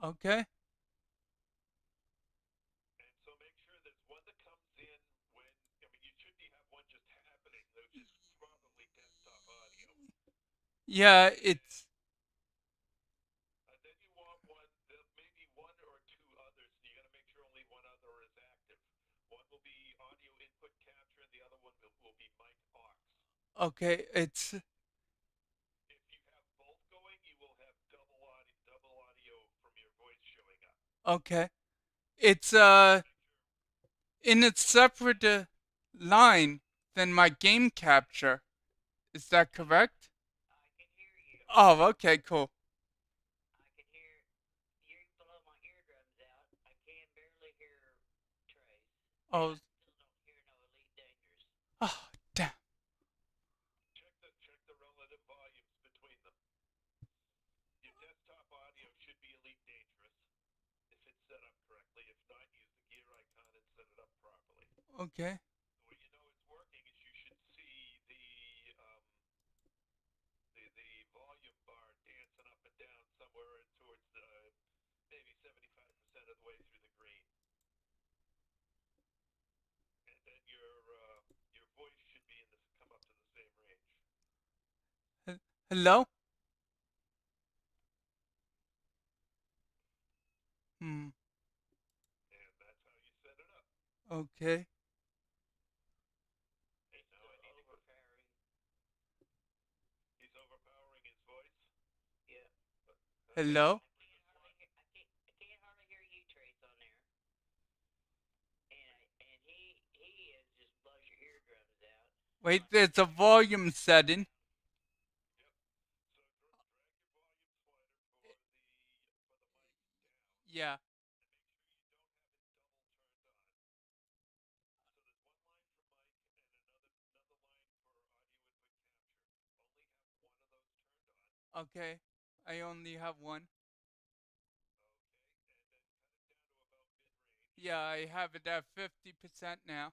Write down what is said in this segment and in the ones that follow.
Okay. And so make sure there's one that comes in when, I mean, you shouldn't have one just happening, which is probably desktop audio. Yeah, And it's then you want one, maybe one or two others. So you got to make sure only one other is active. One will be audio input capture, and the other one will be mic aux. okay. It's If you have both going, you will have double audio from your voice showing up. okay. It's So make sure. in a separate line than my game capture. Is that correct? I can hear you. Oh, okay, cool. I can hear you blow my eardrums out. I can barely hear Trace, and Oh, I still don't hear no Elite Dangerous. oh damn. Check the relative volumes between them. Your desktop audio should be Elite Dangerous if it's set up correctly. If not, use the gear icon and set it up properly. Okay. The way you know it's working is you should see the volume bar dancing up and down somewhere towards maybe 75% of the way through the green, and then your voice should be in the come up to the same range. Hello? Hmm. And that's how you set it up. Okay. And now I need overpowering. He's overpowering his voice. Yeah. But that's okay. Hello? I can't hardly hear you, Trace, on there. And he is just blows your eardrums out. Wait, Like there's a you can hear volume him up and setting. down. Yep. So drag your volume slider for the mic down, Yeah. and make sure you don't have it double turned on. So there's one line for mic and another line for audio input capture. Only have one of those turned on. Okay. I only have one. Okay, and then cut it down to about mid range. Yeah, I have it at 50% now.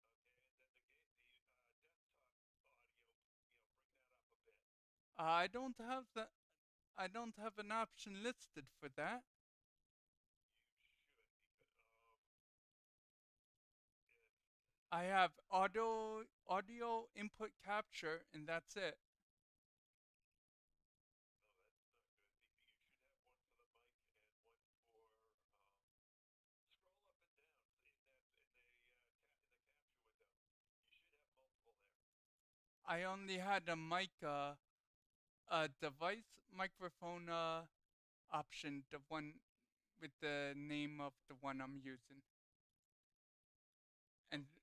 Okay, and then desktop audio, bring that up a bit. I don't have the I don't have an option listed for that. You should because if I have audio input capture and that's it. no, that's not good. You should have one for the mic and one for scroll up and down in the capture window. You should have multiple there. I only had a mic device microphone option, the one with the name of the one I'm using. And Okay,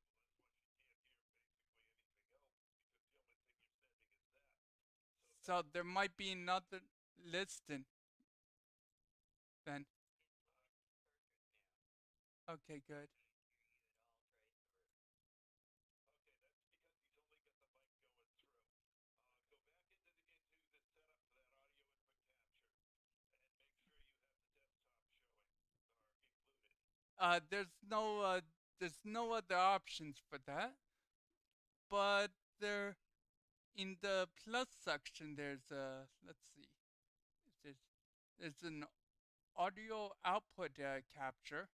well that's why she can't hear basically anything else because the only thing you're sending is that. So so that's there might be another listing then. perfect now. Okay, good. Can't hear you at all, Trace. Okay, that's because he's only got the mic going through. Go back into the setup for that audio input capture and make sure you have the desktop showing or included. Uh there's no uh there's no other options for that, but there in the plus section there's let's see. There's there's an audio output capture.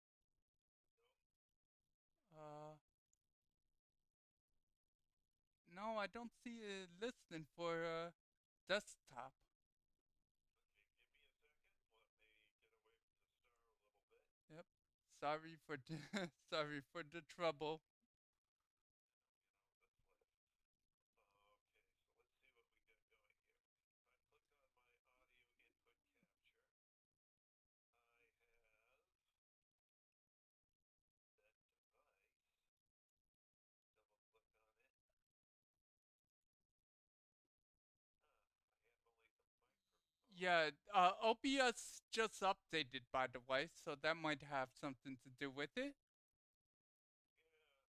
No, Uh no, I don't see a listing for desktop. okay, give me a second. Let me get away from the star a little bit. Yep. Sorry for sorry for the trouble. That's life. Okay, so let's see what we got going here. If I click on my audio input capture, I have that device. Double click on it. I have only the microphone. Yeah, OBS just updated by the way, so that might have something to do with it. Yeah.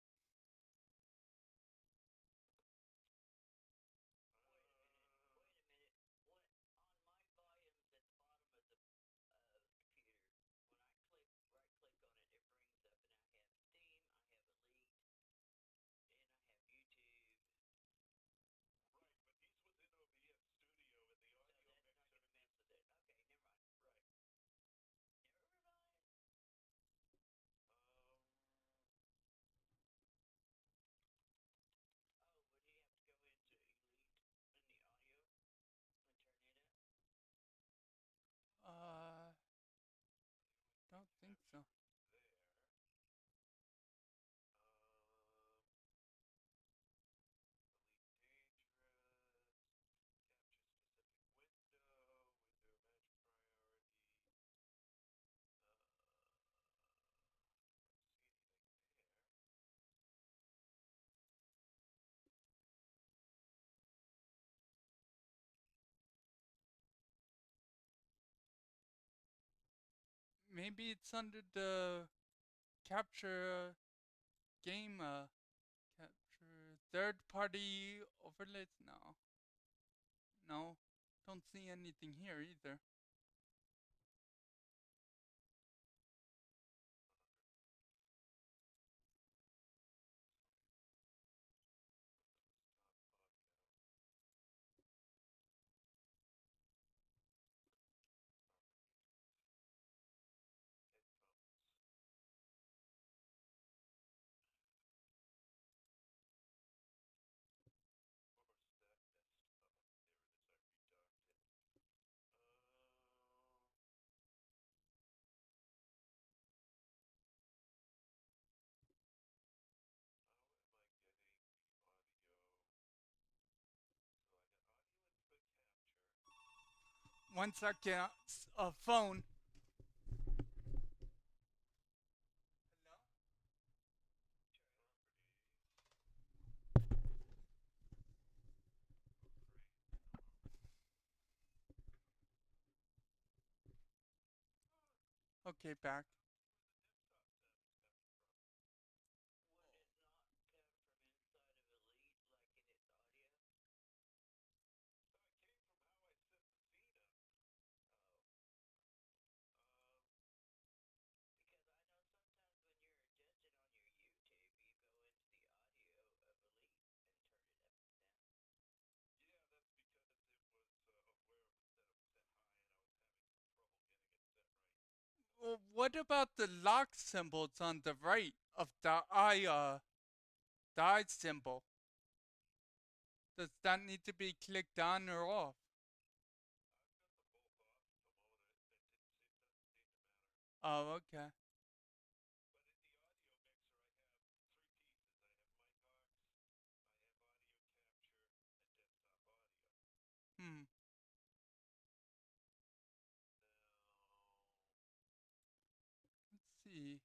Wait a minute. What on my volumes at the bottom of the computer? When I right click on it, it brings up, and I have Steam, I have Elite, and I have YouTube. Right, but he's within OBS Studio, and the audio mixer. Not gonna mess with it. Okay, never mind. Right. maybe it's under the capture game capture third party overlays. No, no, don't see anything here either. One second, a phone. Okay, back. Well, what about the lock symbols on the right of the eye symbol? Does that need to be clicked on or off? Oh, okay. Hmm. Let's see.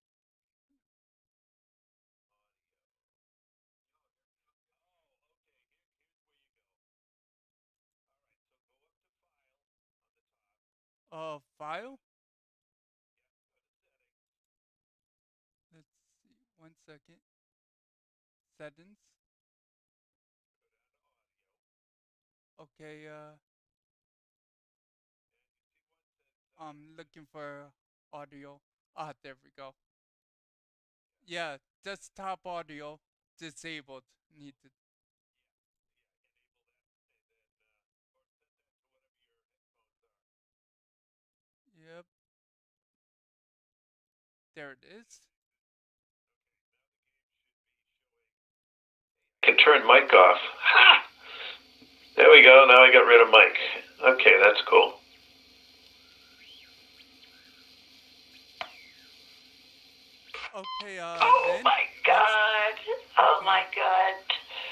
File. Let's see. 1 second. Settings. Okay. I'm looking for audio. Ah, there we go. Yeah, desktop audio disabled. Needed. Yep. There it is. Can turn mic off. Ha! There we go. Now I got rid of mic. Okay, that's cool. Okay, Oh Lynn, my God. Oh my God.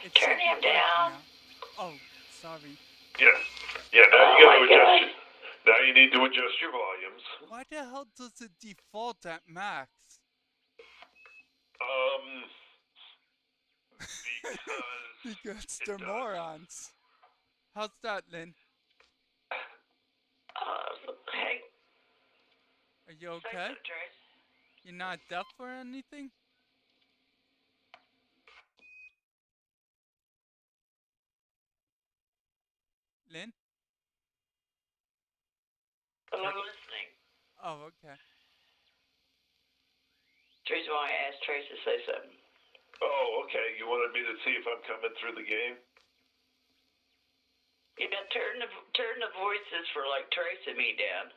it Turn should be him working down. now. Oh, sorry. Yeah. Yeah, now Oh you got my to adjust. God. Now you need to adjust your volumes. Why the hell does it default at max? Um, because Because it they're does. morons. How's that, Lynn? Hey, Are you say okay? something, Trace. You're not deaf or anything? Lynn? Well, I'm listening. Oh, okay. Trace, why I asked Trace to say something. Oh, okay. You wanted me to see if I'm coming through the game? Yeah, turn the voices for like Trace and me down.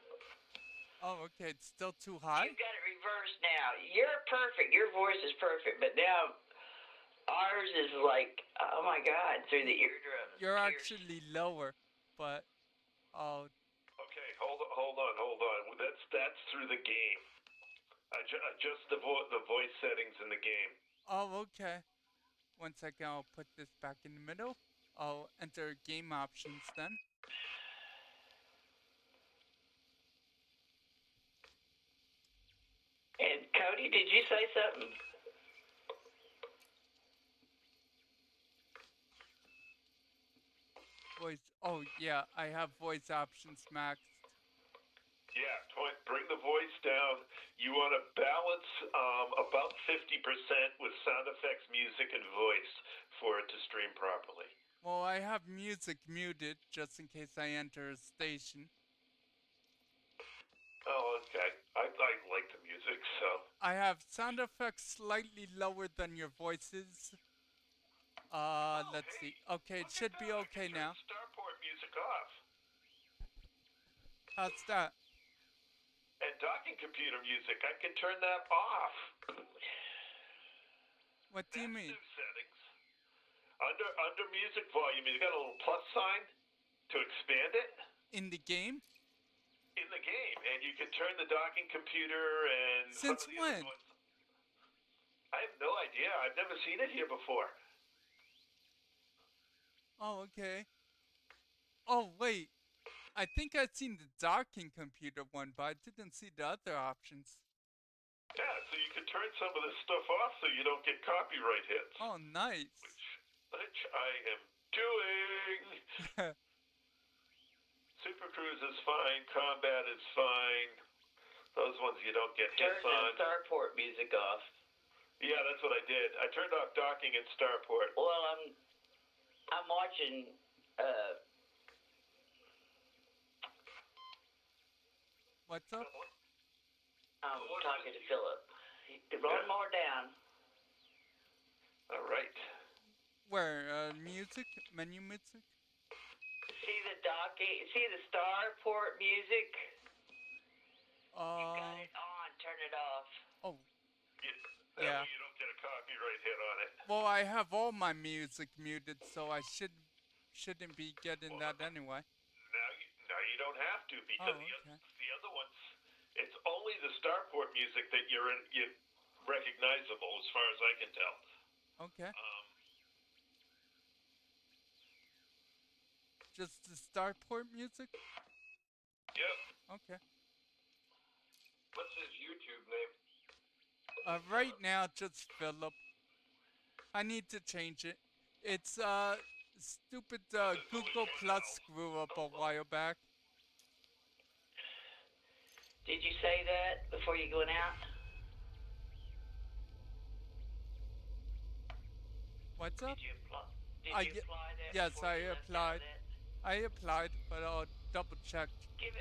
Oh, okay. It's still too high? You've got it reversed now. You're perfect. Your voice is perfect, but now ours is like, oh my God, through the eardrums. You're Pierced. actually lower, but oh, Okay, hold on. That's through the game. Adjust the voice settings in the game. oh, okay. 1 second, I'll put this back in the middle. I'll enter game options then. And Cody, did you say something? Voice. Oh, yeah, I have voice options maxed. Yeah, bring the voice down. You want to balance about 50% with sound effects, music, and voice for it to stream properly. Well, I have music muted just in case I enter a station. Oh, okay. I like the music, so. I have sound effects slightly lower than your voices. Let's Hey, see. Okay, it look should at be that. I okay can turn now. Starport music off. How's that? And docking computer music, I can turn that off. What do you That's mean? new settings. Under music volume, you got a little plus sign to expand it In the game? in the game, and you can turn the docking computer and some Since of the when? other ones. I have no idea. I've never seen it here before. Oh, okay. Oh, wait. I think I've seen the docking computer one, but I didn't see the other options. Yeah, so you can turn some of this stuff off so you don't get copyright hits. Oh, nice. Which I am doing. Super Cruise is fine. Combat is fine. Those ones you don't get Turn hits the on. Starport music off. Yeah, that's what I did. I turned off docking and Starport. Well, I'm watching. What's up? I'm talking to Philip. One more down. All right. Where? Music? Menu music? See the docking? See the Starport music? You got it on. Turn it off. Oh. That Yeah. way you don't get a copyright hit on it. Well, I have all my music muted, so I shouldn't be getting that anyway. Now you don't have to because okay. the other ones, it's only the Starport music that you're recognizable as far as I can tell. Okay. Just the Starport music? Yep. Okay. What's his YouTube name? Right now, just Philip. I need to change it. It's, stupid, Google Plus screw up a while back. Did you say that before you went out? What's up? Did you apply that? Yes, before I you left applied. out I applied, but I'll double check. Give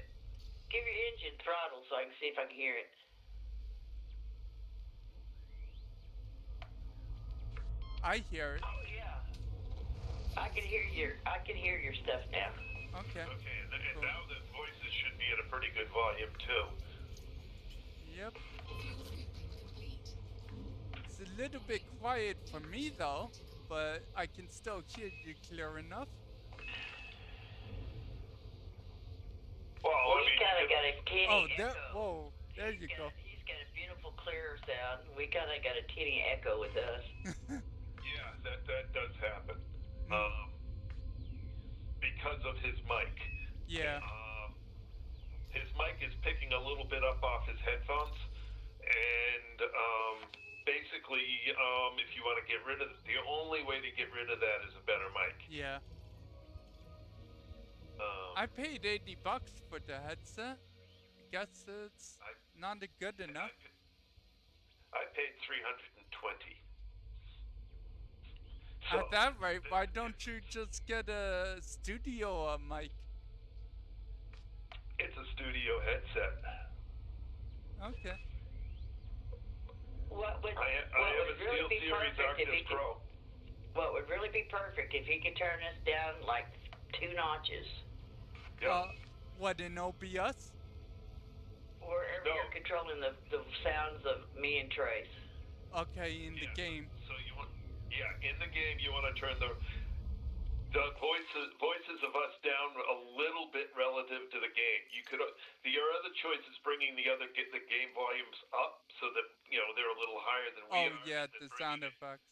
your engine throttle so I can see if I can hear it. I hear it. Oh yeah. I can hear your stuff now. Okay. Okay, and Cool. now the voices should be at a pretty good volume too. Yep. It's a little bit quiet for me though, but I can still hear you clear enough. Well, He's kind of got a tinny Oh, there you go. He's got a beautiful clear sound. We kind of got a tinny echo with us. Yeah, that does happen. Because of his mic. Yeah. His mic is picking a little bit up off his headphones, and basically, if you want to get rid of it, the only way to get rid of that is a better mic. Yeah. I paid $80 for the headset. Guess it's not good enough. I paid $320. At that rate, why don't you just get a studio mic? It's a studio headset. Okay. What would I have a really be SteelSeries perfect if he Arctis could? Pro. What would really be perfect if he could turn us down like 2 notches? Yep. What, in OBS? Wherever you're controlling the sounds of me and Trace. Okay, in the game. So in the game you want to turn the voices of us down a little bit relative to the game. Your other choice is bringing the game volumes up so that they're a little higher than we are. Oh yeah, the sound effects.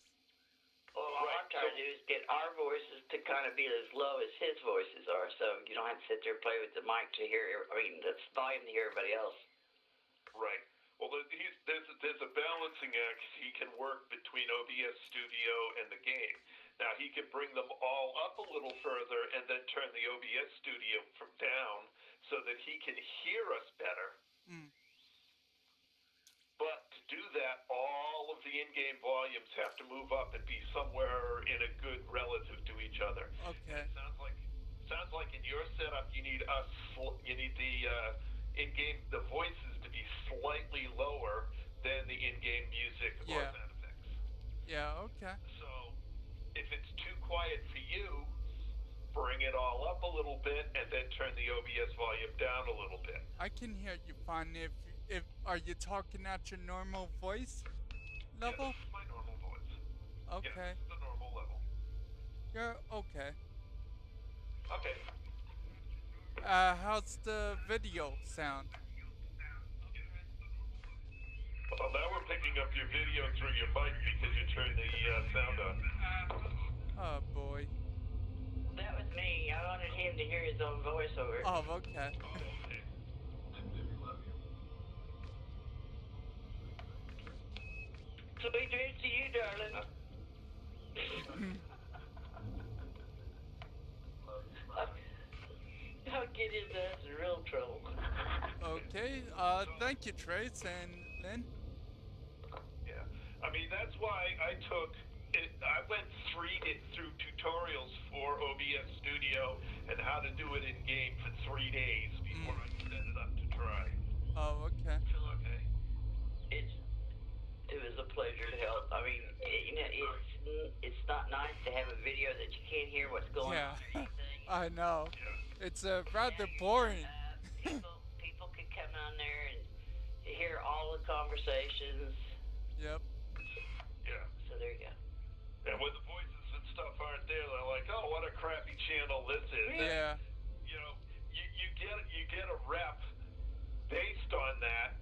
Well, all I'm trying to do is get our voices to kind of be as low as his voices are, so you don't have to sit there and play with the mic to hear. The volume to hear everybody else. Right. Well, there's a balancing act he can work between OBS Studio and the game. Now he can bring them all up a little further and then turn the OBS Studio down so that he can hear us better. Mm. But to do that, all of the in-game volumes have to move up and be somewhere in a good relative to each other. Okay. And it sounds like in your setup you need the in-game the voices to be slightly lower than the in-game music or Yeah. sound effects. Yeah. Okay. So if it's too quiet for you, bring it all up a little bit and then turn the OBS volume down a little bit. I can hear you fine. If are you talking at your normal voice Yeah, level? this is my normal voice. Yeah, Okay. this is the normal level. You're okay. Okay. How's the video sound? Well, now we're picking up your video through your mic because you turned the sound on. Oh boy. That was me. I wanted him to hear his own voiceover. Oh, okay. Okay. Sweet dreams to you, darling. I'll get his ass in real trouble. Okay. Thank you, Trace and Lynn. Yeah. I mean, that's why I took it. I went through tutorials for OBS Studio and how to do it in game for 3 days before I set it up to try. Oh, okay. Okay. It was a pleasure to help. I mean, it's not nice to have a video that you can't hear what's going Yeah. on or anything. I know. Yeah. It's rather boring. People could come on there and hear all the conversations. Yep. Yeah. So there you go. And when the voices and stuff aren't there, they're like, "Oh, what a crappy channel this is." Yeah. You know, you get a rep based on that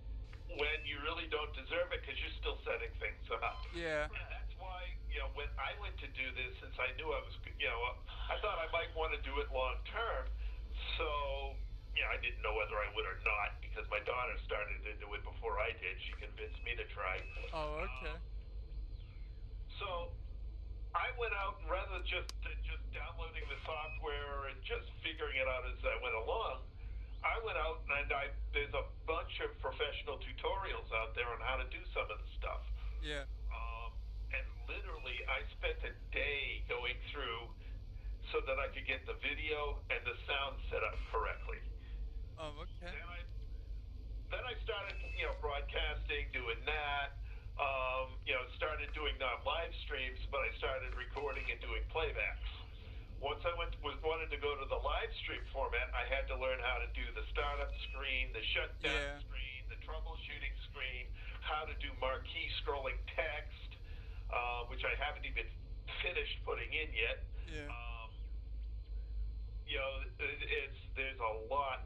when you really don't deserve it because you're still setting things up. Yeah. And that's why, when I went to do this, since I knew I was, I thought I might want to do it long term. So, I didn't know whether I would or not because my daughter started to do it before I did. She convinced me to try. Oh, okay. So I went out and rather than just downloading the software and just figuring it out as I went along, I went out and there's a bunch of professional tutorials out there on how to do some of the stuff. Yeah. And literally, I spent a day going through so that I could get the video and the sound set up correctly. Oh, okay. Then I started, broadcasting, doing that. Started doing not live streams, but I started recording and doing playbacks. Once I wanted to go to the live stream format, I had to learn how to do the startup screen, the shutdown screen, the troubleshooting screen, how to do marquee scrolling text, which I haven't even finished putting in yet. Yeah. There's a lot.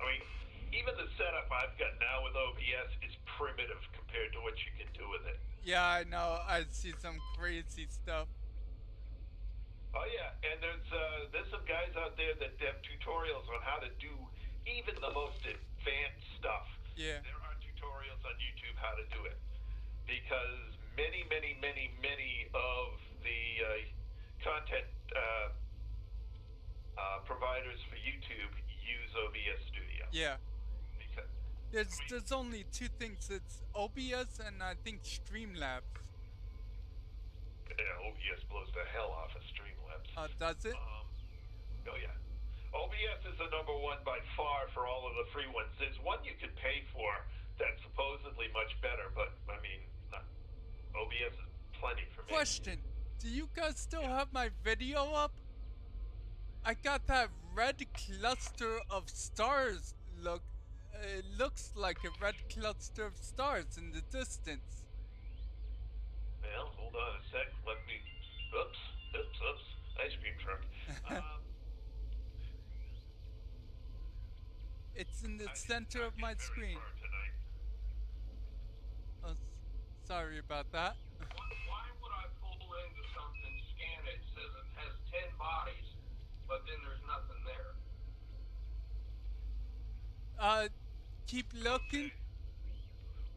I mean, even the setup I've got now with OBS is primitive compared to what you can do with it. Yeah, I know. I see some crazy stuff. Oh yeah, and there's some guys out there that have tutorials on how to do even the most advanced stuff. Yeah. There are tutorials on YouTube how to do it because many of the content providers for YouTube use OBS Studio. Yeah. Because there's only two things. It's OBS and I think Streamlabs. Yeah, OBS blows the hell off of Streamlabs. Does it? Oh yeah. OBS is the number one by far for all of the free ones. There's one you could pay for that's supposedly much better, but I mean, OBS is plenty for me. Question: do you guys still have my video up? I got that red cluster of stars. It looks like a red cluster of stars in the distance. Well, hold on a sec. Let me. Oops. Ice cream truck. It's in the center of my screen. Oh, sorry about that. Why would I pull into something, scan it, says it has 10 bodies, but then there's nothing there? Keep looking.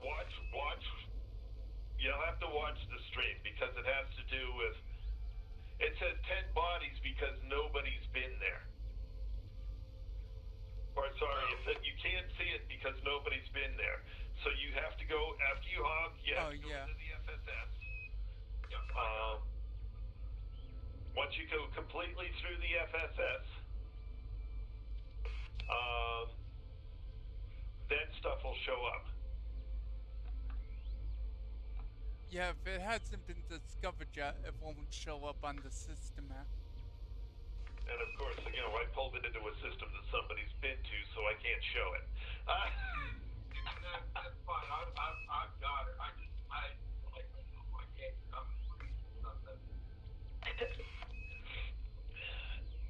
Watch. You'll have to watch the stream because it has to do with. It says 10 bodies because nobody's been there. Or sorry, you can't see it because nobody's been there. So you have to go after you honk. You have to go into the FSS. Yep. Once you go completely through the FSS, then stuff will show up. Yeah, if it hasn't been discovered yet, it won't show up on the system app. And of course, I pulled it into a system that somebody's been to, so I can't show it. That's fine. I've got it. I can't come nothing.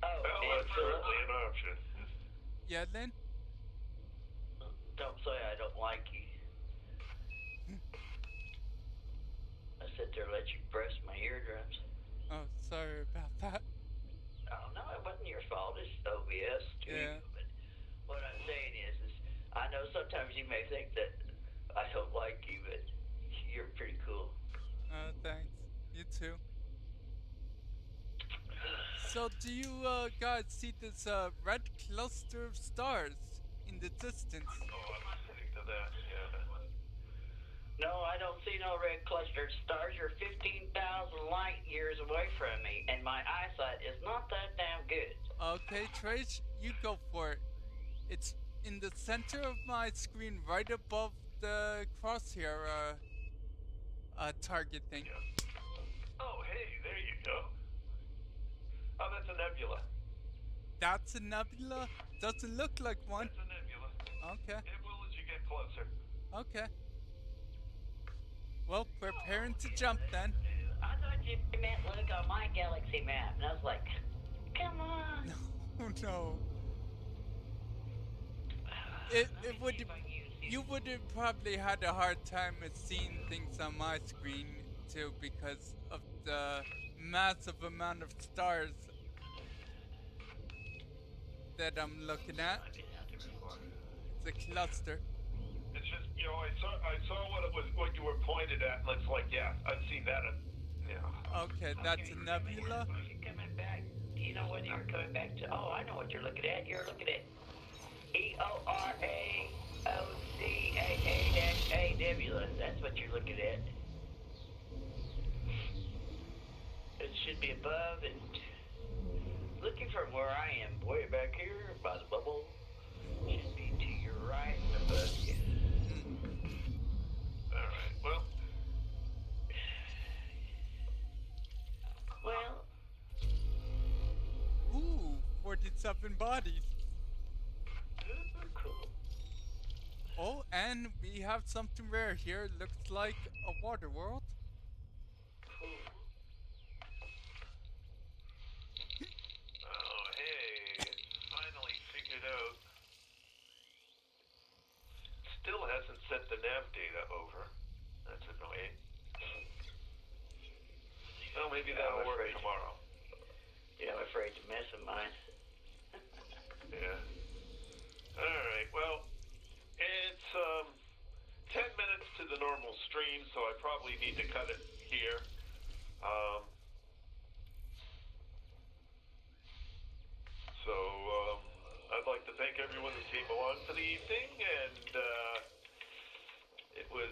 Oh, Well, and that's Philip, certainly an option. Yeah, then? don't say I don't like you. I sit there and let you press my eardrums. Oh, sorry about that. Oh no, it wasn't your fault. It's OBS to Yeah. you. But what I'm saying is I know sometimes you may think that I don't like you, but you're pretty cool. Thanks. You too. So, do you guys see this red cluster of stars in the distance? Oh, I'm listening to that. Yeah. No, I don't see no red clustered stars. You're 15,000 light years away from me, and my eyesight is not that damn good. Okay, Trace, you go for it. It's in the center of my screen, right above the crosshair target thing. Yeah. Oh, hey, there you go. Oh, that's a nebula. That's a nebula? Doesn't look like one. That's a nebula. Okay, It will as you get closer. okay. Well, preparing to jump then. I thought you meant look on my galaxy map, and I was like, come on. Oh no. It would you would have probably had a hard time with seeing things on my screen too because of the massive amount of stars that I'm looking at. It's a cluster. It's just I saw what you were pointed at, and it's like I've seen that. Okay, that's a nebula. You're coming back. Do you know what you're coming back to? Oh, I know what you're looking at. You're looking at EORAOCAA-A nebula. That's what you're looking at. It should be above and looking from where I am, way back here by the bubble. Should be to your right and above you. All right. Well. Ooh, 47 bodies. Cool. Oh, and we have something rare here. Looks like a water world. Oh, hey, finally figured out. Still hasn't sent the nav data over. That's annoying. Well, maybe that'll work tomorrow. Yeah, I'm afraid to mess with mine. Yeah. All right. Well, it's 10 minutes to the normal stream, so I probably need to cut it here. I'd like to thank everyone who came along for the evening, and it was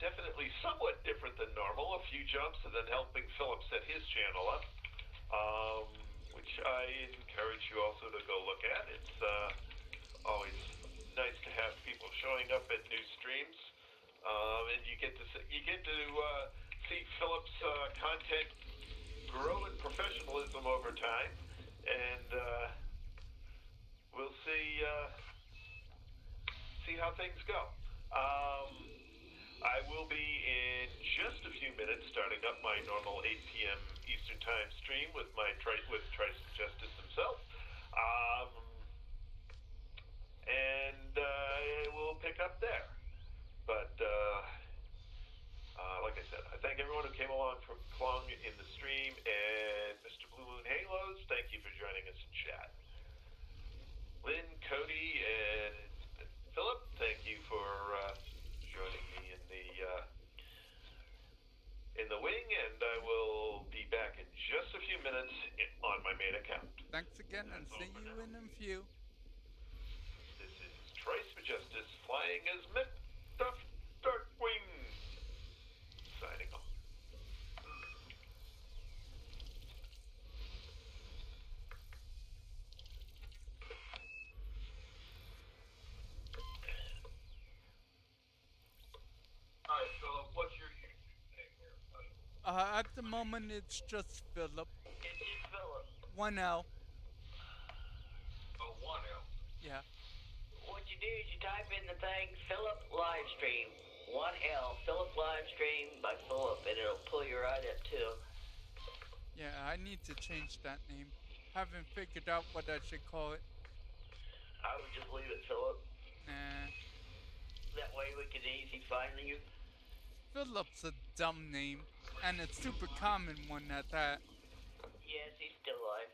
definitely somewhat different than normal. A few jumps and then helping Philip set his channel up, which I encourage you also to go look at. It's always nice to have people showing up at new streams, and you get to see Philip's content grow in professionalism over time, and we'll see how things go. I will be in just a few minutes starting up my normal 8 p.m. Eastern Time stream with Trice Justice himself. And we'll pick up there. But like I said, I thank everyone who came along from Klung in the stream, and Mr. Blue Moon Halos, thank you for joining us in chat. Lynn, Cody, and Philip, thank you for joining me in the wing, and I will be back in just a few minutes on my main account. Thanks again, and see you in a few. just as flying as Mr. Darkwing. Signing off. Alright, Philip, what's your YouTube name here, buddy? At the moment, it's just Philip. It's just Philip. 1L. Oh, 1L. Yeah. What you do is you type in the thing Philip Livestream. 1L, Philip Livestream by Philip, and it'll pull you right up to him. Yeah, I need to change that name. Haven't figured out what I should call it. I would just leave it Philip. Nah. That way we can easy find you. Philip's a dumb name. And a super common one at that. Yes, he's still alive.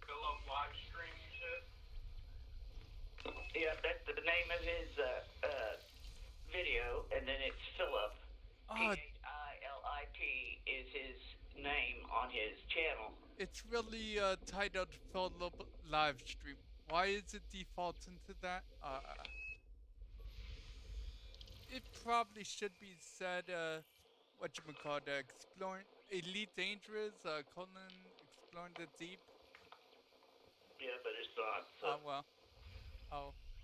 Philip Livestream, you said? Yeah, that's the name of his video, and then it's Philip. Oh, Philip is his name on his channel. it's really titled Philip Livestream. Why is it defaulting to that? It probably should be said, whatchamacallit, exploring Elite Dangerous, exploring the deep. Yeah, but it's not. So Oh, well.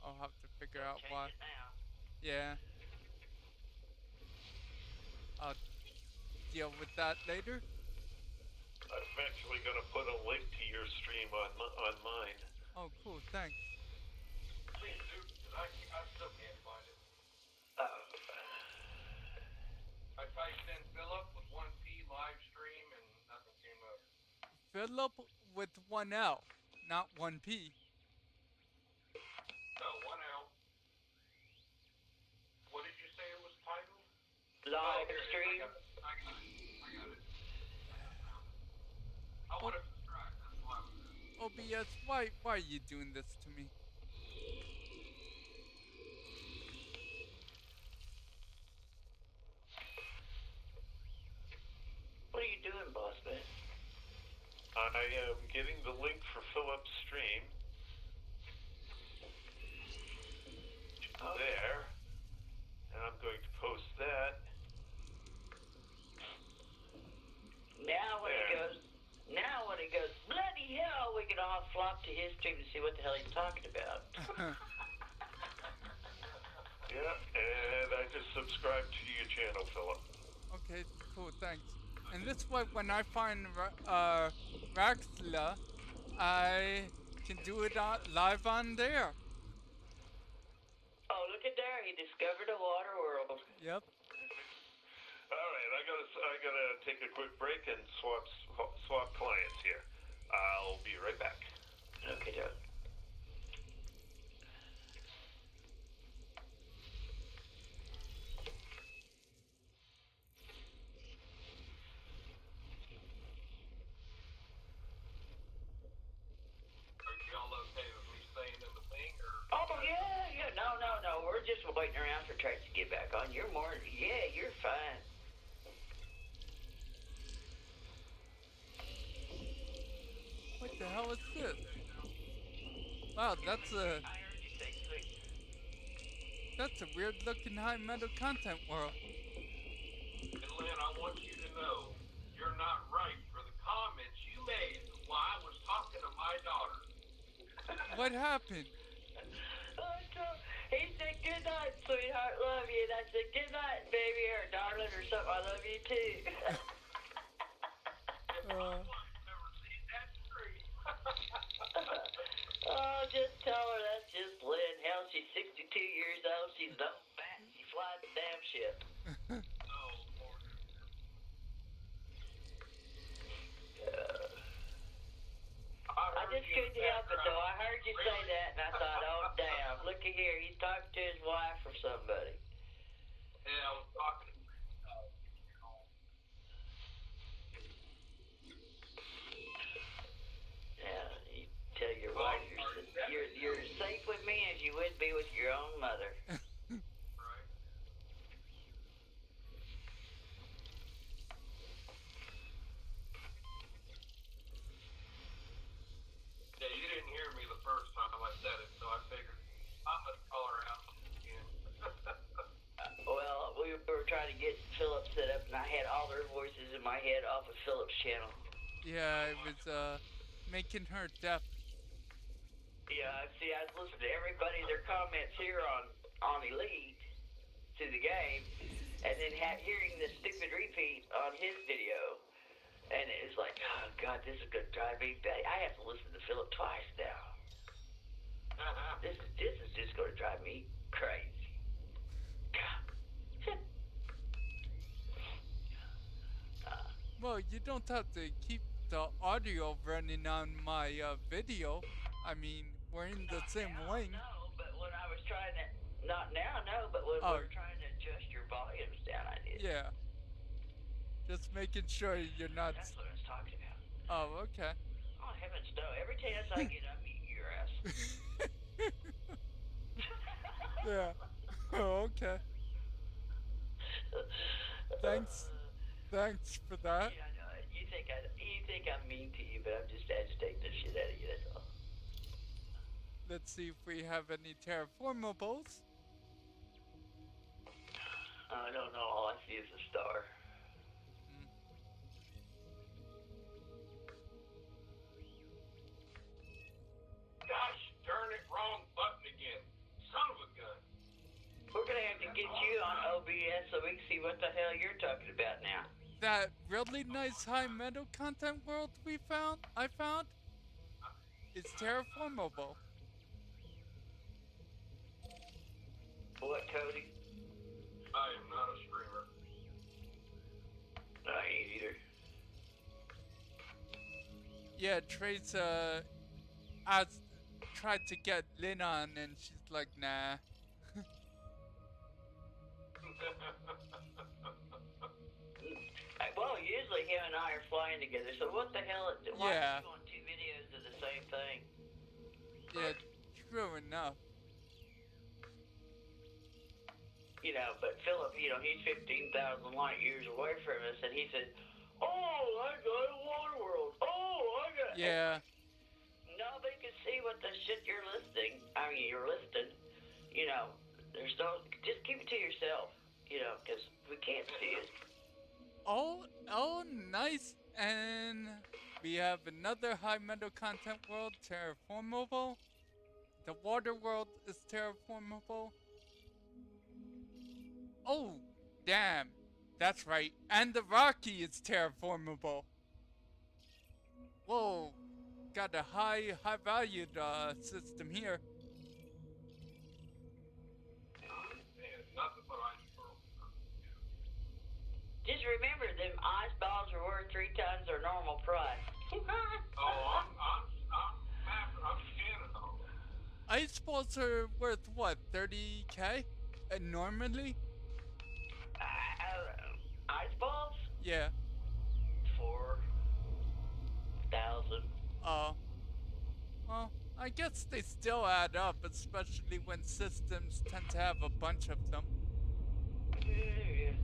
I'll have to figure out change why. it now. Yeah. I'll deal with that later. I'm actually going to put a link to your stream on mine. Oh, cool, thanks. Please do, because I still can't find it. I typed in Philip with 1P Livestream and nothing came up. Philip with 1L, not 1P. No, 1L. What did you say it was titled? Live here it is. stream. I got it. I want to subscribe. That's why I was there. OBS, why are you doing this to me? What are you doing, boss man? I am getting the link for Philip's stream. There. And I'm going to post that. Now when he goes, bloody hell, we can all flop to his stream to see what the hell he's talking about. Yeah, and I just subscribed to your channel, Philip. Okay, cool, thanks. And this way, when I find Raxla, I can do it live on there. Oh, look at there. He discovered a water world. Yep. All right, I gotta take a quick break and swap clients here. I'll be right back. Okay, Doug. Are y'all okay with me staying in the thing, or? Oh, yeah. No. We're just waiting around for Trace to get back on. You're fine. What the hell is this? Wow, that's a I heard you say sweet. weird looking high metal content world. And Lynn, I want you to know, you're not right for the comments you made while I was talking to my daughter. What happened? He said, good night, sweetheart, love you. And I said, good night, baby, or darling, or something, I love you too. Never seen that stream. Oh, just tell her that's just Lynn. Hell, she's 62 years old. She's no fat. She flies the damn ship. Oh, Lord. I just couldn't help it, though. I heard you say that, and I thought, oh, damn. Looky here. He's talking to his wife or somebody. Yeah, I was talking to Yeah, you tell your wife you're as safe with me as you would be with your own mother. right? Yeah, you didn't Philip set up, and I had all their voices in my head off of Philip's channel. Yeah, it was making her deaf. Yeah, see, I was listening to everybody, their comments here on Elite to the game, and then hearing the stupid repeat on his video, and it was like, oh God, this is gonna drive me bad. I have to listen to Philip twice now. This is just gonna drive me crazy. God. Well, you don't have to keep the audio running on my video. I mean, we're in the same lane. No, but when I was trying to, not now, no, but when we were trying to adjust your volumes down, I did. Yeah. Just making sure you're not. That's what I was talking about. Oh, okay. Oh, heavens no. Every chance I get, I'm eating your ass. Yeah. Oh, okay. Thanks. Thanks for that. Yeah, I know. You think I'm mean to you, but I'm just agitating the shit out of you, that's all. Let's see if we have any terraformables. I don't know. All I see is a star. Gosh darn it, wrong button again. Son of a gun. We're going to have to get you on OBS so we can see what the hell you're talking about now. That really nice high metal content world I found, is terraformable. What, Cody? I am not a streamer. I ain't either. Yeah, Trace I tried to get Lynn on and she's like, nah. Well, usually him and I are flying together, so what the hell? Why are you on two videos of the same thing? Yeah, true enough. You know, but Philip, you know, he's 15,000 light years away from us, and he said, oh, I got a water world. Oh, I got... Yeah. Nobody can see what the shit you're listening. I mean, you're listening. You know, there's no... Just keep it to yourself, you know, because we can't see it. Oh, nice. And we have another high metal content world, terraformable. The water world is terraformable. Oh, damn. That's right. And the Rocky is terraformable. Whoa. Got a high valued system here. Just remember, them ice balls are worth 3 times their normal price. I'm scanning them. Ice balls are worth what, 30K? Normally? Ice balls? Yeah. 4,000. Well, I guess they still add up, especially when systems tend to have a bunch of them. Yeah.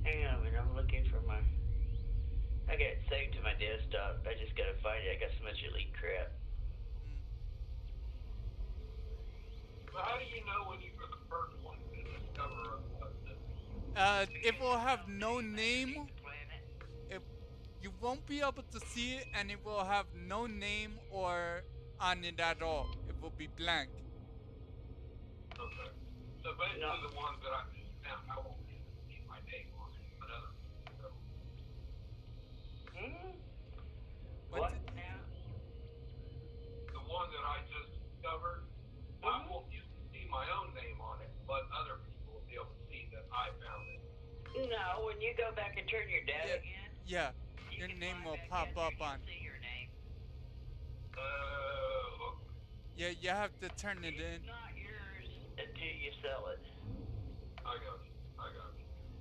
Hang on a minute, I'm looking for my... I got it saved to my desktop. I just gotta find it. I got so much elite crap. But how do you know when you were the first one to discover It will have no name. You won't be able to see it, and it will have no name or on it at all. It will be blank. Okay. So basically the ones that I just found, I won't be able to see my name on it, but other people will. What now? The one that I just discovered, I won't be able to see my own name on it, but other people will be able to see that I found it. No, when you go back and turn your data again. Yeah. Your name will pop up on. See your name. Yeah, you have to turn it in. It's not yours until you sell it. I got you.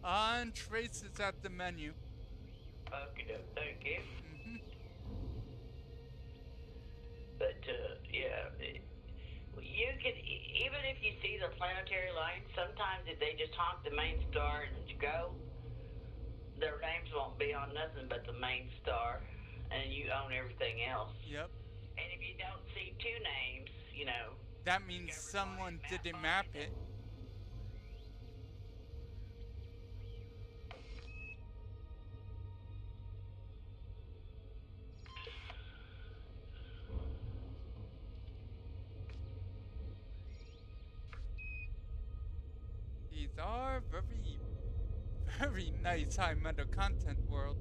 On trace is at the menu. Okay, thank you. Mm-hmm. But, yeah, you can, even if you see the planetary lines, sometimes if they just honk the main star and go, their names won't be on nothing but the main star, and you own everything else. Yep. And if you don't see 2 names, you know... That means someone didn't map it. these are very, very nice high meta content worlds.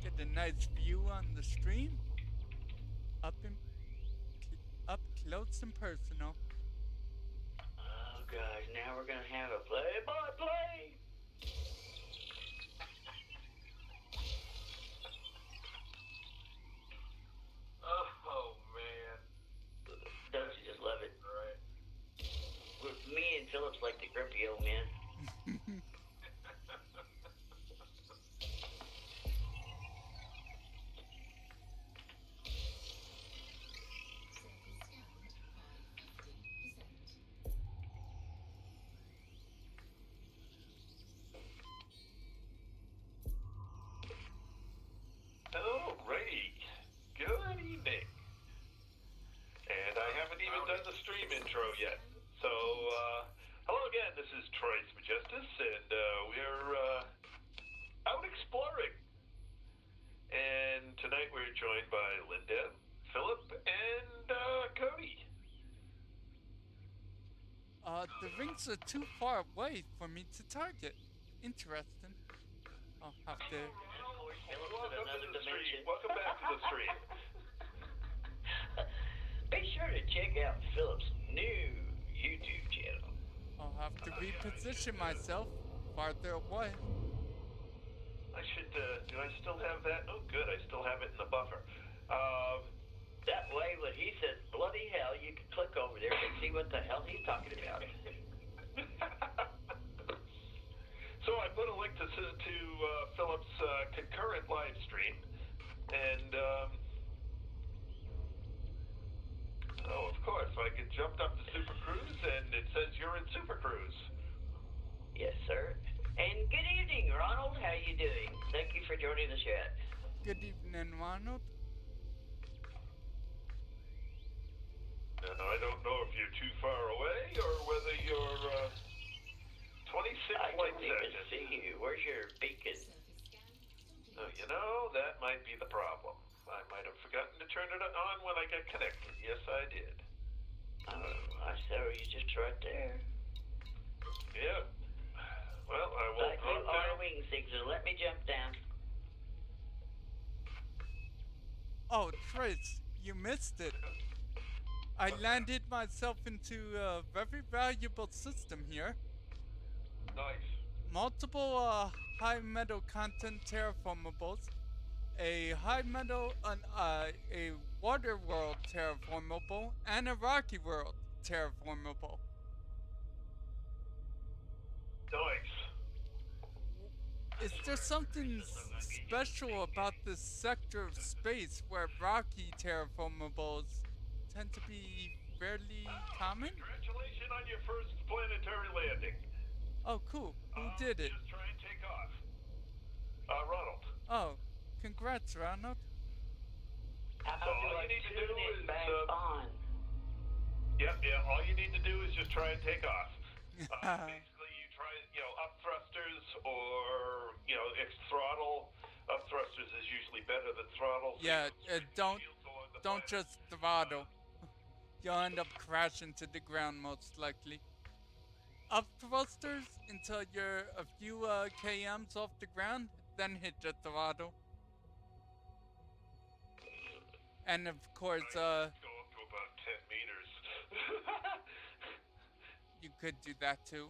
Get a nice view on the stream, up in, up close and personal. Oh gosh, now we're gonna have a play-by-play. Oh man. Don't you just love it? Right. Me and Phillips like the grumpy old man. Alrighty. Good evening. And I haven't even done the stream intro yet. So, hello again. This is Troy's Majestus, and we're out exploring. And tonight we're joined by Linda, Philip, and Cody. The rings are too far away for me to target. Interesting. I'll have to. Phillips in another dimension. Welcome back to the stream. Be sure to check out Phillips' new YouTube channel. I'll have to reposition myself farther away. I should, do I still have that? Oh, good, I still have it in the buffer. That way, when he says bloody hell, you can click over there and see what the hell he's talking about. So I put a link to Philip's concurrent live stream, and, oh, of course, I jumped up to Super Cruise, and it says you're in Super Cruise. Yes, sir. And good evening, Ronald. How you doing? Thank you for joining the chat. Good evening, Ronald. I don't know if you're too far away or whether you're 26 I light don't even seconds. see you. Where's your beacon? You know, that might be the problem. I might have forgotten to turn it on when I got connected. Yes, I did. Oh, I saw you just right there. Yeah. Well, I will Like drop you are down. wing signal. Let me jump down. Oh, Trace, you missed it. I landed myself into a very valuable system here. Nice. Multiple high metal content terraformables, a high metal, a water world terraformable, and a rocky world terraformable. Nice. Is there something special about this sector of space where rocky terraformables tend to be fairly common? Congratulations on your first planetary landing. Oh, cool. Who did it? Just try and take off. Ronald. Oh, congrats, Ronald. How So do all I you need to tune do it is, back on? Yeah, all you need to do is just try and take off. Basically, you try, up thrusters or, throttle. Up thrusters is usually better than throttle. So Yeah, you don't shields along the don't planet. just throttle. You'll end up crashing to the ground most likely. Up thrusters until you're a few kms off the ground, then hit the throttle. And of course, Go up to about 10 meters. you could do that too.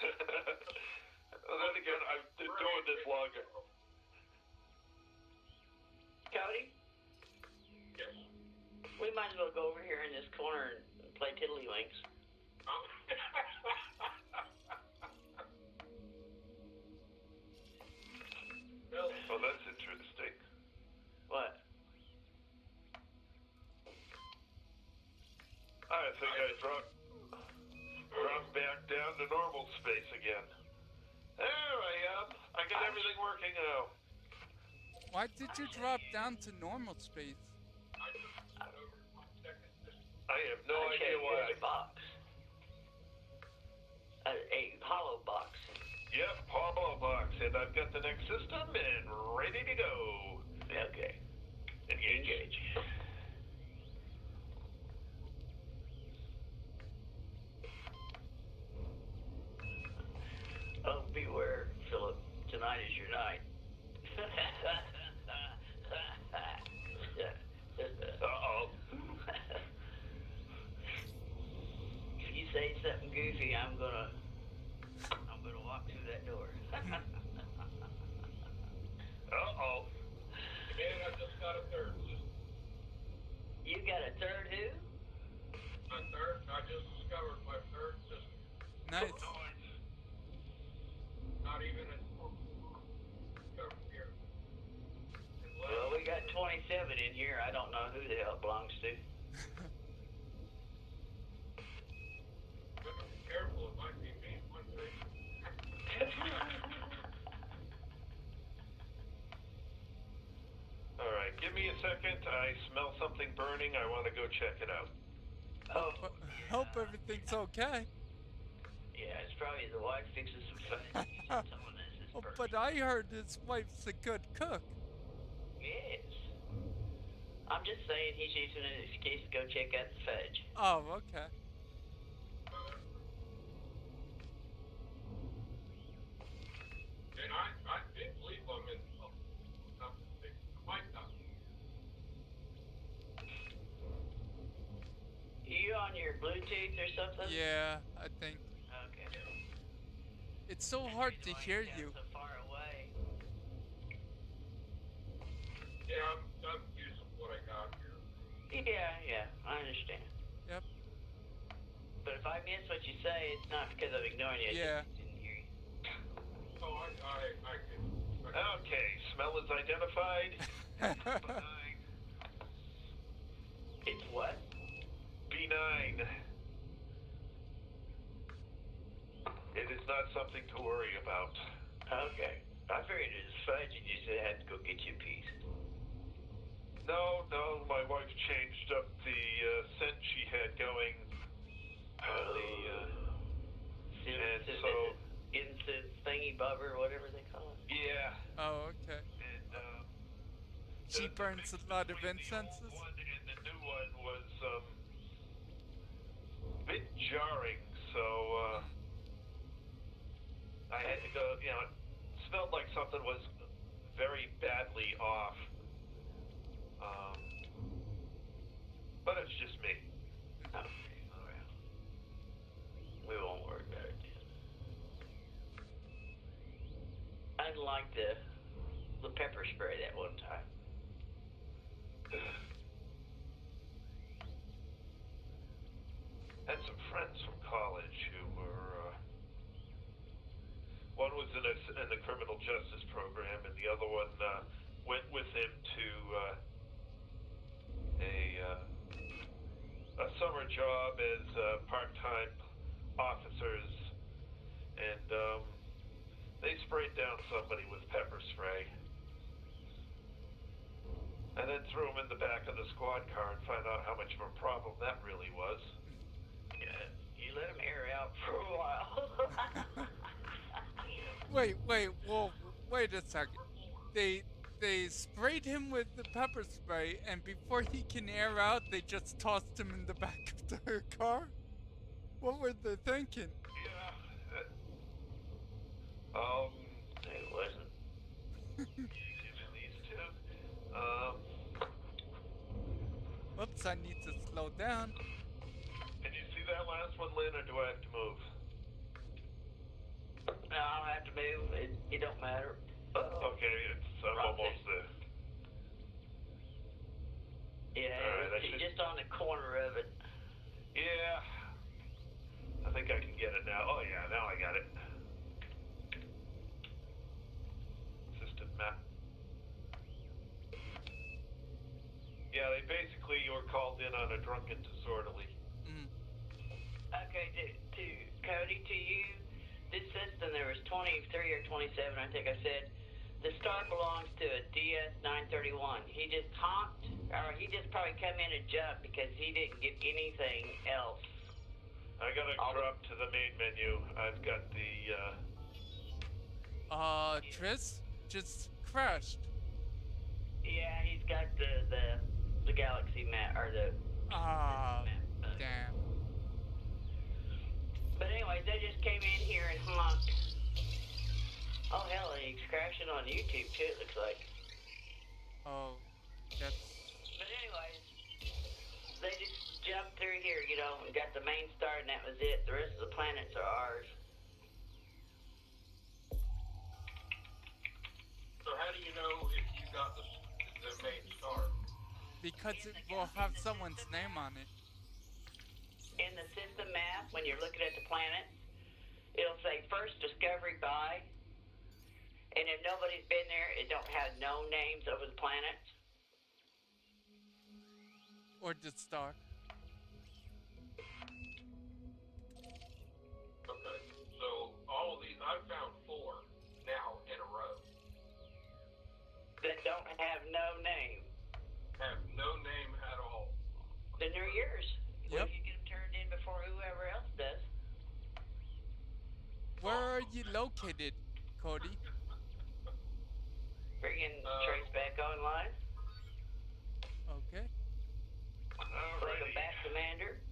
Then again, I've been doing this longer. Cody? Yes. We might as well go over here in this corner and play tiddlywinks. Oh, that's interesting. What? I think I dropped back down to normal space again. There I am. I got everything working now. Why did you drop down to normal space? I have no I idea checked why. this box. A hollow box. Yep, hollow box, and I've got the next system and ready to go. Okay. Engage. Engage. Oh, beware, Philip. Tonight is your night. Uh-oh. If you say something goofy, I'm gonna walk through that door. Uh-oh. And I just got a third. You got a third who? I just discovered my third sister. Nice. Not even a here. Well, we got 27 in here. I don't know who the hell it belongs to. Better be careful, it might be me one day. All right, give me a second. I smell something burning. I want to go check it out. Hope everything's okay. Yeah, it's probably the wife fixes some fudge. She's just telling us it's burning. But I heard his wife's a good cook. Yes. I'm just saying he's using an excuse to go check out the fudge. Oh, okay. And I did believe I'm in something. Might not. You on your Bluetooth or something? Yeah, I think. Okay. It's so hard to hear Sound you. so far away. Yeah, I'm using what I got here. Yeah, I understand. Yep. But if I miss what you say, it's not because I'm ignoring you. I Yeah. just didn't hear you. Oh, I can. Okay, smell is identified. It's what? B9. It is not something to worry about. Okay. I figured it was fudge and you said I had to go get you a piece. No, my wife changed up the scent she had going. Incense thingy bobber, whatever they call it. Yeah. Oh, okay. And She burns a lot of incenses. The old one and the new one was a bit jarring, so I had to go. You know, it smelled like something was very badly off. But it's just me. Okay, all right. We won't worry about it then. I didn't like the pepper spray that one time. Had some friends from college who were. One was in the criminal justice program, and the other one went with him to a summer job as part-time officers, and they sprayed down somebody with pepper spray, and then threw him in the back of the squad car and find out how much of a problem that really was. Yeah, you let him air out for a while. Wait a second. They sprayed him with the pepper spray, and before he can air out, they just tossed him in the back of the car? What were they thinking? Yeah. It wasn't. These two. Oops, I need to slow down. Can you see that last one, Lynn, or do I have to move? No, I don't have to move. It don't matter. Okay, I'm almost there. Yeah, Alright, it's just on the corner of it. Yeah. I think I can get it now. Oh yeah, now I got it. System map. Yeah, they basically were called in on a drunken disorderly. Okay, to Cody, to you, this system, there was 23 or 27, I think I said. The star belongs to a DS-931. He just honked, or he just probably come in and jumped because he didn't get anything else. I gotta drop to the main menu. I've got the, Tris just crashed. Yeah, or the Ah, map bug. damn. But anyways, they just came in here and honked. Oh hell, he's crashing on YouTube too. It looks like. Oh, that's But anyways, they just jumped through here, you know, and got the main star, and that was it. The rest of the planets are ours. So how do you know if you got the main star? because it will have someone's name on it. In the system map, when you're looking at the planets, it'll say first discovery by, and if nobody's been there, it don't have no names over the planets. Or the star. Okay. So all of these, I've found 4 now in a row. That don't have no name. Have no name at all. Then they're yours. Yep. Well, you get them turned in before whoever else does. Where are you located, Cody? Friggin' trace back online. Okay. Welcome back, Commander.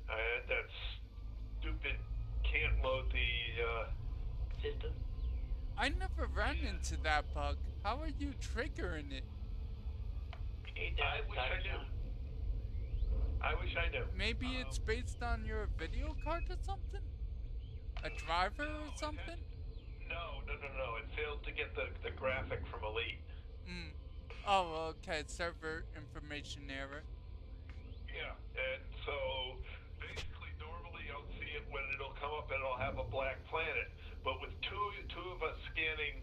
I had that stupid can't load the System. I never ran into that bug. How are you triggering it? I wish I knew. I wish I knew. Maybe it's based on your video card or something? A driver or something? No. It failed to get the graphic from Elite. Oh, okay. Server information error. Yeah, and so basically normally I'll see it when it'll come up and it'll have a black planet. But with two of us scanning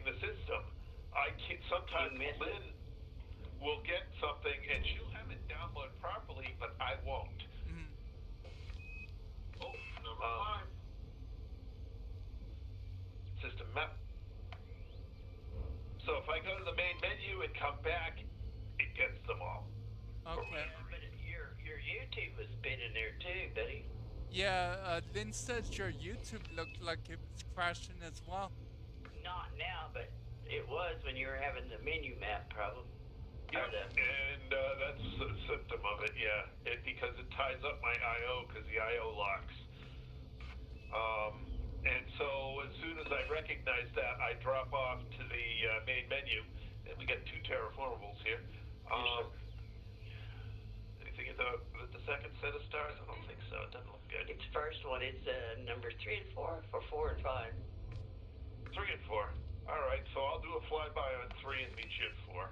the system, I can't. Sometimes Lynn will get something and she'll have it download properly, but I won't. Oh, number 5. System map. So if I go to the main menu and come back, it gets them all. Okay. But your YouTube was spinning there too, buddy. Yeah, Lynn says your YouTube looked like it was crashing as well. Not now, but it was when you were having the menu map problem. Yeah, and that's a symptom of it, yeah. Because it ties up my I.O. because the I.O. locks. And so as soon as I recognize that, I drop off to the main menu, and we get 2 terraformables here. Anything with the second set of stars? I don't think so. It doesn't look good. It's first one. It's number 3 and 4 for 4 and 5. 3 and 4. All right, so I'll do a flyby on 3 and meet you at 4.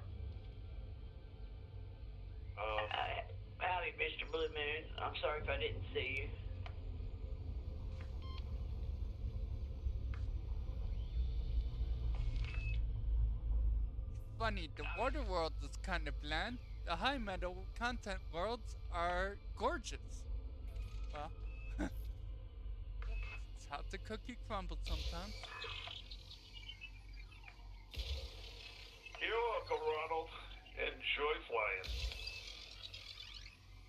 Howdy, Mr. Blue Moon. I'm sorry if I didn't see you. Funny, the water world is kind of bland. The high metal content worlds are gorgeous. Well, it's how the cookie crumbles sometimes. You're welcome, Ronald. Enjoy flying.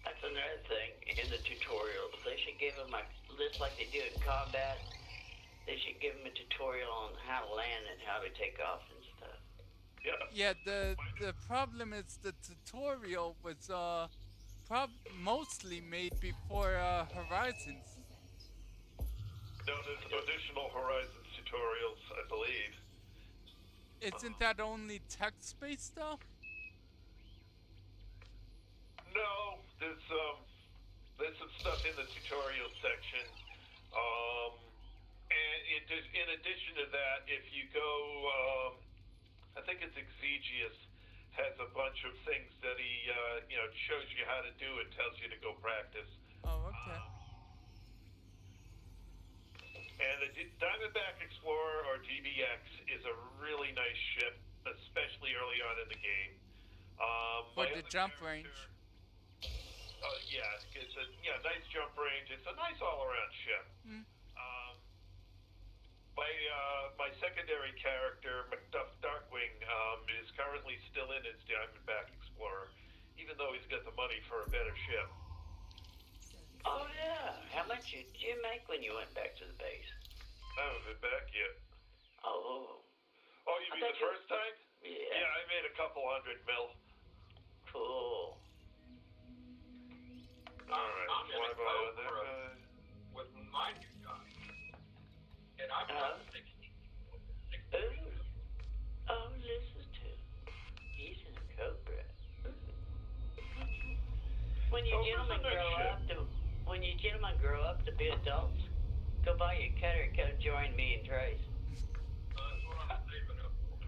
That's another thing in the tutorial. They should give them a list like they do in combat. They should give them a tutorial on how to land and how to take off and stuff. Yeah, the problem is the tutorial was mostly made before Horizons. No, there's additional Horizons tutorials, I believe. Isn't that only text-based though? No, there's some stuff in the tutorial section. And in addition to that, if you go, I think it's Exegius has a bunch of things that he, shows you how to do and tells you to go practice. Oh, okay. And the Diamondback Explorer, or DBX, is a really nice ship, especially early on in the game. For the jump range. Yeah, it's a nice jump range. It's a nice all-around ship. My secondary character, McDuff Darkwing, is currently still in his Diamondback Explorer, even though he's got the money for a better ship. Oh yeah. How much did you make when you went back to the base? I haven't been back yet. Oh. Oh, you mean the first time? Yeah. Yeah, I made a couple $100 million. Cool. I'm in a Cobra with my new guy, and I've got 60. Ooh. Oh, listen to. He's in a Cobra. When you gentlemen grow up to be adults, go buy your cutter and come join me and Trace. That's what I'm saving up for.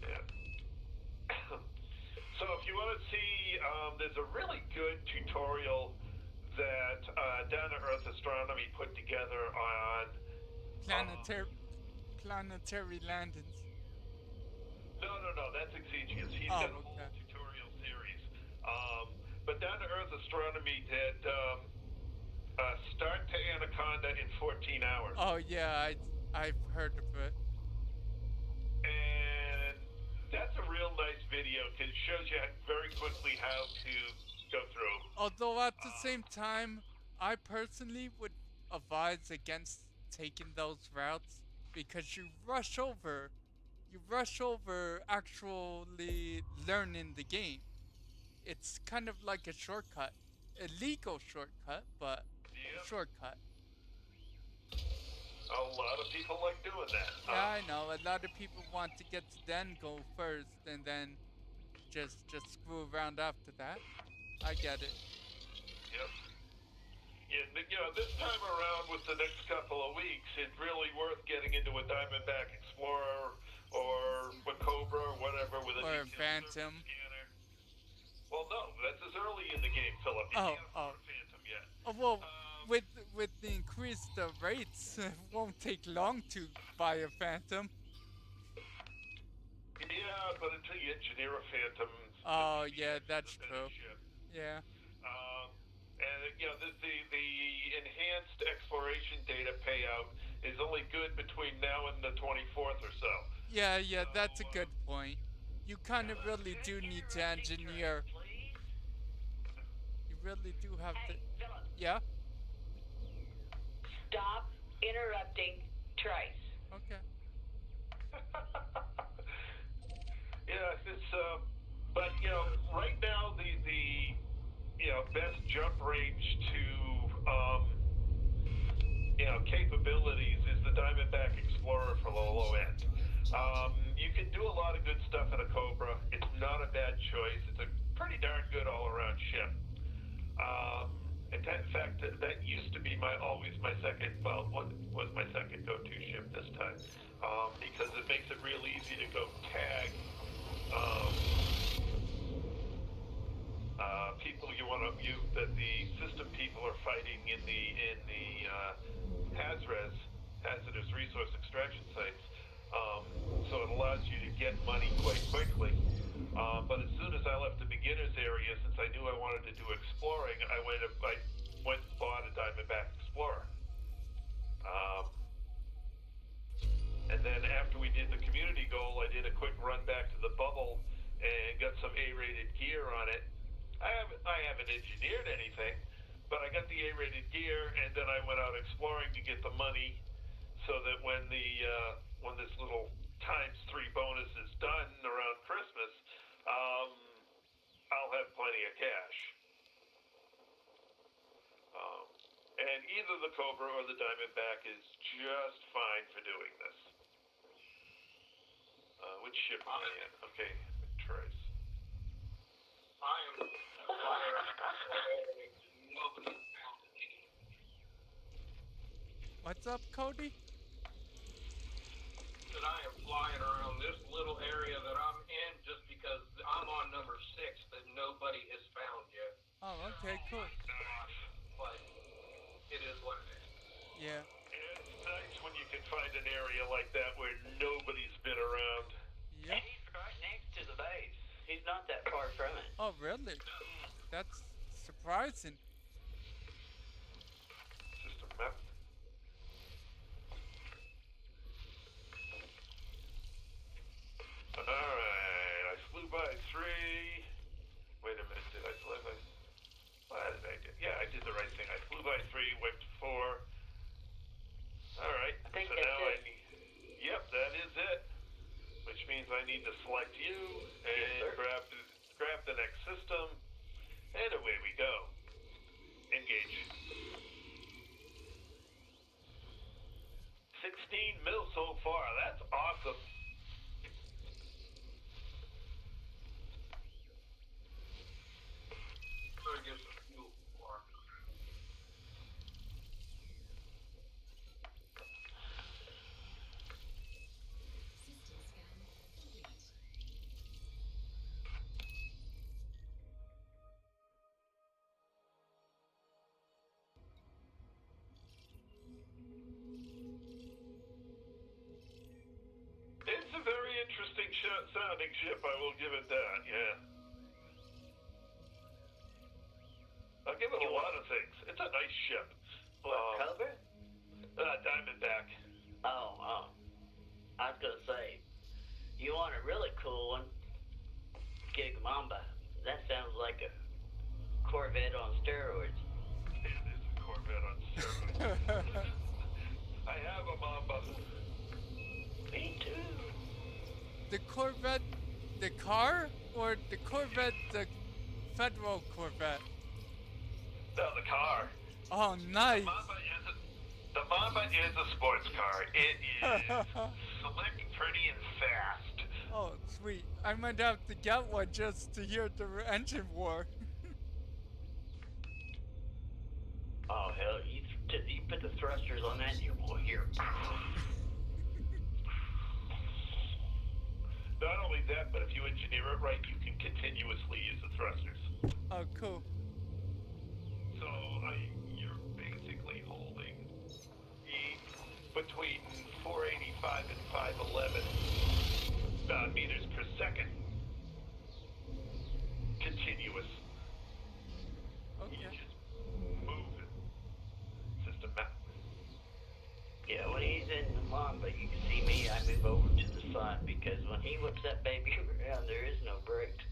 Yeah. So if you want to see, there's a really good tutorial that Down to Earth Astronomy put together on planetary landings. No, that's Exigeous. He's Oh, got a whole okay. tutorial series. But Down to Earth Astronomy did start to Anaconda in 14 hours. Oh yeah, I've heard of it. And that's a real nice video because it shows you very quickly how to go through. Although at the same time, I personally would advise against taking those routes because you rush over actually learning the game. It's kind of like a shortcut, a legal shortcut, but a Yep. shortcut. A lot of people like doing that. Yeah, I know. A lot of people want to get to then go first and then just screw around after that. I get it. Yep. Yeah, this time around with the next couple of weeks, it's really worth getting into a Diamondback Explorer or a Cobra or whatever with a Or a detailed Phantom. surface scanner. Well, no, that's as early in the game, Philip. You can't afford a Phantom yet. Oh well, with the increased rates, it won't take long to buy a Phantom. Yeah, but until you engineer a Phantom, Oh yeah, that's true. ship. Yeah. And the enhanced exploration data payout is only good between now and the 24th or so. Yeah, that's a good point. You kind of really do need to engineer. You really do have to. Philip, Yeah. stop interrupting Trace. Okay. Yeah, it's but right now the best jump range to capabilities is the Diamondback Explorer for the low end. You can do a lot of good stuff in a Cobra. It's not a bad choice. It's a pretty darn good all-around ship. In fact, that used to be always my second. Well, what was my second go-to ship this time? Because it makes it real easy to go tag people that the system people are fighting in the hazardous resource extraction sites. So it allows you to get money quite quickly. But as soon as I left the beginners area, since I knew I wanted to do exploring, I went and bought a Diamondback Explorer. And then after we did the community goal, I did a quick run back to the bubble and got some A-rated gear on it. I haven't engineered anything, but I got the A-rated gear, and then I went out exploring to get the money, so that when this little ×3 bonus is done around Christmas, I'll have plenty of cash. And either the Cobra or the Diamondback is just fine for doing this. Which ship am I in? Okay, Trace. I am nobody found me. What's up, Cody? That I am flying around this little area that I'm in just because I'm on number 6 that nobody has found yet. Oh, okay, cool. But it is what it is. Yeah. It's nice when you can find an area like that where nobody's been around. Yep. And he's right next to the base. He's not that far from it. Oh, really? That's surprising. System map. Alright, I flew by 3. Wait a minute, did I fly by? What did I do? Yeah, I did the right thing. I flew by 3, went to 4. Alright, I think so that's now it. Yep, that is it. Which means I I need to select you and sir. grab the next system, and away we go. Engage. 16 mil so far. That's awesome. Try to get some fuel for him. System scan complete. It's a very interesting sounding ship, I will give it that, yeah. I'll give it a lot of things. It's a nice ship. What color? Diamondback. Oh. I was gonna say, you want a really cool one? Get a Mamba. That sounds like a Corvette on steroids. It is a Corvette on steroids. I have a Mamba. Me too. The Corvette, the car, or the Corvette, the federal Corvette? No, the car. Oh, nice. The Mamba is a sports car. It is slick, pretty, and fast. Oh, sweet. I might have to get one just to hear the engine roar. Oh hell, you put the thrusters on that, you will hear. Not only that, but if you engineer it right, you can continuously use the thrusters. Oh, cool. So you're basically holding between 485 and 511 meters per second. Continuous. Okay. You just move it. System map. Yeah, when he's in the Mamba, you can see me, I move over to the side because when he whips that baby around, there is no brakes.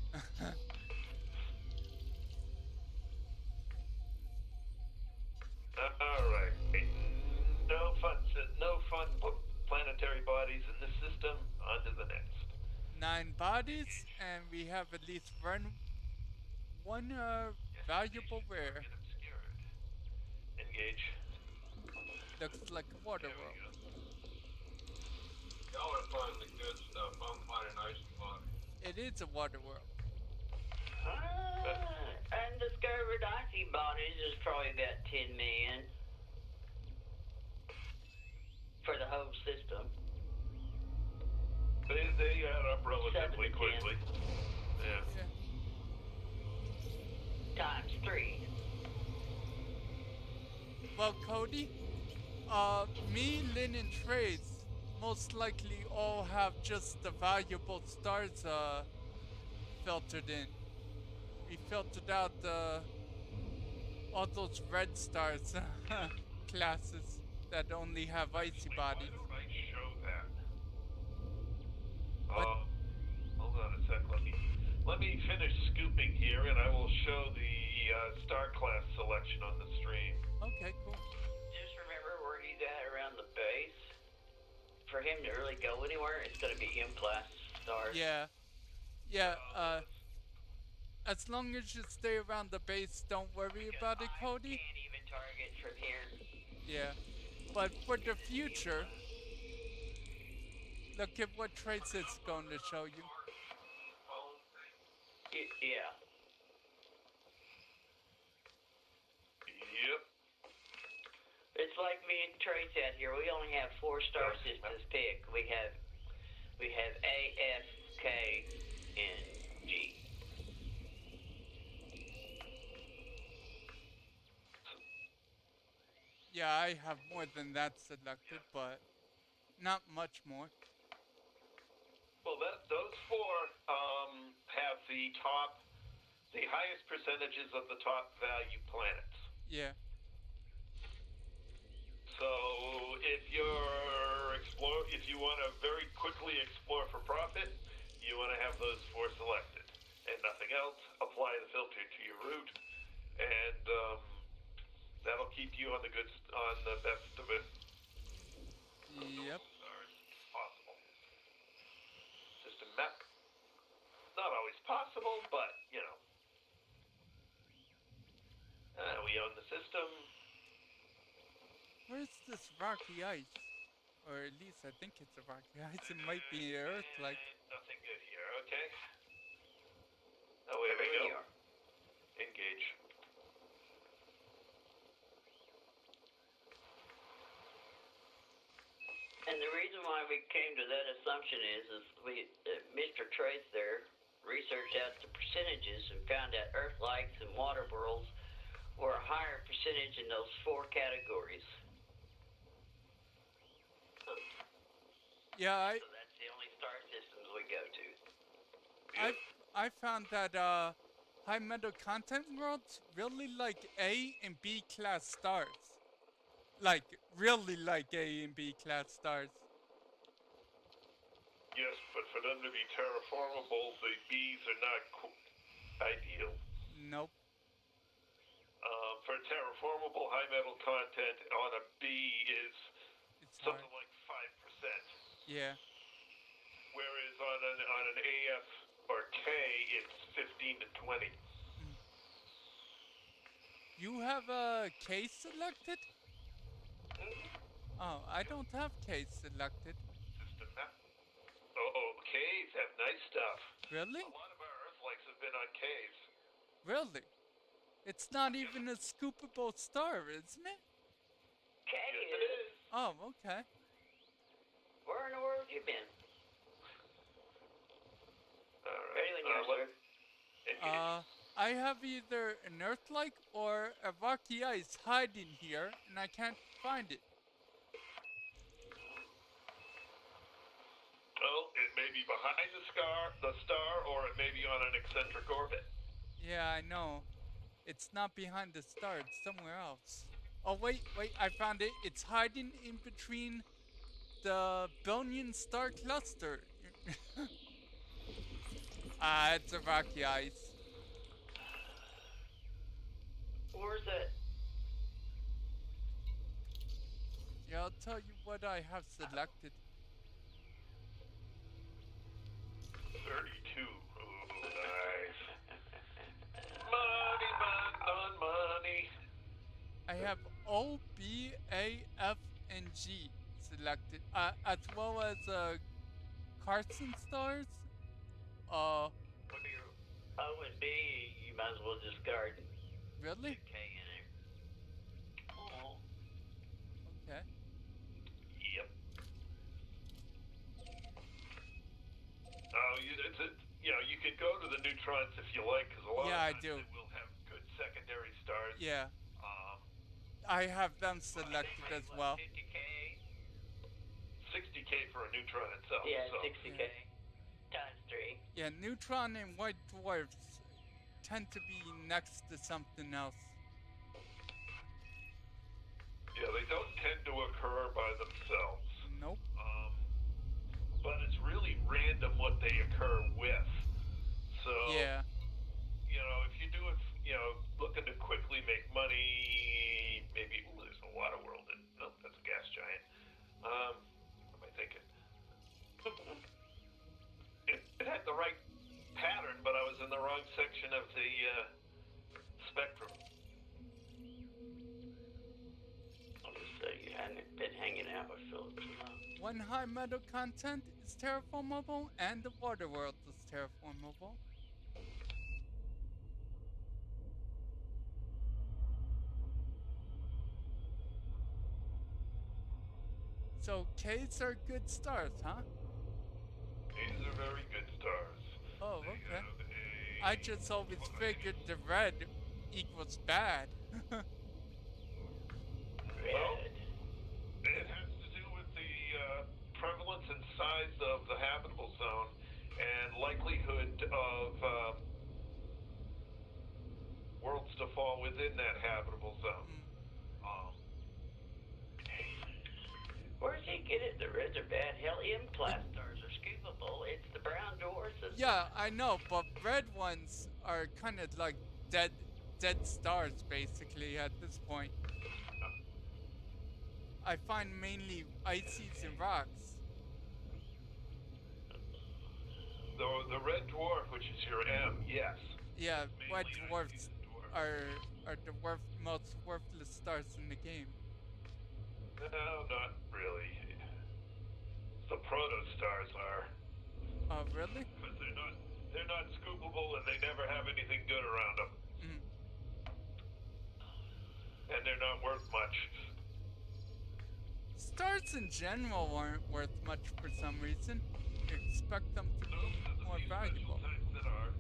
All right. No fun planetary bodies in this system. On to the next. 9 bodies, and we have at least one valuable rare. Get obscured. Engage. Looks like a water There we world. go. Y'all are finding the good stuff. I'm finding ice body. It is a water world. Undiscovered icy bodies is probably about 10 million for the whole system. They add up relatively 7 to 10. quickly. Yeah. Yeah. Times 3. Well, Cody, me, Lynn, and Trace most likely all have just the valuable stars filtered in. We filtered out all those red stars classes that only have icy Why bodies. don't I show that? What? Hold on a sec. Let me finish scooping here, and I will show the star class selection on the stream. Okay, cool. Just remember where he's at around the base. For him to really go anywhere, it's going to be M-class stars. Yeah. Yeah, as long as you stay around the base, don't worry about it, Cody. Can't even target from here. Yeah. But for the future, look at what Trace is going to show you. Yeah. Yep. It's like me and Trace out here. We only have 4 star systems picked. We have A, F, K, and G. Yeah, I have more than that selected, but not much more. Well, those 4 have the highest percentages of the top value planets. Yeah. So if you want to very quickly explore for profit, you want to have those 4 selected, and nothing else. Apply the filter to your route, and that'll keep you on the best of it. Yep. Stars possible. System map. rocky ice. Or at least I think it's a rocky ice. It might be Earth like. Nothing good here. Okay. Oh, there we There go. you are. Engage. And the reason why we came to that assumption is Mr. Trace there researched out the percentages and found out Earth likes and water worlds were a higher percentage in those four categories. Yeah, So that's the only star systems we go to. I found that high metal content worlds really like A and B class stars. Like really like A and B class stars. Yes, but for them to be terraformable, the Bs are not ideal. Nope. For terraformable high metal content on a B is It's hard. something like 5%. Yeah. Whereas on an AF or K, it's 15 to 20. You have a K selected? Oh, I don't have K selected. System map. Oh, Ks have nice stuff. Really? A lot of our Earthlights have been on Ks. Really? It's not even a scoopable star, isn't it? K Yes, it is. Oh, okay. Where in the world you been? All right. Ready when you are, sir. Engage. I have either an Earth-like or a rocky ice hiding here, and I can't find it. Well, it may be behind the star, or it may be on an eccentric orbit. Yeah, I know. It's not behind the star, it's somewhere else. Oh, wait, I found it. It's hiding in between the billion star cluster. It's a rocky ice. Where's that? Yeah, I'll tell you what I have selected. 32. Ooh, nice. Money. I have O, B, A, F, and G selected, as well as Carson stars. O and B, you might as well discard. Really? K in there. Oh. Okay. Yep. Oh, you can go to the neutrons if you like, because a lot Yeah, I of times do. they will have good secondary stars. Yeah, Um, I have them selected as well. 50K. 60K for a neutron itself. Yeah, so. 60K. Times 3. Yeah, neutron and white dwarfs tend to be next to something else. Yeah, they don't tend to occur by themselves. Nope. But it's really random what they occur with. So, Yeah. If you do it, looking to quickly make money, maybe there's a water world. Nope, that's a gas giant. What am I thinking? It had the right pattern, but I was in the wrong section of the spectrum. I'll just say you hadn't been hanging out with Philip too long. One high metal content is terraformable, and the water world is terraformable. So Ks are good stars, huh? These are very good stars. Oh, They okay. have a- I just always figured the red equals bad. Well, Red. it has to do with the prevalence and size of the habitable zone and likelihood of worlds to fall within that habitable zone. Where's he get it? The reds are bad. Hell, M-class stars are scoopable. It's the brown dwarfs. Yeah, I know, but red ones are kind of like dead stars, basically, at this point. I find mainly ices and rocks. The red dwarf, which is your M, yes. Yeah, red Mainly dwarfs ices and dwarfs. are the most worthless stars in the game. No, not really. The protostars are. Oh, really? Because they're not scoopable and they never have anything good around them. Mm. And they're not worth much. Stars in general aren't worth much for some reason. You expect them to No, be there's a more few special valuable. types that are.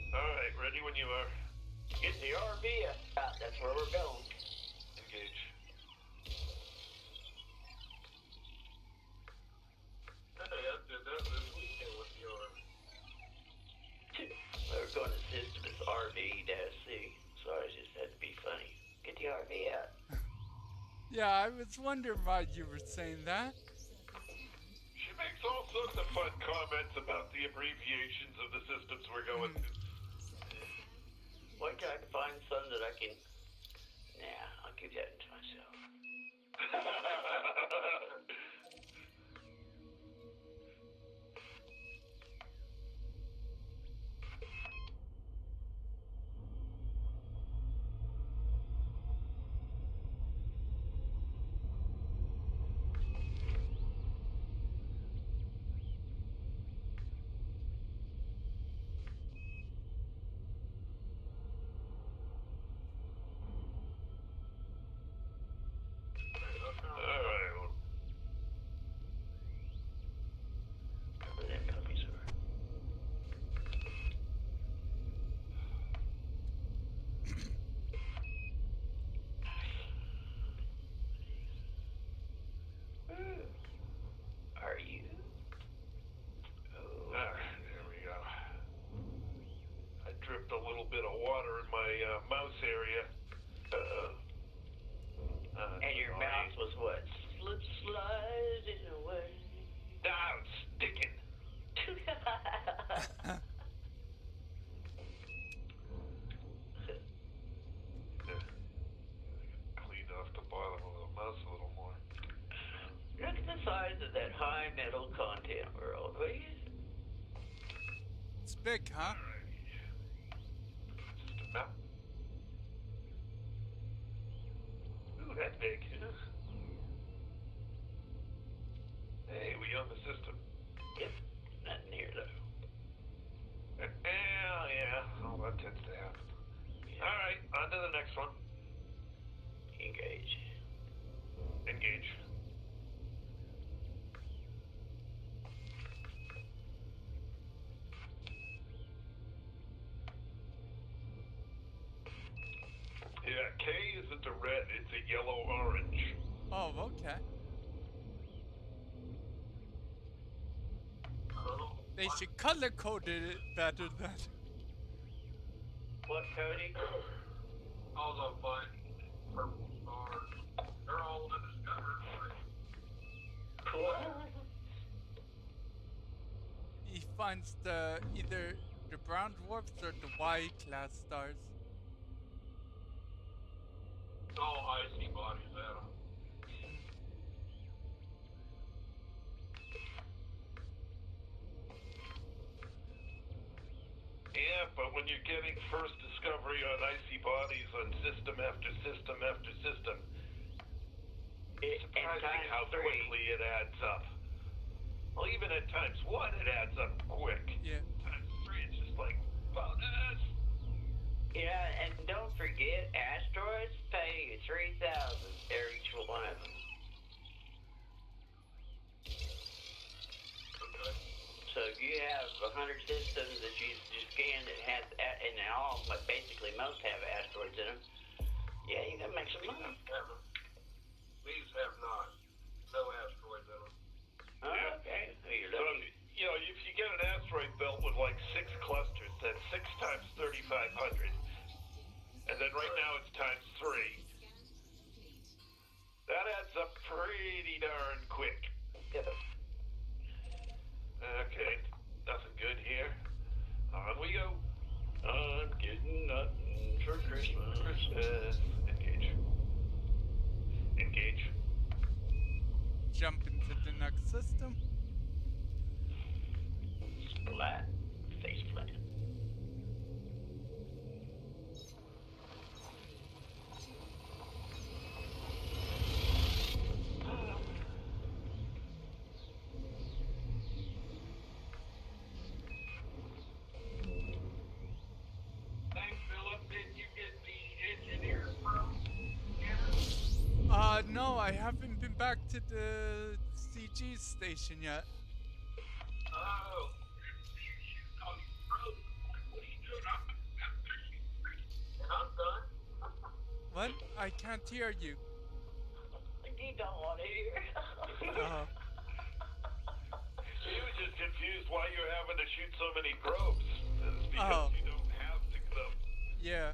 Alright, ready when you are. Get the RV out. That's where we're going. Engage. Hey, I did that this weekend with the RV. We're going to System RV-C. So I just had to be funny. Get the RV out. Yeah, I was wondering why you were saying that. She makes all sorts of fun comments about the abbreviations of the systems we're going to. Why can't I find some that I can... Nah, I'll keep that to myself. Alright, well, Where them puppies are. Are you? Oh. alright, there we go. I dripped a little bit of water in my mouse area. And your mouth was what? Sliding away. Now it's sticking. Clean off the bottom of the mouse a little more. Look at the size of that high metal content world, will you? It's big, huh? Just about. Ooh, that's big. Hey, we own the system. Yep. Nothing here, though. Yeah, well, that tends to happen. Yeah. Alright, on to the next one. Engage. Engage. Yeah, K isn't a red, it's a yellow-orange. Oh, okay. They should color code it better than. What, Cody? All I'm finding purple stars. They're all undiscovered. What? He finds either the brown dwarfs or the Y class stars. All icy bodies, Adam. Yeah, but when you're getting first discovery on icy bodies on system after system after system, it's surprising how quickly it adds up. Well, even at times 1, it adds up quick. Yeah. Times 3, it's just like, bonus! Yeah, and don't forget, asteroids pay you 3,000 every each one of them. Okay. So if you have 100 systems that you scan that has, and they all, but basically most have asteroids in them, yeah, you gotta make some money. These have not. No asteroids in them. Oh, Yeah. okay. Well, you're So, lucky. if you get an asteroid belt with like 6 clusters, that's 6 times 3,500. And then right now it's times 3. That adds up pretty darn quick. Yeah. Okay, nothing good here. On we go. I'm getting nothing for Christmas. Engage. Engage. I haven't been back to the CG station yet. Oh. Oh, bro. What are you doing? And I'm done. What? I can't hear you. You don't want to hear. Oh, He was just confused why you're having to shoot so many probes. It's because Oh. you don't have to them. yeah.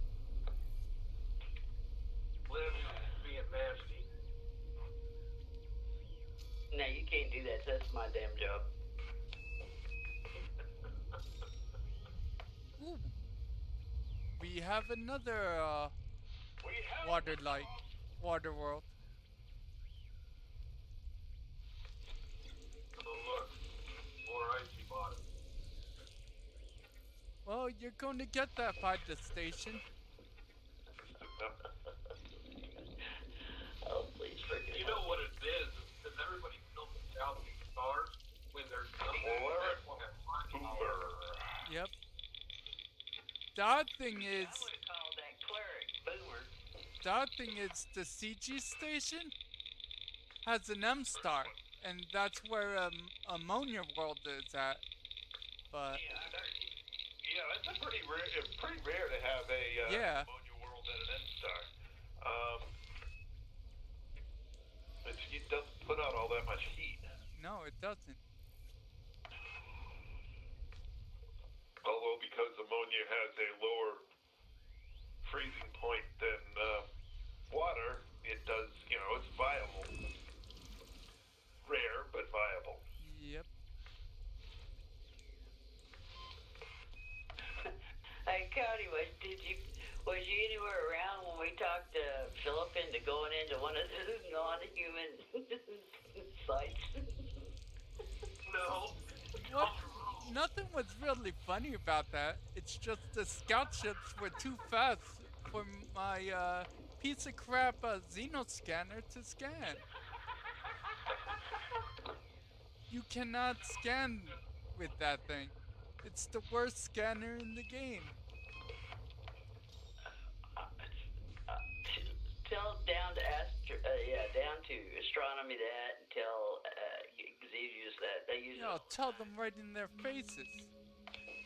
Liv being nasty. No, you can't do that. That's my damn job. Ooh. We have another We have water light, water world. Oh, look. More icy bottom. Well, you're going to get that by the station. Oh, please forget. You know what it is? Because everybody films out these stars when they're Boomer. Yep. The odd thing I is, would have called that cleric boomer. the odd thing is, the CG station has an M star, and that's where Ammonia World is at. But Yeah, that's a pretty rare to have a Yeah. ammonia world at an N-star. It doesn't put out all that much heat. no, it doesn't. Although because ammonia has a lower freezing point than water, it does, it's viable. Rare, but viable. Yep. Hey, Cody, was you anywhere around when we talked to Philip into going into one of those non-human sites? No. What? Nothing was really funny about that. It's just the scout ships were too fast for my piece of crap Xenoscanner to scan. You cannot scan with that thing. It's the worst scanner in the game. Tell down to astronomy that, and tell Xevious that they use. I'll tell them right in their faces.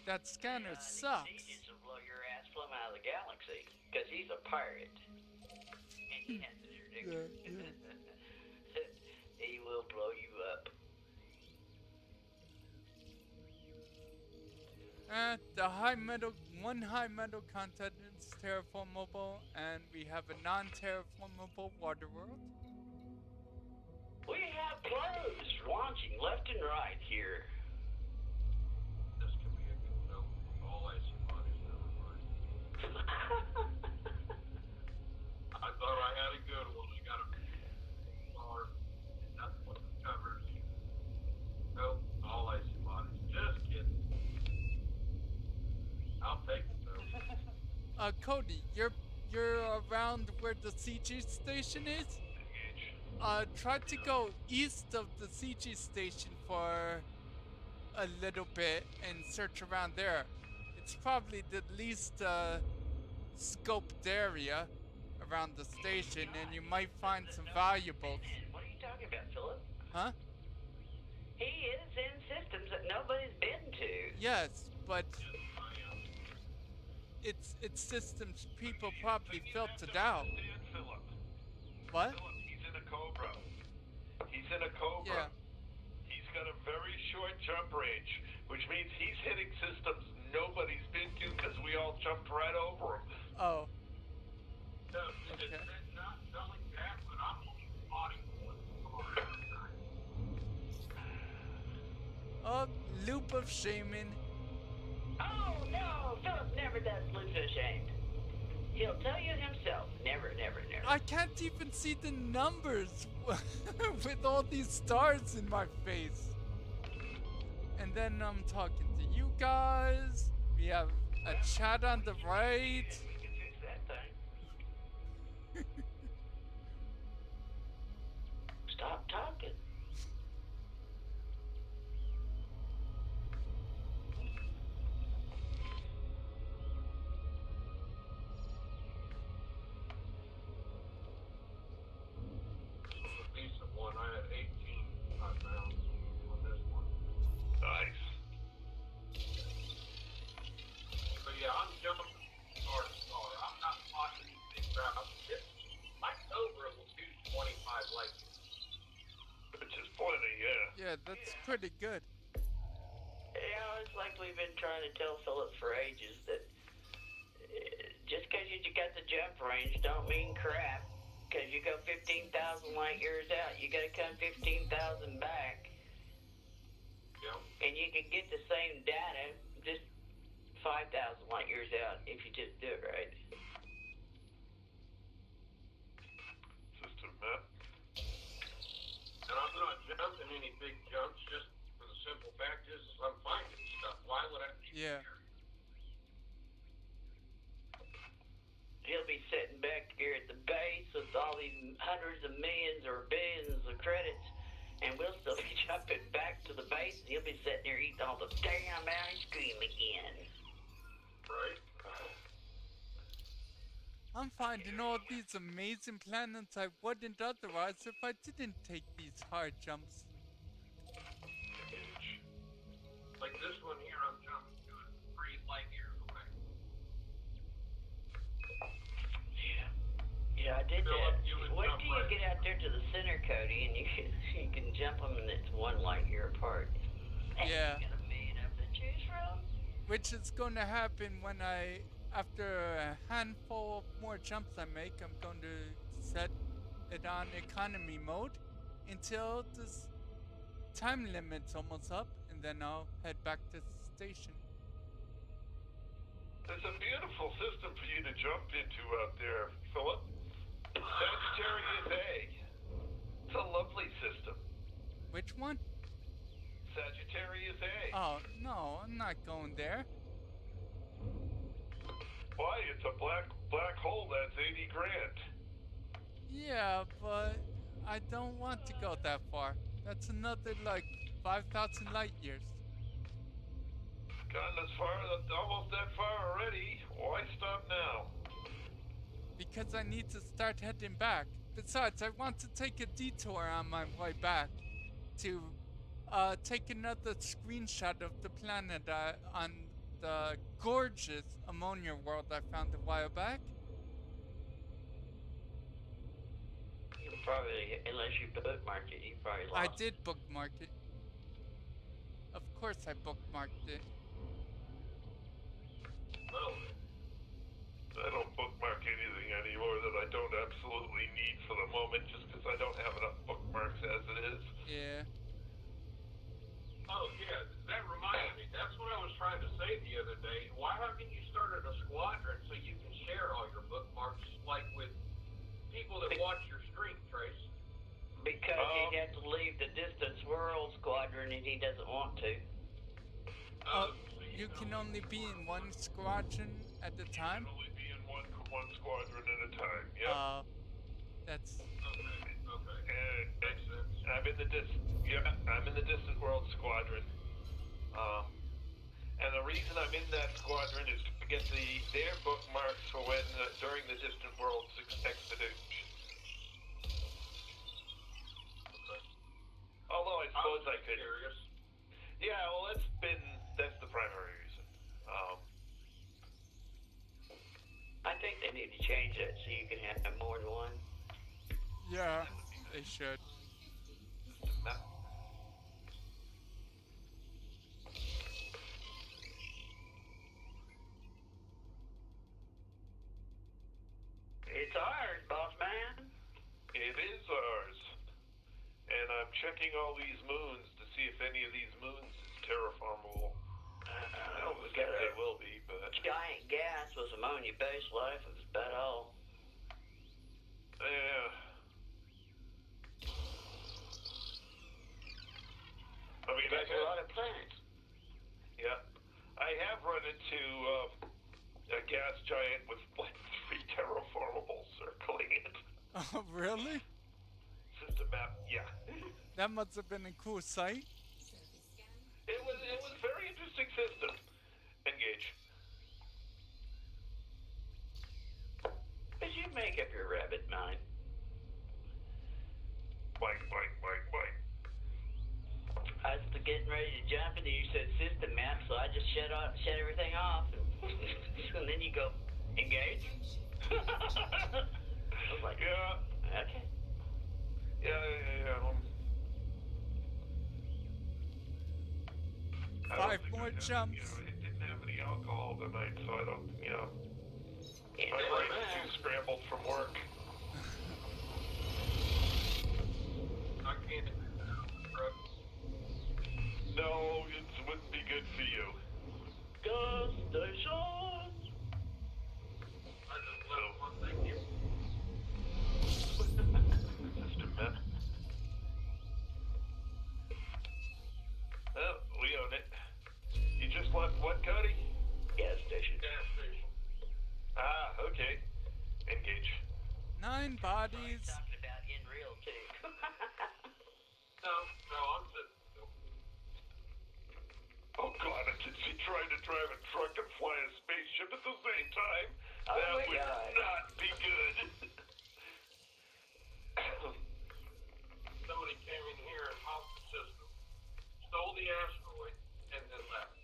That scanner sucks. Xevious will blow your ass plumb out of the galaxy because he's a pirate, and he has an interdiction. He will blow you up. One high metal content is terraformable, and we have a non-terraformable water world. We have probes launching left and right here. This could be a good show. All icy bodies, never mind. I thought I had a good one. I got a star. That's what it covers. Nope, all icy bodies. Just kidding. I'll take it though. Cody, you're around where the CG station is? Try to go east of the CG station for a little bit and search around there. It's probably the least scoped area around the station, and you might find some valuables. What are you talking about, Philip? Huh? He is in systems that nobody's been to. Yes, but it's systems people probably filtered out. Philip. What? Philip, he's in a Cobra. He's in a Cobra. Yeah. He's got a very short jump range, which means he's hitting systems nobody's been to because we all jumped right over him. Oh. No, Okay. it's not like that, but I'm looking body Oh, loop of shaman. Oh no, Philip never does lose ashamed. He'll tell you himself. Never, never, never. I can't even see the numbers with all these stars in my face. And then I'm talking to you guys. We have a chat on the right. We can fix that thing. Stop talking. Yeah, that's pretty good. It's like we've been trying to tell Philip for ages that just because you got the jump range don't mean crap. Because you go 15,000 light years out, you got to come 15,000 back. Yep. And you can get the same data just 5,000 light years out if you just do it right. System map. And I'm not jumping any big jumps just for the simple fact is I'm finding stuff. Why would I be Yeah. here? He'll be sitting back here at the base with all these hundreds of millions or billions of credits, and we'll still be jumping back to the base, and he'll be sitting there eating all the damn ice cream again. Right? I'm finding all these amazing planets I wouldn't otherwise if I didn't take these hard jumps. Like this one here, I'm jumping to it 3 light years away. Yeah, I did Philip, that. you would Wait jump till you right. get out there to the center, Cody, and you can jump them, and it's 1 light year apart. Yeah. You got a million of them to choose from. Which is going to happen when after a handful of more jumps I make, I'm going to set it on economy mode until this time limit's almost up, and then I'll head back to the station. It's a beautiful system for you to jump into out there, Philip. Sagittarius A. It's a lovely system. Which one? Sagittarius A. Oh, no, I'm not going there. Why? It's a black hole that's 80 grand. Yeah, but I don't want to go that far. That's another, like, 5,000 light years. Gotten as far, almost that far already. Why stop now? Because I need to start heading back. Besides, I want to take a detour on my way back to take another screenshot of the planet on the gorgeous ammonia world I found a while back. You probably, unless you bookmarked it, you probably lost. I did bookmark it. Of course I bookmarked it. Well, I don't bookmark anything anymore that I don't absolutely need for the moment just because I don't have enough bookmarks as it is. Yeah. oh yeah, that reminds me. That's what I was trying to say the other day. Why haven't you started a squadron so you can share all your bookmarks like with people that watch your stream, Trace? Because he'd have to leave the Distance World Squadron, and he doesn't want to. You can only be in one squadron at a time? You can only be in one squadron at a time. Yeah. That's... Okay. Makes sense. I'm in the Distant World Squadron. And the reason I'm in that squadron is to get their bookmarks for when during the Distant Worlds expedition. Okay. Although I suppose I could. Curious. Yeah, well, that's the primary reason. I think they need to change it so you can have more than one. Yeah, they should. Not- It's ours, boss man. It is ours. And I'm checking all these moons to see if any of these moons is terraformable. I don't We think got they a will be, but giant gas with ammonia-based life. That's about all. yeah. I mean, That's a lot of planets. yeah, I have run into a gas giant with like 3 terraformables circling it. Oh, really? System map, yeah. That must have been a cool sight. Surface scan. It was a very interesting system. Engage. But you make up your rabbit mind. Boink, boink, boink, boink. I was getting ready to jump, and then you said system map, so I just shut everything off, and then you go engage. I was like, Yeah, okay. yeah. 5 think more I had, jumps. it didn't have any alcohol tonight, so I don't, Can't my do brain is that. too scrambled from work. I can't. No, it wouldn't be good for you. Gas station. I just left one thing here. System map. Well, we own it. You just left what, Cody? Gas station. Gas station. Ah, okay. Engage. 9 bodies. Talking about in real too. No, I'm sitting still. Oh God, is he trying to drive a truck and fly a spaceship at the same time? Oh That my would God. not be good. Somebody came in here and hopped the system, stole the asteroid, and then left.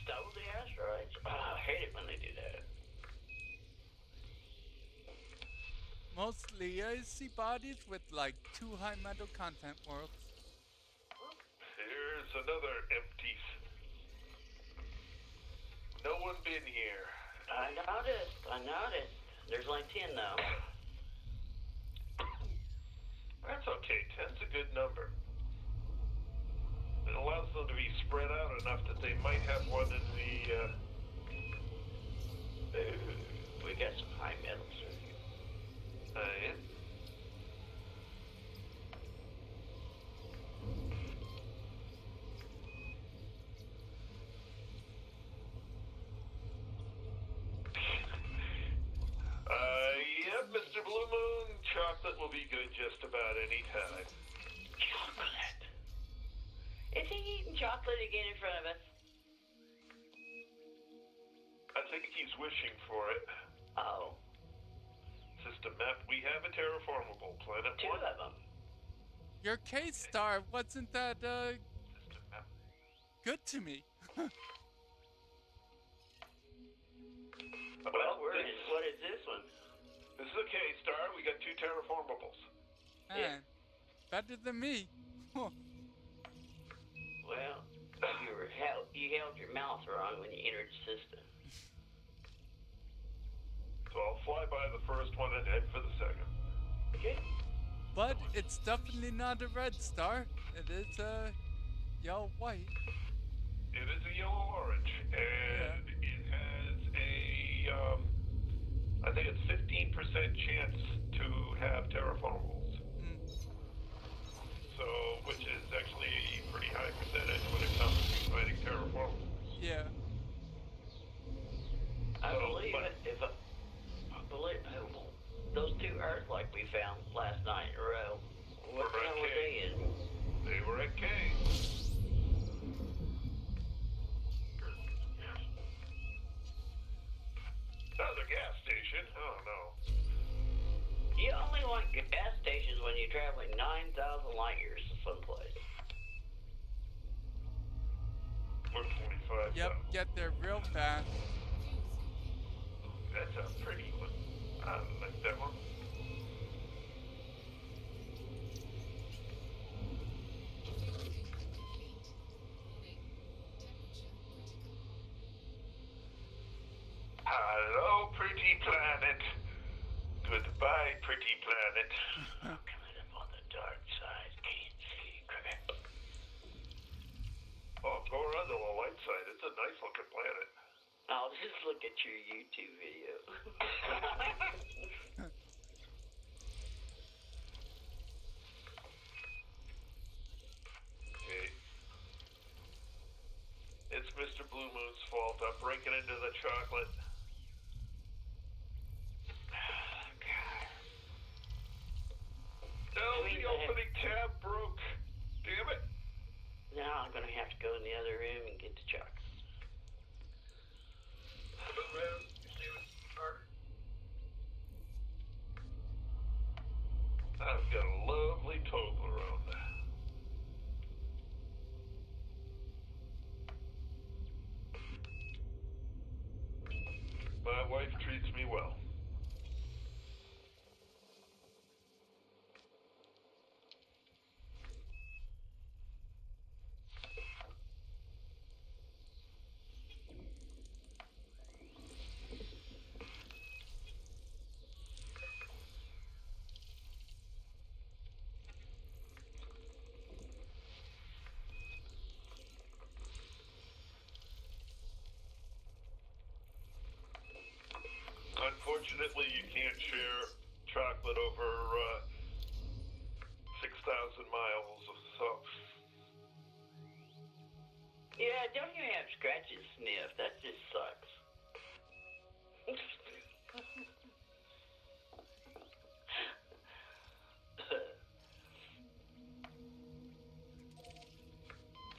Stole the asteroids. Oh, I hate it when they do that. Mostly I see bodies with like 2 high metal content worlds. Here's another empty. No one been here. I noticed. There's only 10 though. That's okay. 10's a good number. It allows them to be spread out enough that they might have one in the. We got some high metals. Yeah. Yep, Mr. Blue Moon. Chocolate will be good just about any time. Chocolate. Is he eating chocolate again in front of us? I think he's wishing for it. Oh, System map. We have a terraformable planet. 2 One. of them. Your K-Star wasn't that System map. good to me. Well, what is this one? This is a K-Star. We got 2 terraformables. Man, better than me. Well, you held your mouth wrong when you entered the system. So I'll fly by the first one and head for the second. Okay. But it's definitely not a red star. It is a yellow white. It is a yellow-orange, and it has a, I think it's 15% chance to have terraformables. So, which is actually a pretty high percentage when it comes to finding terraformables. Yeah. I So, believe but- it. Those 2 Earth like we found last night in a row. What the hell were they in? They were at K. Another gas station? Oh no. You only want gas stations when you're traveling 9,000 light years to someplace. We're 45. Yep, get there real fast. That's a pretty one. I like that one. Hello, pretty planet. Goodbye, pretty planet. I'm coming up on the dark side. Can't see crap. Oh, go around to the light side. It's a nice looking planet. I'll just look at your YouTube video. Okay. It's Mr. Blue Moon's fault. I'm breaking into the chocolate. No, the opening tab broke. Damn it. Now I'm gonna have to go in the other room and get the chocolate. Well, you see what started? I've got a lovely Toblerone. Ultimately, you can't share chocolate over 6,000 miles. So, Yeah, don't even have scratches sniff. That just sucks.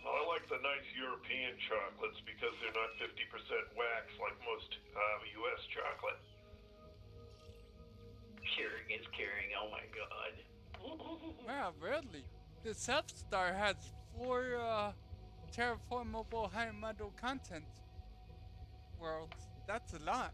I like the nice European chocolates because they're not 50% wax like most U.S. chocolate. Curing is curing. Oh my god. Wow, really? The Self Star has 4 terraformable high metal content worlds. That's a lot.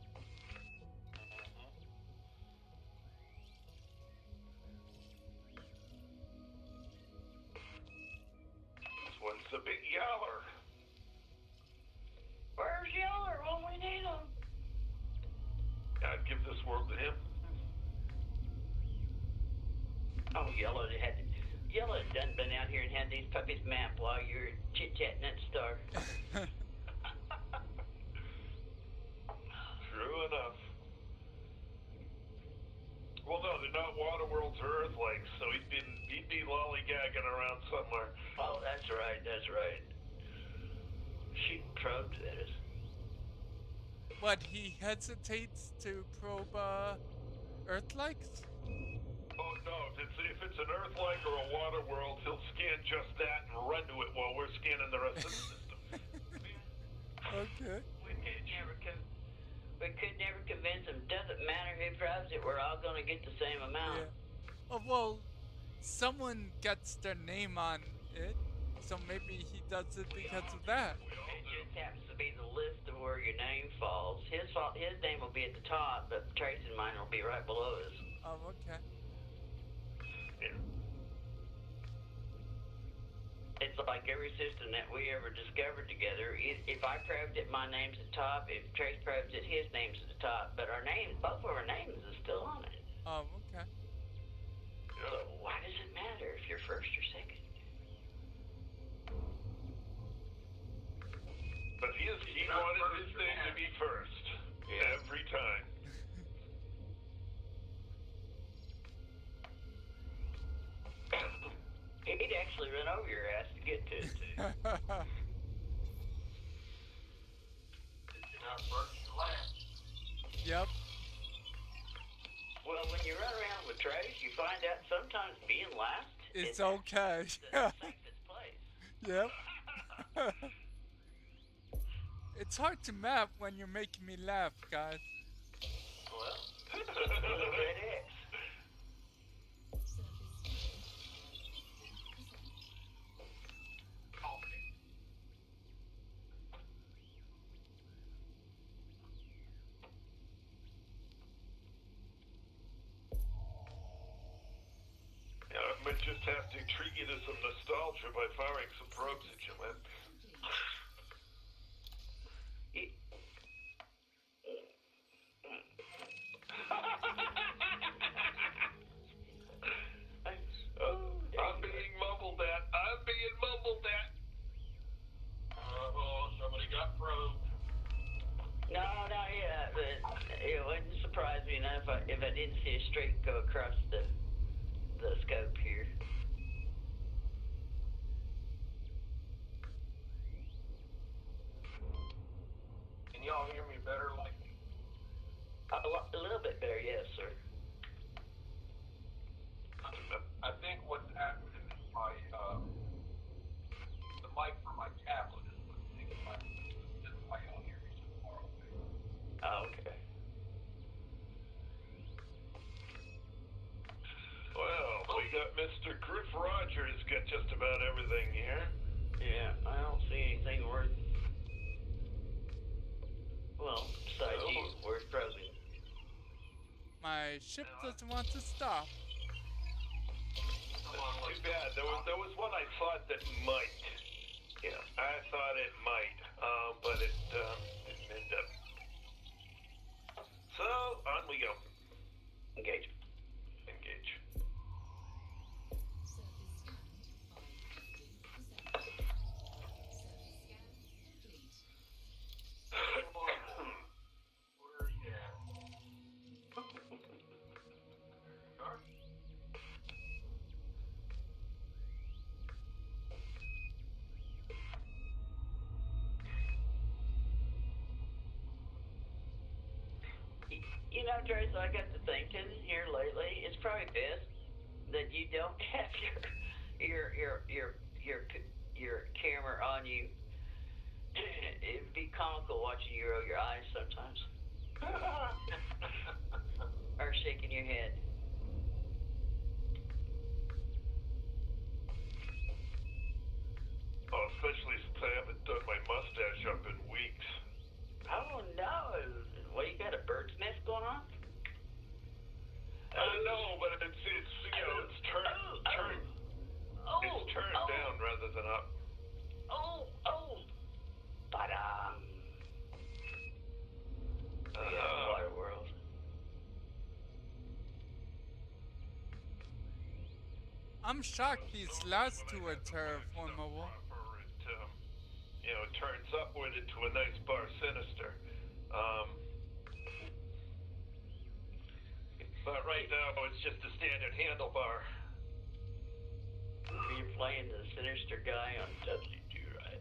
This one's a big yaller. Where's Yeller when we need him? I'd give this world to him. Oh, Yellow done been out here and had these puppies mapped while you were chit-chatting at Star. True enough. Well, no, they're not water worlds or earth lakes, so he'd be lollygagging around somewhere. Oh, that's right. Shooting probes at us. But he hesitates to probe Earth likes? Oh no, if it's an earth lake or a water world, he'll scan just that and run to it while we're scanning the rest of the system. Okay. We could never convince him. Doesn't matter who probes it. We're all gonna get the same amount. Yeah. Oh, well, someone gets their name on it, so maybe he does it because of that. It just happens to be the list of where your name falls. His name will be at the top, but Trace and mine will be right below us. Oh, okay. Yeah. It's like every system that we ever discovered together. If I probed it, my name's at the top. If Trace probes it, his name's at the top. But both of our names is still on it. Oh, okay. So why does it matter if you're first or second? But he wanted his name to be first. Every time. He'd actually run over your ass to get to it, too. You're not first, you're last. Yep. Well, when you run around with Trace, you find out sometimes being last It's is okay. the safest place. Yep. It's hard to map when you're making me laugh, guys. Well, little red X. Yeah, I might just have to treat you to some nostalgia by firing some probes at you, man. I'm being mumbled at. Oh, somebody got probed. No, yeah, but it wouldn't surprise me enough if I didn't see a streak go across the scope here. Can y'all hear me better like A little bit better, yes, sir. I think what's happening is the mic for my tablet is what's making that's why y'all hear me so far away. Oh, okay. Well, we got Mr. Griff Rogers got just about everything here. Yeah, I don't see anything worth. Well, besides you, worth probing. My ship doesn't want to stop. Too bad. There was one I thought that might. Yeah, I thought it might, but it didn't end up. So on we go. Engage. Engage. Where are you at? You know, Trace, I got to thinking here lately. It's probably best that you don't have your your your your your camera on you. It'd be comical watching you roll your eyes sometimes, or shaking your head. Oh, especially since I haven't done my mustache up in weeks. Oh no! What, you got a bird's nest going on? No, but it's it's turned down rather than up. Oh! Ba-dum. Yeah, Water World. I'm shocked these last two are terraformable. It turns upward into a nice bar sinister. But right now it's just a standard handlebar. You're playing the sinister guy on W2, right?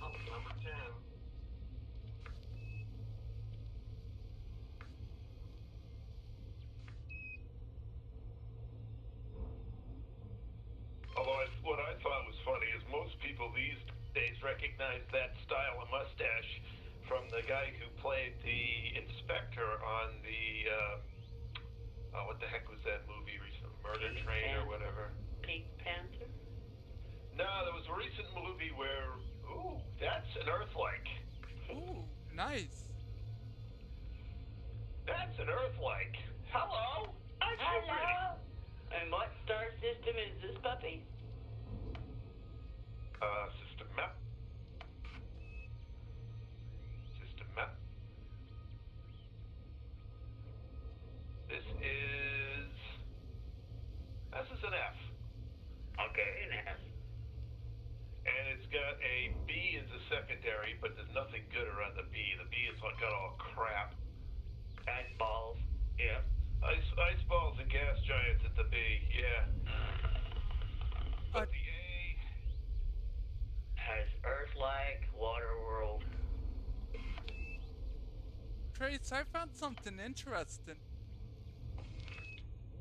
Oh, number 10. Although what I thought was funny is most people these days recognize that style of mustache from the guy who played the inspector on the what the heck was that movie recently? Murder Train or whatever. Pink Panther? No, there was a recent movie where that's an Earth-like. Ooh, nice. That's an Earth-like. Hello. I'm so pretty. Hello! And what star system is this puppy? System map. System map. This is an F. Okay, an F. And it's got a B as a secondary, but there's nothing good around the B. The B is got all crap. Ice balls. Yeah. Ice balls and gas giants at the B, yeah. But the A has Earth-like Water World. Trace, I found something interesting.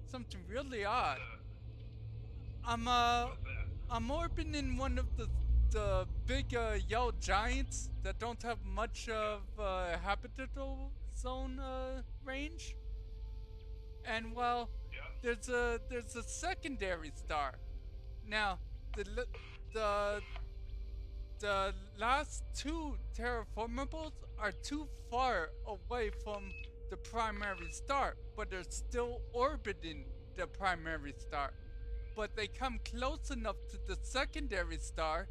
Something really odd. I'm orbiting one of the big yellow giants that don't have much of habitable zone range. And well, there's a secondary star. Now, the last two terraformables are too far away from the primary star, but they're still orbiting the primary star. But they come close enough to the secondary star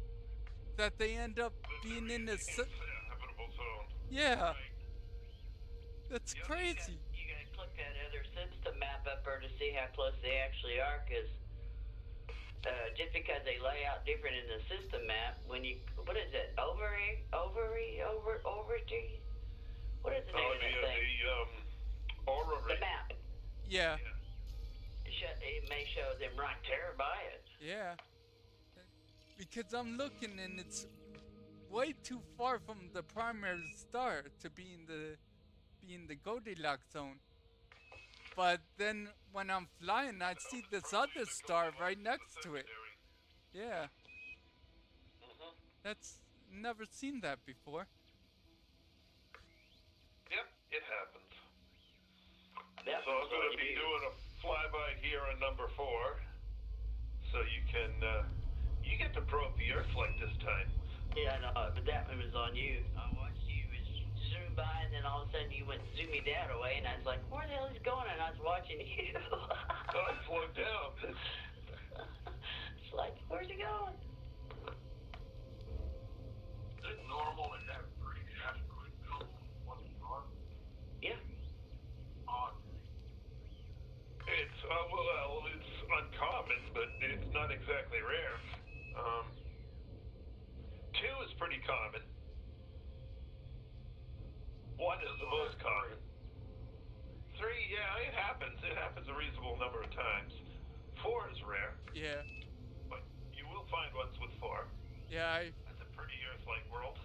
that they end up being in the habitable zone. yeah. Right. That's Yeah. crazy. You gotta click that other system map up there to see how close they actually are, because just because they lay out different in the system map, when you, what is it, overty? What is the name of that thing? The orrery. The map. Yeah. It may show them right there by it. Yeah. Because I'm looking and it's way too far from the primary star to be in the Goldilocks zone. But then when I'm flying, I see this other star right next to it. Yeah. That's never seen that before. Yep, it happens. That So I'm was going to what be you- doing a flyby here on number 4, so you can you get to probe the Earth like this time. Yeah, I know, but that one was on you. I watched you zoom by, and then all of a sudden you went zoomy that away, and I was like, where the hell is he going? And I was watching you. So I slowed down. It's like, where's he going? Is it normal to have 3 asteroid belts on one star? Yeah. Odd. It's it's uncommon, but it's not exactly rare. 2 is pretty common. 1 is the most common. 3, yeah, it happens. It happens a reasonable number of times. 4 is rare, Yeah. but you will find ones with 4. Yeah, That's a pretty Earth-like world.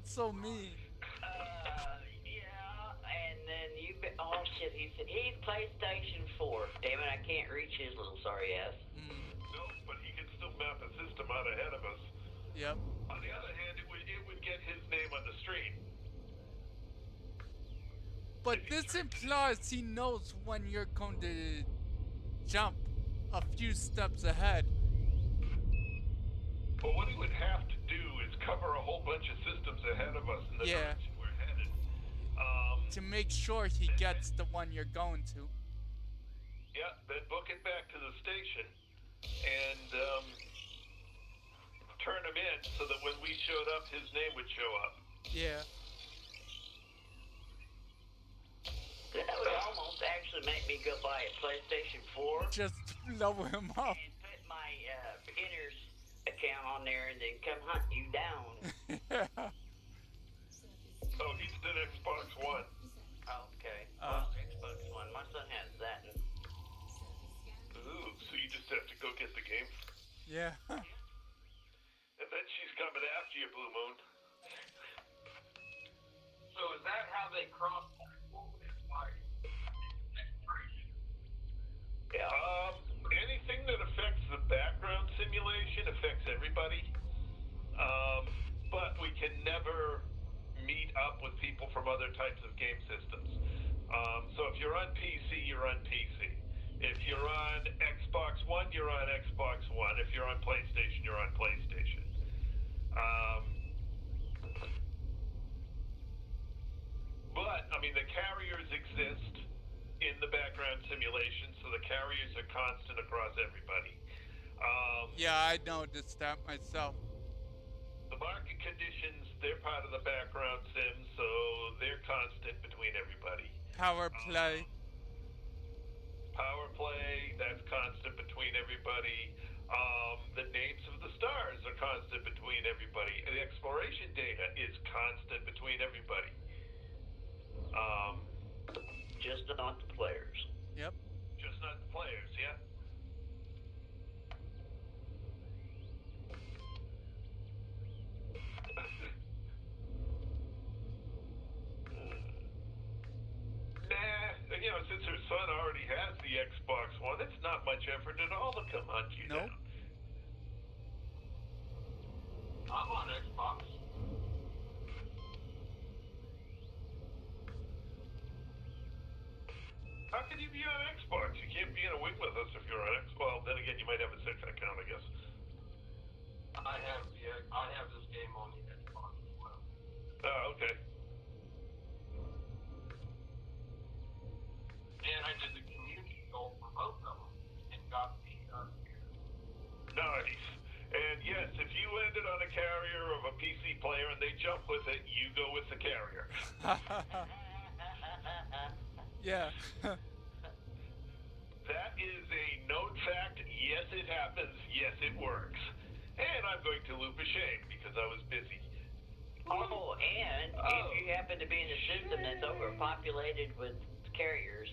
so mean. Yeah, and then oh shit, he's PlayStation 4. Damn it, I can't reach his little sorry ass. No, but he can still map a system out ahead of us. Yep. On the other hand, it would get his name on the stream. But this implies he knows when you're going to jump a few steps ahead. But what he would have to do is cover a whole bunch of systems ahead of us in the Yeah. direction we're headed. To make sure he gets the one you're going to. Yeah, then book it back to the station and turn him in so that when we showed up, his name would show up. Yeah. That would almost actually make me go buy a PlayStation 4 Just blow him up. and put my beginner's account on there and then come hunt you down. Yeah. Oh, he's an Xbox One. Okay. Well, Xbox One. My son has that. Ooh, so you just have to go get the game. Yeah. And then she's coming after you, Blue Moon. So is that how they cross? Like, Yeah. Anything that affects the background simulation affects everybody. But we can never meet up with people from other types of game systems. So if you're on PC, you're on PC. If you're on Xbox One, you're on Xbox One. If you're on PlayStation, you're on PlayStation. But, I mean, the carriers exist in the background simulation, so the carriers are constant across everybody. Yeah, I noticed that myself. The market conditions, they're part of the background sim, so they're constant between everybody. Power play. Power play, that's constant between everybody. The names of the stars are constant between everybody. The exploration data is constant between everybody. Just not the players. Yep. Just not the players, yeah? Nah, you know, since her son already has the Xbox One, it's not much effort at all to come hunt you Nope. down. I'm on Xbox. How can you be on Xbox? You can't be in a wing with us if you're on Xbox. Well, then again, you might have a second account, I guess. I have this game on the Xbox as well. Oh, okay. And I did the community goal for both of them and got the Nice. And yes, if you landed on a carrier of a PC player and they jump with it, you go with the carrier. Yeah. That is a known fact. Yes, it happens. Yes, it works. And I'm going to loop a shame because I was busy. Oh, and if you happen to be in a system that's overpopulated with carriers,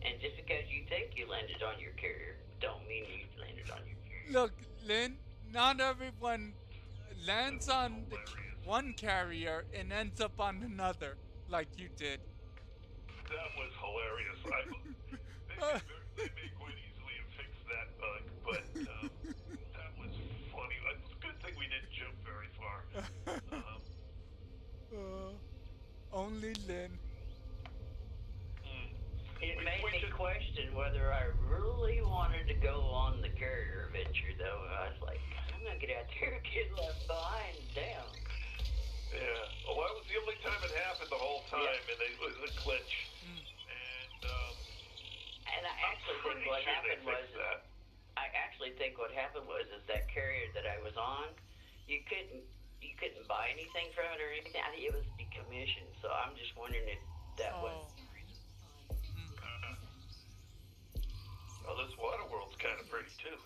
and just because you think you landed on your carrier, don't mean you landed on your carrier. Look, Lynn, not everyone lands on the one carrier and ends up on another like you did. That was hilarious. They may quite easily have fixed that bug, but that was funny. It's a good thing we didn't jump very far. Only Lynn. It We- made we me just- question whether I really wanted to go on the carrier adventure, though. I was like, I'm not gonna get out there and get left behind. Damn. Yeah. Well, that was the only time it happened the whole time, and it was a glitch. And I actually I'm think what pretty sure happened they was, fixed that. I actually think what happened was is that carrier that I was on, you couldn't buy anything from it or anything. I think it was decommissioned. So I'm just wondering if that was. Well, this water world's kind of pretty too.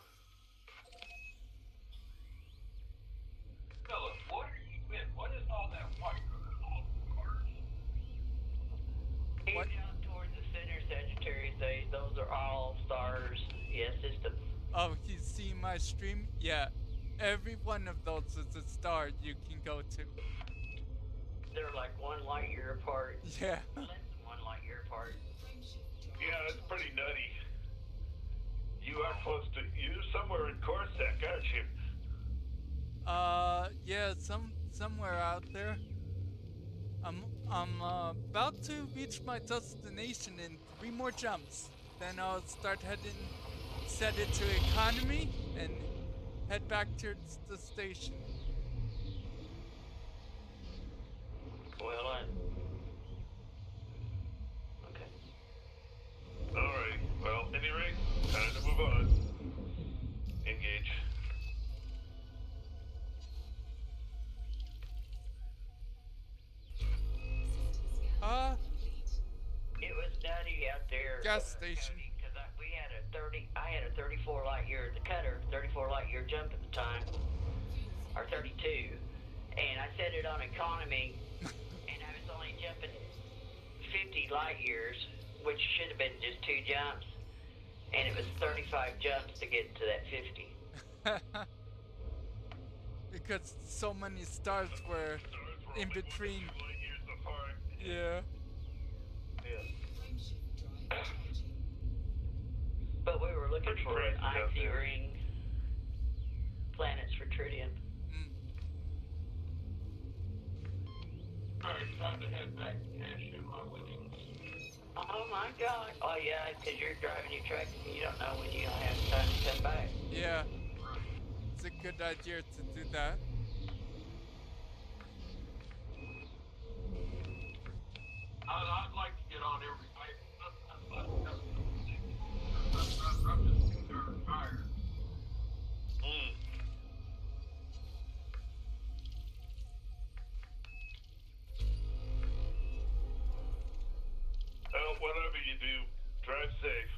Philip, what are you in? What is all that white on the cars? What? Down towards the center, Sagittarius A, those are all stars. Yeah, systems. Oh, you see my stream? Yeah. Every one of those is a star you can go to. like 1 light year apart. Yeah. Less than 1 light year apart. Yeah, it's pretty nutty. You are close to, you're somewhere in Corsac, aren't you? Yeah, somewhere out there. I'm about to reach my destination in 3 more jumps. Then I'll start heading, set it to economy, and head back to the station. Well, okay. Alright, well, any rate, time to move on. Engage. It was nutty out there. Gas station. Because we had a 30. I had a 34 light year. The cutter, 34 light year jump at the time, or 32, and I set it on economy, and I was only jumping 50 light years, which should have been just 2 jumps, and it was 35 jumps to get to that 50. Because so many stars were in between. Light years apart. Yeah. Yeah. But we were looking Pretty for an crazy out icy there. ring planets for tritium. Mm. Alright, time to head back to cash in my winnings. Oh my God! Oh yeah, because you're driving your truck and you don't know when you have time to come back. Yeah. It's a good idea to do that. I'd like to get on every night. I'm just too darn tired. Well, whatever you do, drive safe.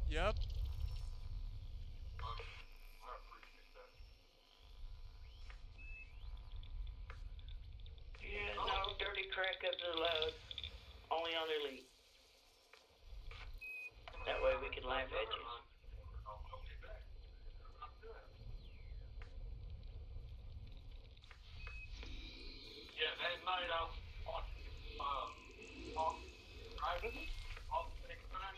Yep. I appreciate that. Yeah, no dirty crack up to the load. Only on elite. That way we can laugh at you. I'll be back. I'm good. Yeah, that night I was watching, driving all the same time.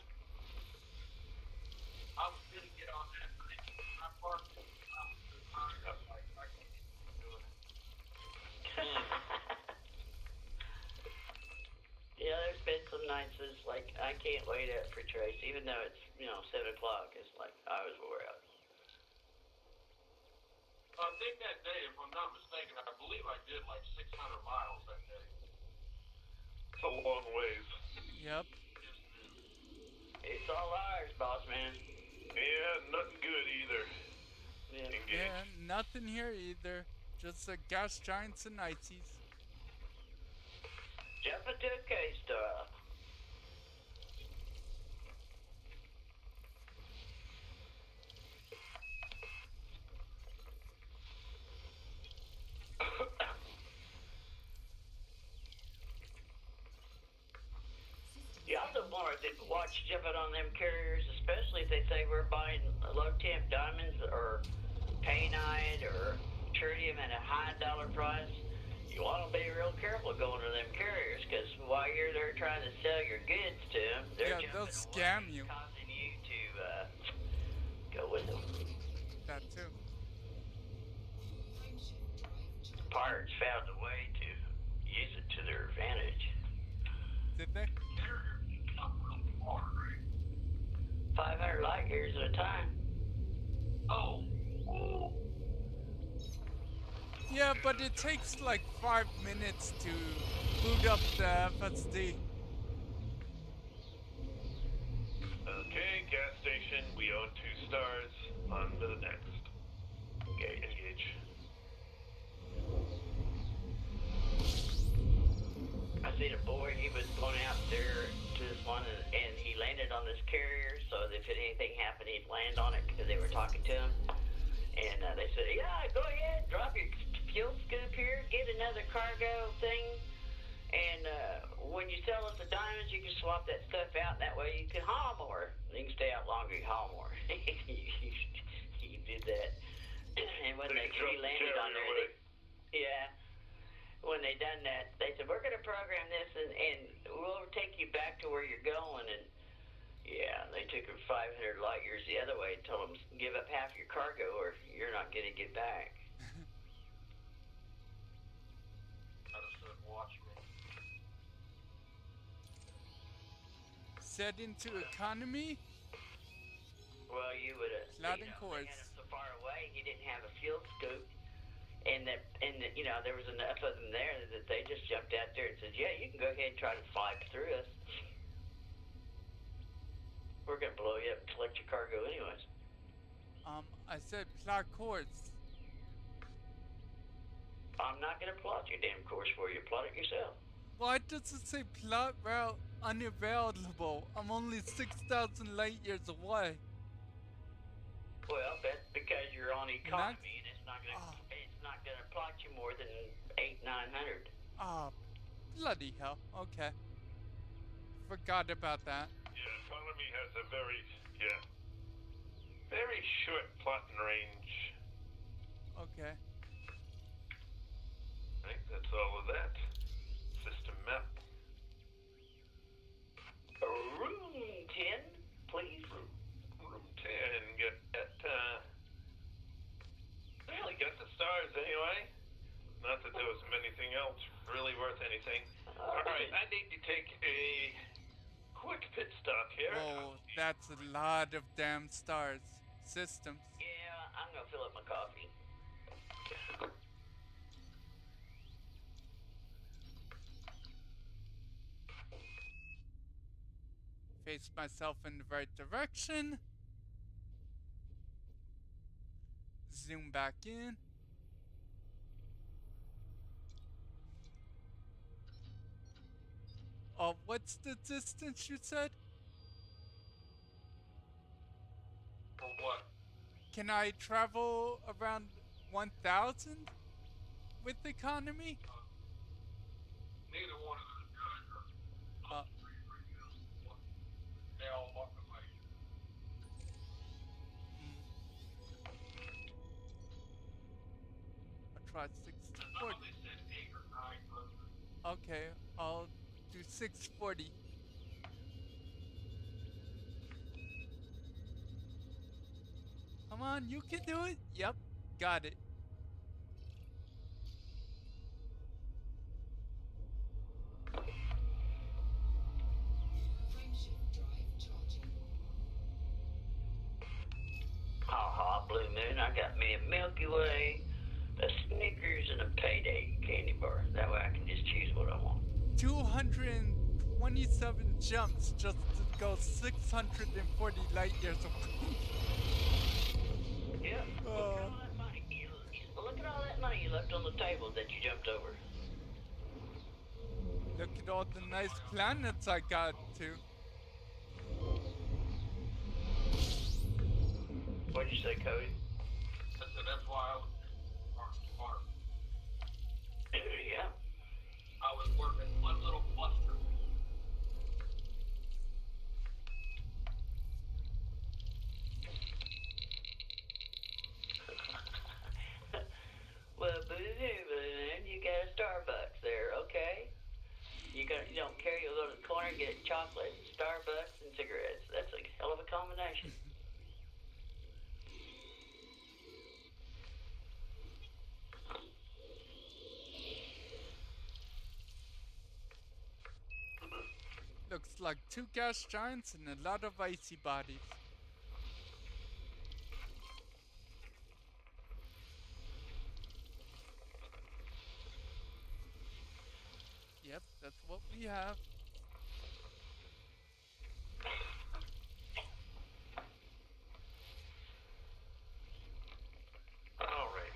I was gonna get on that night. I parked it. I was just tired. I'm like, I can't keep doing it. Yeah, there's been some nights that's like, I can't wait out for Trace, even though it's, 7 o'clock. It's like, I was wore out. I think that day, if I'm not mistaken, I believe I did like 600 miles that day. It's a long ways. Yep. It's all ours, boss man. Yeah, nothing good either. Yeah. Engage. Yeah, nothing here either. Just gas giants and ices. Jump into a K-Star. Yeah, I don't want to watch jumping on them carriers, especially if they say we're buying low temp diamonds or painite or tritium at a high dollar price. You want to be real careful going to them carriers, because while you're there trying to sell your goods to them, they're Yeah, they'll jumping scam away, you. causing you to go with them. That too. Pirates found a way to use it to their advantage. Did they? Carrier not really far, right? 500 light years at a time. Oh, whoa. Yeah, but it takes like 5 minutes to boot up the FSD. Okay, gas station. We own 2 stars. On to the next. Okay, engage. I seen a boy, he was going out there to this one, and he landed on this carrier, so that if anything happened, he'd land on it, because they were talking to him. And they said, yeah, go ahead, drop your fuel scoop here, get another cargo thing, and when you sell us the diamonds, you can swap that stuff out, and that way you can haul more. You can stay out longer, you can haul more. He did that. And when he landed on there, when they done that, they said, we're going to Set into economy. Well, you would have. Cloud You and know, cores. they had him so far away, he didn't have a field scoop, and you know, there was enough of them there that they just jumped out there and said, "Yeah, you can go ahead and try to fly through us. We're gonna blow you up and collect your cargo anyways." I said plot course. I'm not gonna plot your damn course for you. Plot it yourself. Why does it say plot route unavailable? I'm only 6,000 light years away. Well, that's because you're on economy, and it's not Oh. gonna plot you more than 800-900. Ah, bloody hell. Okay. Forgot about that. Yeah, economy has a very short plotting range. Okay. Right, that's all of that. System map. Room 10, please. Room 10. Get at, well, you got the stars anyway. Not that there was anything else really worth anything. Alright, I need to take a quick pit stop here. Whoa, that's a lot of damn stars. Systems. Yeah, I'm gonna fill up my coffee. Face myself in the right direction. Zoom back in. Oh, what's the distance you said? For what? Can I travel around 1,000 with economy? Neither one of those guys are Uh, on the street right now. They all walking away. I'll try I 640. thought they said 8 or 900. Okay, I'll do 640. Come on, you can do it. Yep, got it. Frameshift drive charging. Ha, Blue Moon, I got me a Milky Way, a Snickers, and a Payday candy bar. That way I can just choose what I want. 227 jumps just to go 640 light years away. Yeah. Look at all that money. Look at all that money you left on the table that you jumped over. Look at all the nice planets I got to. What'd you say, Cody? I said that's why I was smart. Yeah. I was working one little cluster. Well, Blue Moon, you got a Starbucks there, okay? You don't care, you'll go to the corner and get chocolate, Starbucks, and cigarettes. That's a hell of a combination. Looks like 2 gas giants and a lot of icy bodies. Yep, that's what we have. Alright.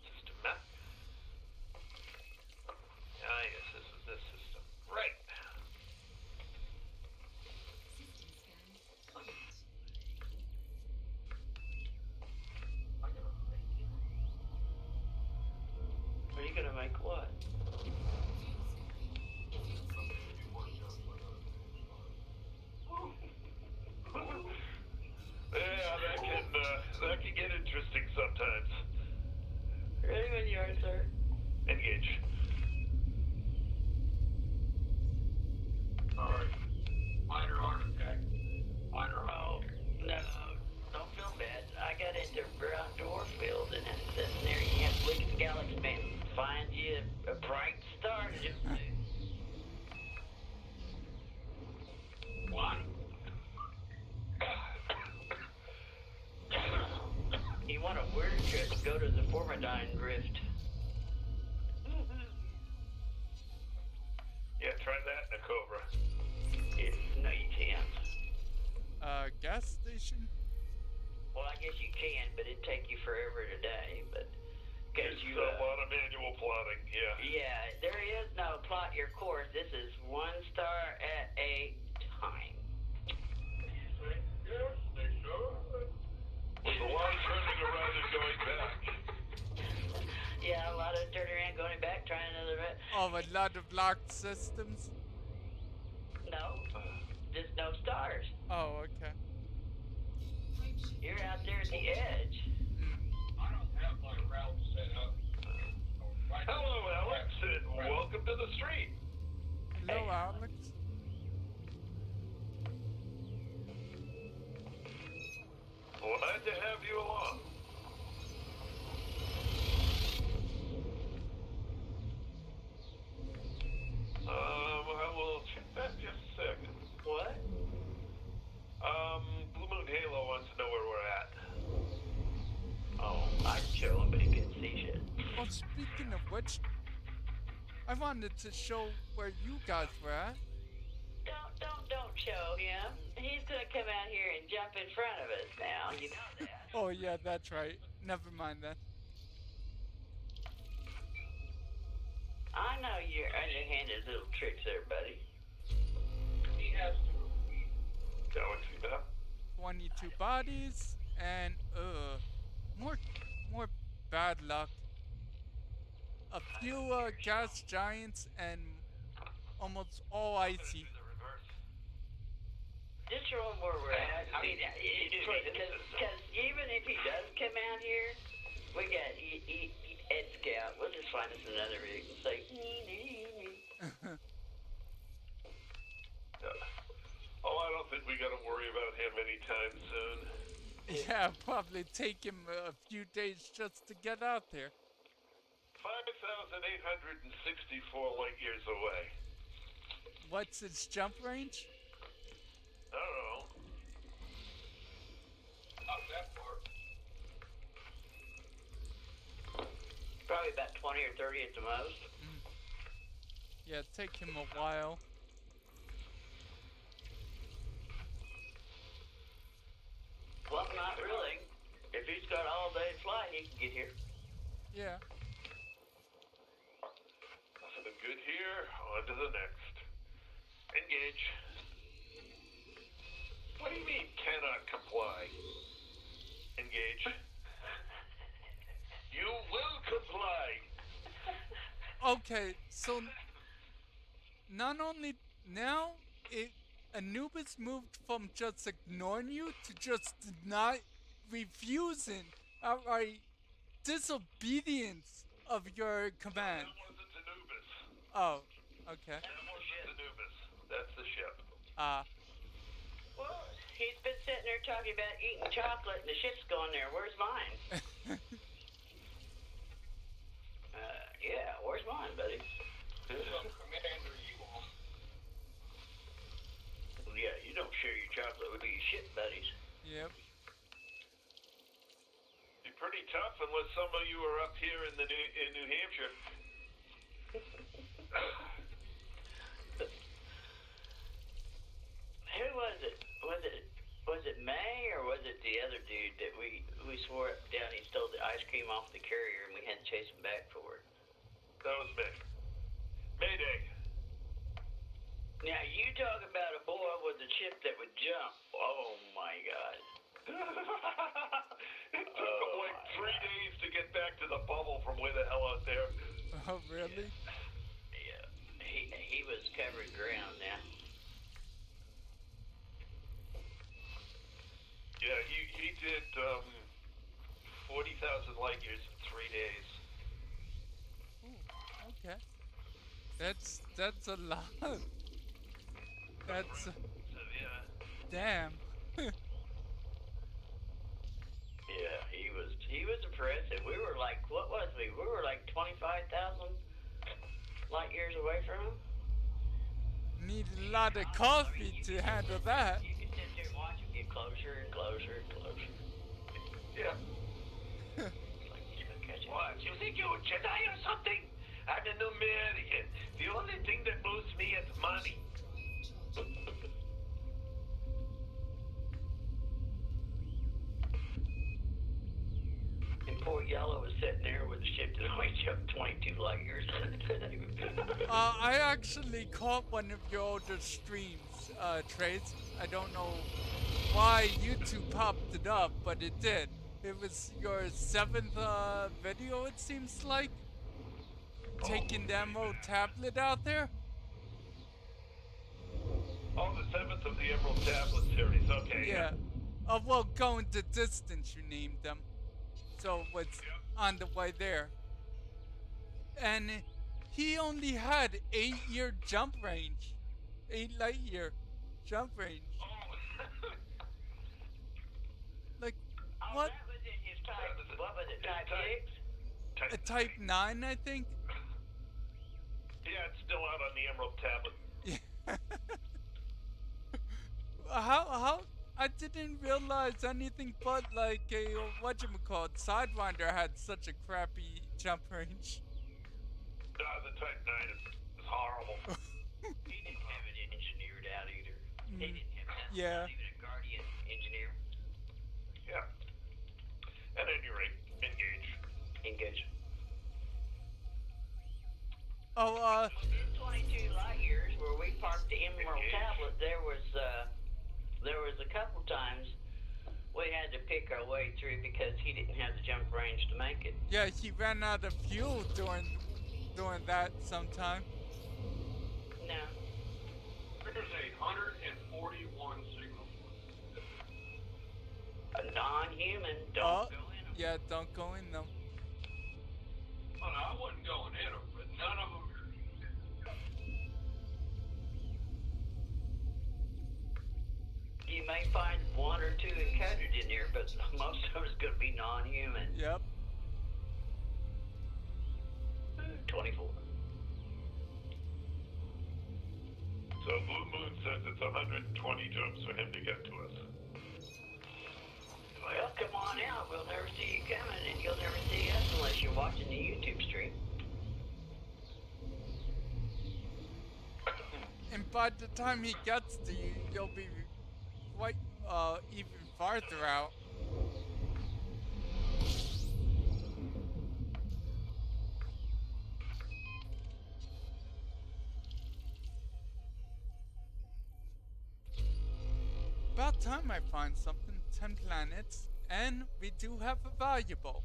System map. Ah, yes, this is this system. Right. System scan complete. Are you gonna make what? Fuel scoping. Fuel complete. Yeah, that can get interesting sometimes. Ready when you are, sir. Engage. Alright. Minor artifact. Minor Oh, no. Don't feel bad. I got into brown dwarf field, and that's there. You have to look at the galaxy map. Find you a bright star to jump to. What? You want a weird trip? Go to the Formidine Rift. Yeah, try that in a Cobra. No, you can't. Gas station? Well, I guess you can, but it'd take you forever today. But because It's you, a lot of manual plotting, yeah. yeah, there is no plot your course. This is 1 star at a time. Yes, they should. There's a lot of turning around and going back. Yeah, a lot of turning around, going back, trying another. Oh, a lot of locked systems? No, just no stars. Oh, okay. You're out there at the edge. I don't have my route set up. Hello, Alex, and welcome to the street. Hello, Alex. Glad to have you along. I will check that just a second. What? Blue Moon Halo wants to know where we're at. Oh, I'd show him, but he couldn't see shit. Well, speaking of which, I wanted to show where you guys were at. Don't show him. He's gonna come out here and jump in front of us now. You know that. Oh, yeah, that's right. Never mind that. I know you're underhanded little tricks there, buddy. He has to. Galaxy map. 22 bodies and more bad luck. A few gas giants and almost all icy. The reverse. Just show him where we're at. I mean, because even if he does come out here, we got Ed Scout. We'll just find us another rig and say, Oh, I don't think we got to worry about him anytime soon. Yeah, probably take him a few days just to get out there. 5,864 light years away. What's its jump range? I don't know. Not that far. probably about 20 or 30 at the most. Yeah, take him a while. Well, not really. If he's got all day flight, he can get here. Yeah. Nothing good here. On to the next. Engage. What do you mean cannot comply? Engage. You will comply. Okay, so not only now, Anubis moved from just ignoring you to just not refusing outright disobedience of your command. That wasn't Anubis. Oh, okay. That wasn't Anubis. That's the ship. Well, he's been sitting there talking about eating chocolate, and the ship's going there. Where's mine? Yeah, where's mine, buddy? Commander, you are. Yeah, you don't share your chocolate with your ship buddies. Yep. Be pretty tough unless some of you are up here in New Hampshire. Who was it? Was it May or was it the other dude that we swore up down he stole the ice cream off the carrier and we had to chase him back for it? That was me. Mayday. Now you talk about a boy with a ship that would jump. Oh my God. It took them like 3 days to get back to the bubble from way the hell out there. Oh, really? Yeah, he was covering ground now. Yeah, he did 40,000 light years in 3 days. Ooh, okay. That's a lot. That's So, yeah. damn. Yeah, he was impressive. We were like, what was we? We were like 25,000. lot of coffee to handle that. You can sit there and watch them get closer and closer and closer. Yeah. It's like he's gonna catch it. What? You think you're a Jedi or something? I'm a Numerian. The only thing that moves me is money. And poor Yellow was sitting there with the ship that only jumped 22 light years. I actually caught one of your older streams, Trace. I don't know why YouTube popped it up, but it did. It was your 7th video, it seems like. Taking the Emerald Tablet out there. Oh, the 7th of the Emerald Tablet series. Okay. Yeah. Well, going the distance, you named them. So it's on the way there. And he only had 8-year jump range. 8 light year jump range. Oh. Like, Oh, what? that was in his type. What was it, type 6? A type 9, I think? Yeah, it's still out on the Emerald Tablet. How? I didn't realize anything but like a, whatchamacallit, Sidewinder had such a crappy jump range. The Type 9 is horrible. He didn't have it engineered out either. He didn't have that. Yeah. Not even a Guardian engineer. Yeah. At any rate, engage. Engage. Oh, 22 light years where we parked the Emerald Tablet, there was a couple times we had to pick our way through because he didn't have the jump range to make it. yeah, he ran out of fuel during that sometime. No. There's 841 signal. A non-human, don't Oh, go in 'em. yeah, don't go in them. Well, no, I wasn't going in them, but none of them. You may find one or two encountered in there, but most of it's going to be non-human. Yep. 24. So Blue Moon says it's 120 jumps for him to get to us. Well, come on out. We'll never see you coming, and you'll never see us unless you're watching the YouTube stream. And by the time he gets to you, you'll be quite even farther out. About time I find something. 10 planets, and we do have a valuable.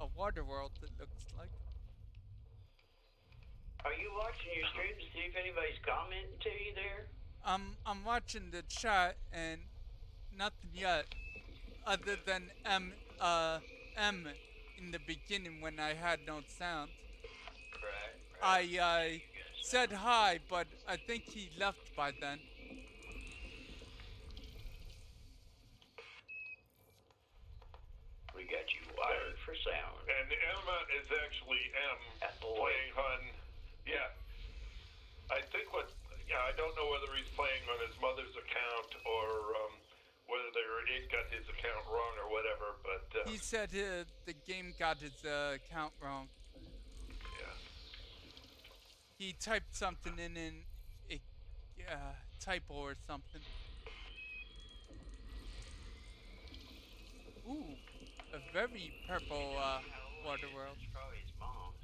A water world, it looks like. Are you watching your stream to see if anybody's commenting to you there? I'm watching the chat and nothing yet, other than M in the beginning when I had no sound. Right. I said hi, but I think he left by then. We got you wired for sound. And Emma is actually M That boy. playing on. Yeah. I think I don't know whether he's playing on his mother's account or whether it got his account wrong or whatever, but He said the game got his account wrong. yeah. He typed something in a typo or something. Ooh, a very purple water world. It's probably his mom's.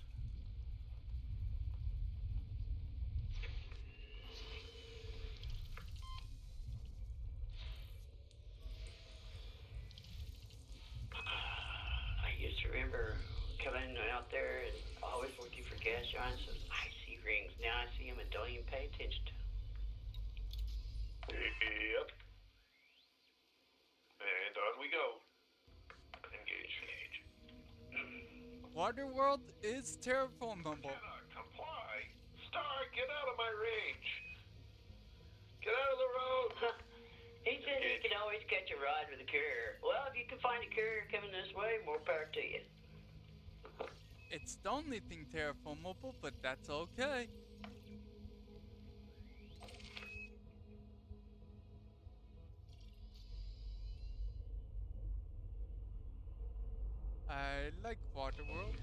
I used to remember coming out there and always looking for gas giants and icy rings. Now I see them and don't even pay attention to them. Yep. And on we go. Engage. Water world is terraformable. Cannot comply. Star, get out of my range. Get out of the road. He said he can always catch a ride with a carrier. Well, if you can find a carrier coming this way, more power to you. It's the only thing terraformable, but that's okay. worlds.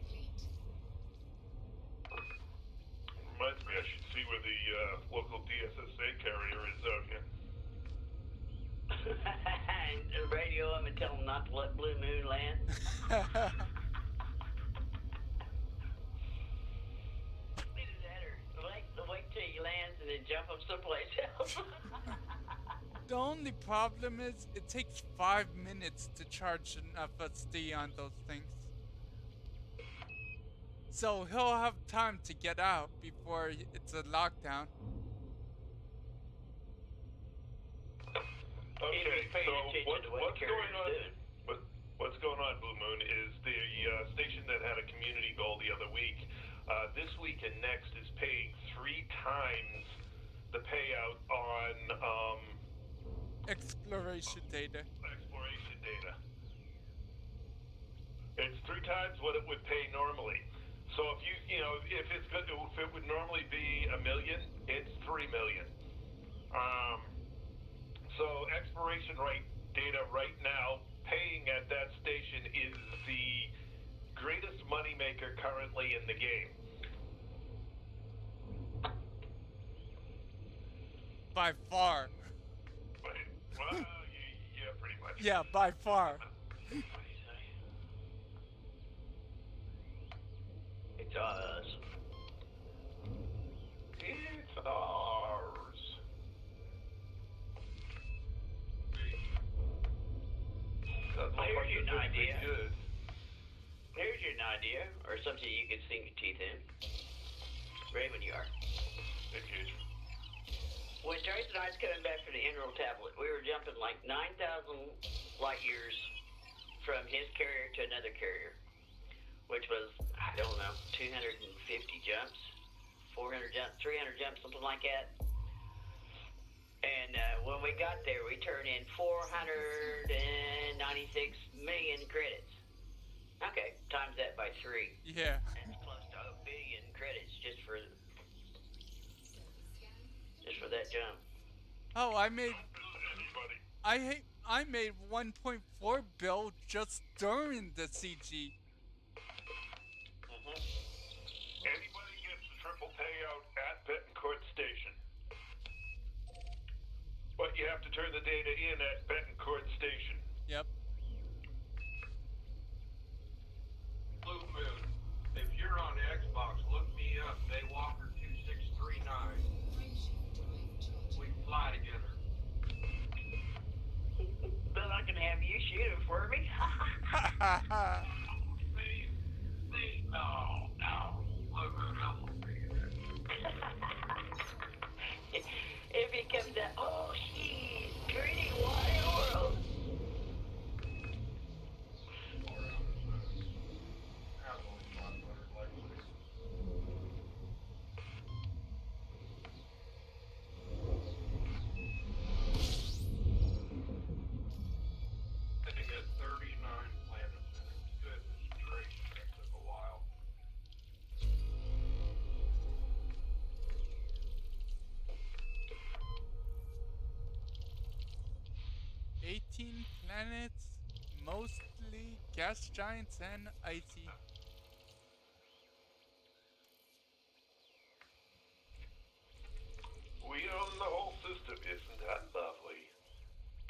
Complete. Reminds me, I should see where the local DSSA carrier is out here. And radio them and tell them not to let Blue Moon land. Either that or wait till he lands and then jump him someplace else. The only problem is it takes 5 minutes to charge an FSD on those things. So he'll have time to get out before it's a lockdown. Okay, paying so attention to what what's the going on? carrier's doing. What's going on, Blue Moon, is the station that had a community goal the other week. This week and next is paying 3 times the payout on Exploration data. exploration data. It's 3 times what it would pay normally. So if if it's good, if it would normally be $1 million, it's $3 million. So exploration data right now, paying at that station is the greatest moneymaker currently in the game. By far. Well, yeah, pretty much. Yeah, by far. It's us. It's ours. Here's an idea. Good. Here's an idea, or something you can sink your teeth in. Raven, you are. Thank you. When Trace and I was coming back from the Emerald Tablet, we were jumping like 9,000 light years from his carrier to another carrier, which was, I don't know, 250 jumps, 400 jumps, 300 jumps, something like that. And when we got there, we turned in 496 million credits. Okay, times that by 3. Yeah. That's close to a billion credits just for Scan. that jump. Oh, I made Anybody? I made 1.4 bill just during the CG. Anybody gets the triple payout at Betancourt Station. But you have to turn the data in at Betancourt Station. Yep. Blue Moon. If you're on Xbox, look me up. Daywalker 2639. Crankshaft drive charging. We fly together. Then I can have you shoot him for me. No. If he comes out, oh, she's pretty wild world. I think at 39 planets. Goodness gracious, that took a while. 18 planets, mostly gas giants and icy. We own the whole system, isn't that lovely?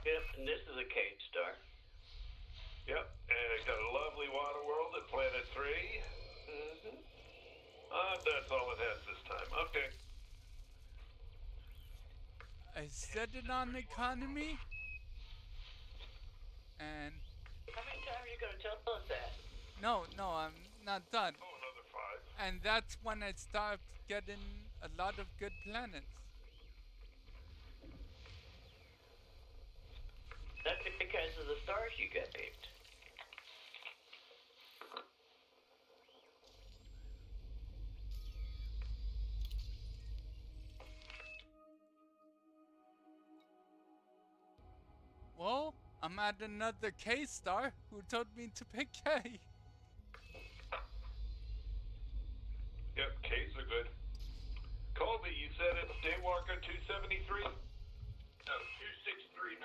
Yep, and this is a cave star. Yep, and it got a lovely water world at Planet 3. Mm-hmm. That's all it has this time. Okay. I set it on economy, and How many times are you going to tell us that? no, I'm not done. Oh, another 5. And that's when I start getting a lot of good planets. That's because of the stars you got picked. Well, I'm at another K star who told me to pick K. Yep, K's are good. Colby, you said it's Daywalker 273? No, 2639.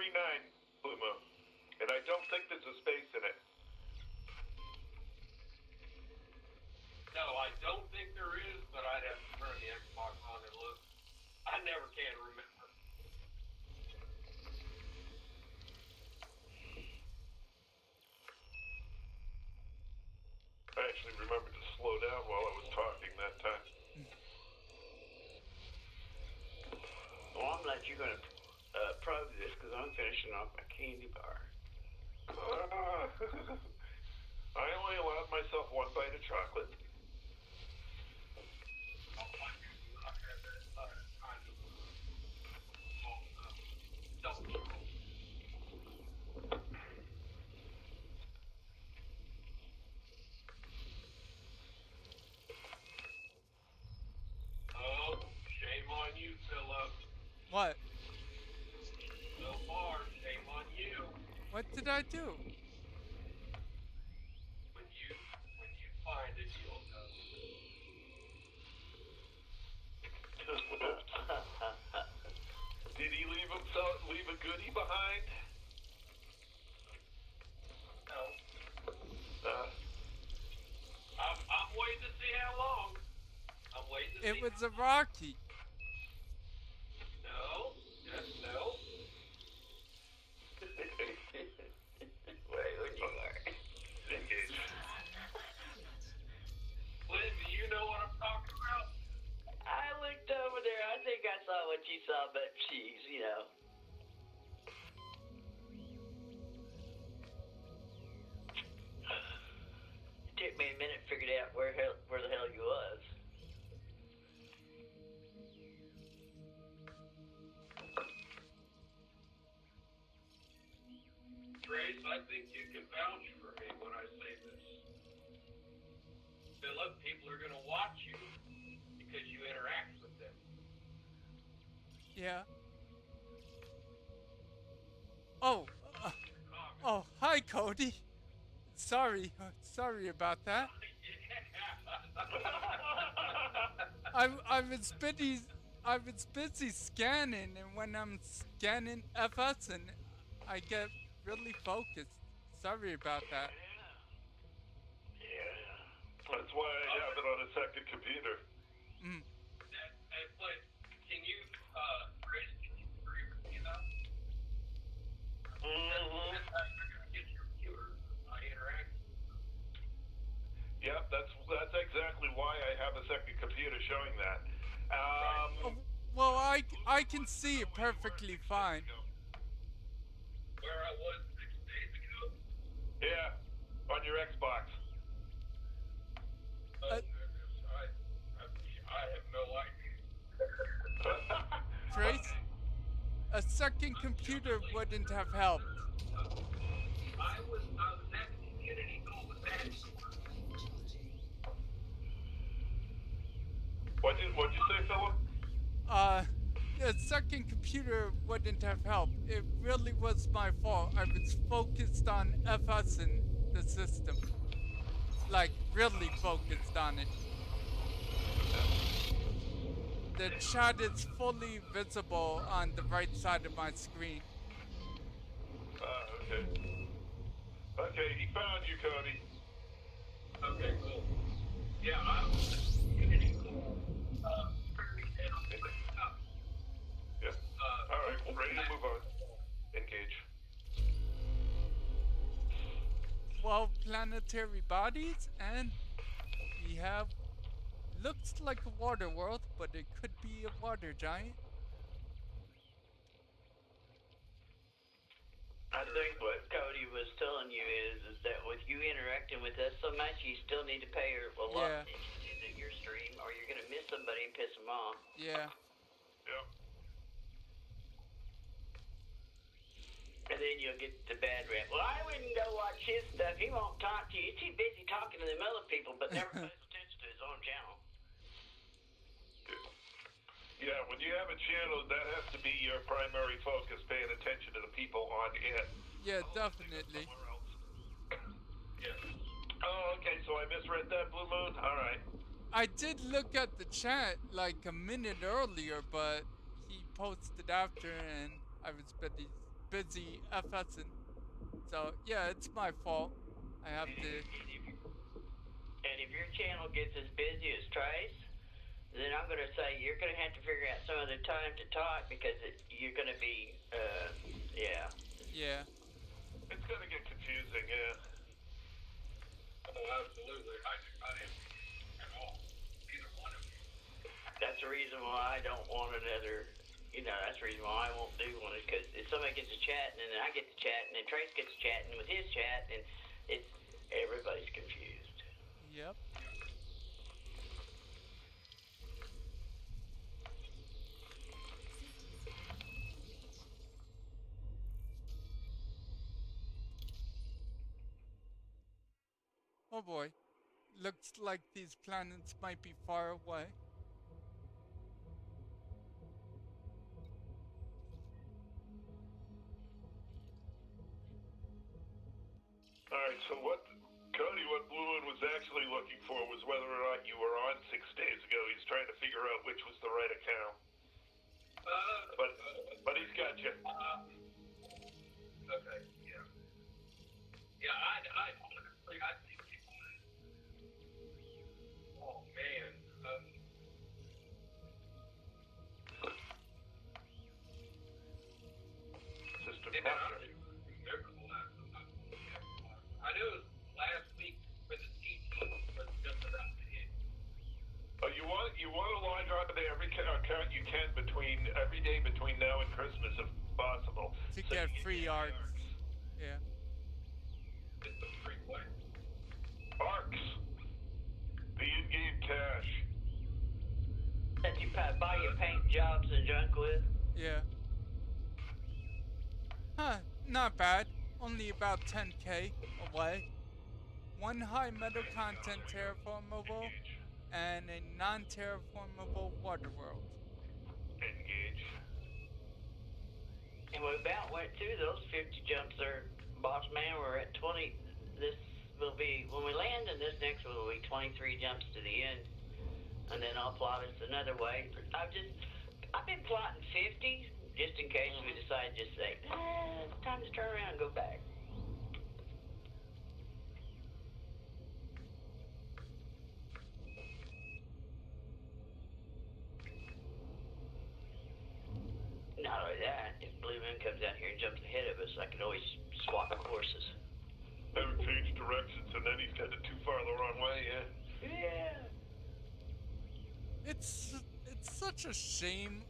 339, Blue Moon. And I don't think there's a space in it. No, I don't think there is, but I'd have to turn the Xbox on and look. I never can remember. I actually remembered to slow down while I was talking that time. Well, I'm glad you're going to probe this because I'm finishing off my candy bar. I only allowed myself one bite of chocolate. Oh, shame on you, Philip. What? So far, shame on you. What did I do? When you find it, you'll know. Did he leave a goodie behind? No. Uh, I'm waiting to see how long. I'm waiting to see. It was a Rocky. No. Yes, no. Wait, what you are? engage. Lynn, do you know what I'm talking about? I looked over there. I think I saw what you saw, but geez, you know. It took me a minute to figure out where the hell you was. Grace, I think you can vouch for me when I say this. Philip, people are going to watch you because you interact with them. Yeah. Oh. Oh, hi, Cody. Sorry about that. I was busy scanning, and when I'm scanning FS, and I get really focused. Sorry about that. Yeah. That's why I have it on a second computer. Mm. But can you, Grace, can you agree with me though? Mm-hmm. That's how you're going to get your viewers by interacting. Yep, that's exactly why I have a second computer showing that. Oh, well, I can see it perfectly fine. Where I was 6 days ago. Yeah, on your Xbox. Oh, goodness. I have no idea. Trace, a second computer wouldn't have helped. I was at the community goal with that. What'd you say, Philip? The second computer wouldn't have helped. It really was my fault. I was focused on FS and the system. Like, really focused on it. The chat is fully visible on the right side of my screen. Okay. Okay, he found you, Cody. Okay, cool. Yeah, I was at the community goal. Yeah. All right, ready to move on. Engage. 12 planetary bodies, and we have. Looks like a water world, but it could be a water giant. I think what Cody was telling you is that with you interacting with us so much, you still need to pay a lot Yeah. of attention to your stream, or you're going to miss somebody and piss them off. Yeah. Yep. And then you'll get the bad rap. Well, I wouldn't go watch his stuff. He won't talk to you. He's too busy talking to them other people, but never pays attention to his own channel. Yeah, when you have a channel, that has to be your primary focus, paying attention to the people on it. Yeah, definitely. Somewhere else. Yes. Oh, okay, so I misread that, Blue Moon? All right. I did look at the chat like a minute earlier, but he posted after and I was busy FSing. So yeah, it's my fault. I have to. And if your channel gets as busy as Trace, then I'm going to say you're going to have to figure out some other time to talk because you're going to be, yeah. Yeah. It's going to get confusing, yeah. Oh, absolutely. I didn't at all. Either one of you. That's the reason why I don't want another. That's the reason why I won't do one is because if somebody gets to chatting and then I get to chatting and Trace gets to chatting with his chat and it's everybody's confused. Yep. Oh boy. Looks like these planets might be far away. Alright, so Cody, what Blue One was actually looking for was whether or not you were on 6 days ago. He's trying to figure out which was the right account. But he's got you. Okay, yeah. Yeah, I honestly, I think it was, oh man, System and I Master. don't even remember the last time. I know it was last week when the TT was just about to hit. Oh, you want to log on to every account you can every day between now and Christmas if possible. To So get you free arcs. Yeah. It's the free play. Arcs. The in-game cash. That you buy your paint jobs and junk with. Yeah. Huh, not bad. Only about 10k away. One high metal content terraformable and a non-terraformable water world. Engage. And we about went through those 50 jumps there, boss man. We're at 20. This will be, when we land in this next one, will be 23 jumps to the end. And then I'll plot us another way. I've been plotting 50 just in case we decide to just say, it's time to turn around and go back. Not only that, if Blue Moon comes out here and jumps ahead of us, I can always swap courses. Never change directions, and then he's got it too far the wrong way, yeah? Yeah. It's such a shame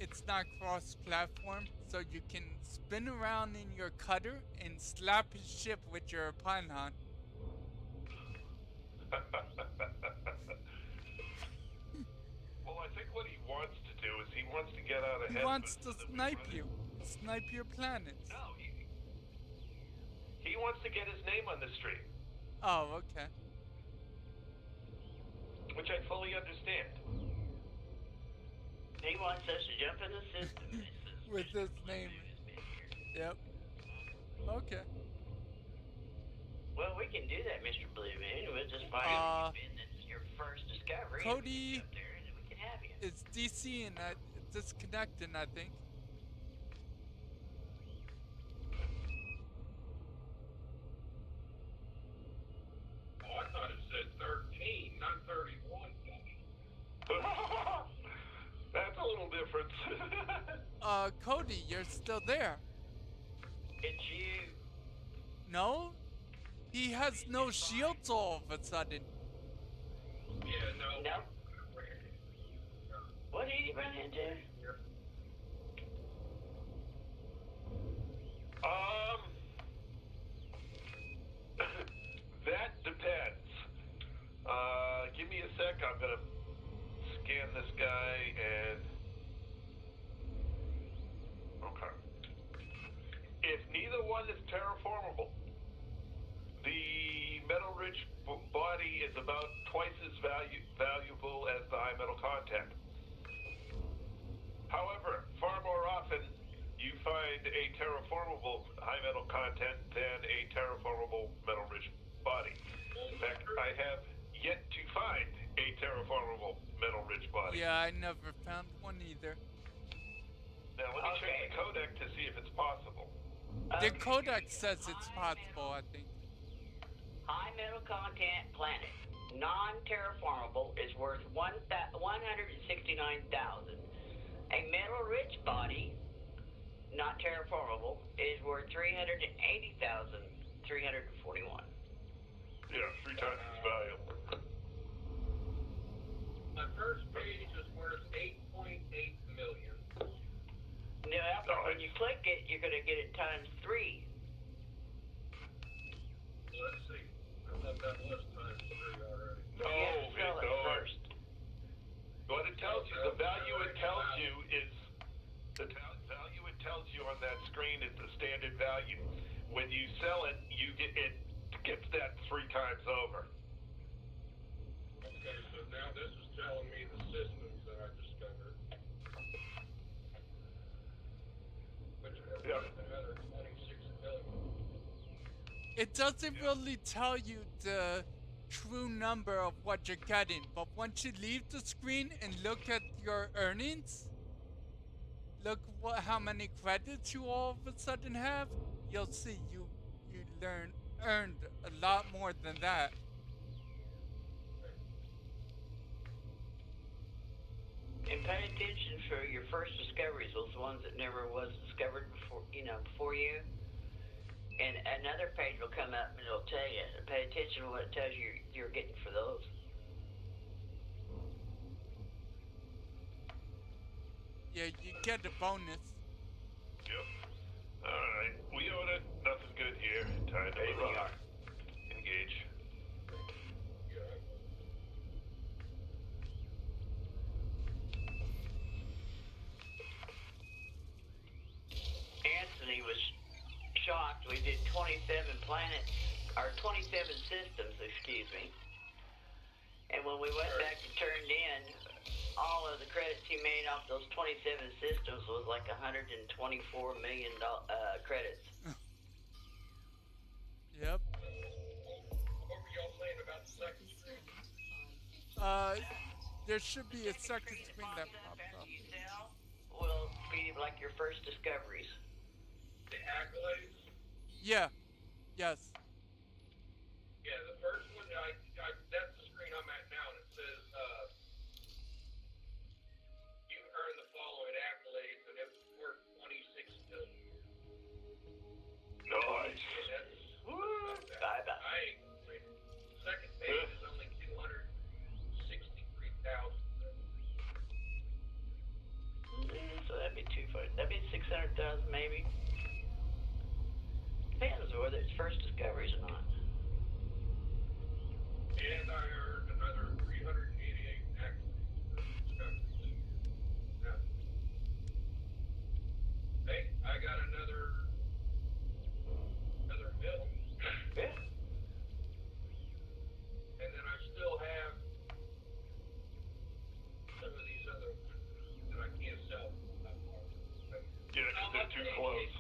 it's not cross-platform, so you can spin around in your cutter and slap his ship with your pylon. Well, I think what he wants to do is he wants to get out ahead. He wants to snipe you, snipe your planets. No, he wants to get his name on the stream. Oh, okay. Which I fully understand. He wants us to jump in the system. With his name. Yep. Okay. Well, we can do that, Mr. Blue Moon. We'll just find out your first discovery. Cody up there and then we can have you. is DC and disconnecting, I think. Oh, I thought it said 13, not 31. That's a little different. Cody, you're still there. It's you. No? He has no shields all of a sudden. Yeah, no. No. What did he run into? That depends. Give me a sec. I'm gonna scan this guy and. Okay. If neither one is terraformable, the metal rich body is about twice as valuable as the high metal content. However, far more often you find a terraformable high metal content than a terraformable metal rich body. In fact, I have yet to find a terraformable metal rich body. Yeah, I never found one either. Now let me check the codec to see if it's possible. The codex says it's possible, I think. High metal content planet, non-terraformable, is worth 169,000. A metal-rich body, not terraformable, is worth 380,341. Yeah, 3 times its value. My first page is worth 8.8 million. Now, but when you click it, you're going to get it times 3. Let's see. I thought that was times 3 already. No, You have to sell it first. What it tells you, the value it tells you is, value it tells you on that screen is the standard value. When you sell it, it gets that 3 times over. Okay, so now this is telling me the systems that I discovered. Which are worth another 26 million. It doesn't really tell you the true number of what you're getting, but once you leave the screen and look at your earnings, look how many credits you all of a sudden have, you'll see you earned a lot more than that. And pay attention for your first discoveries, those ones that never was discovered before you. And another page will come up and it'll tell you. Pay attention to what it tells you you're getting for those. Yeah, you get a bonus. Yep. Alright, we own it. Nothing good here. Time to move on. Engage. Anthony was shocked. We did 27 planets, or 27 systems, excuse me. And when we went back and turned in, all of the credits he made off those 27 systems was like 124 million credits. Yep. What were y'all saying about the second screen? There should be a second screen that pops up. You sell will be like your first discoveries. The accolades? Yeah. Yes. Yeah, the first one, that's the screen I'm at now, and it says, you earn the following accolades, and it was worth 26 million. Nice. And that's Bye-bye. the second page is only 263,000. So that'd be that'd be 600,000 maybe. Depends whether it's first discoveries or not. And I earned another 388 accolades for discoveries. Yeah. Hey, I got another bill. Yeah. And then I still have some of these other ones that I can't sell. Yeah, because they're too close.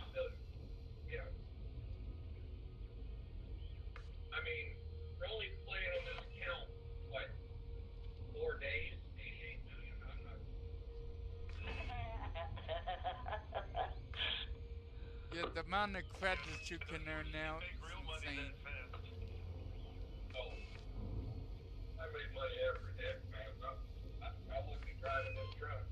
Yeah. I mean, we're only playing on this account, what, 4 days, 88 million? I'm not. Yeah, the amount of credits you can earn now Make real is money insane. that fast. Oh, I make money every day, man. I wouldn't be driving this truck.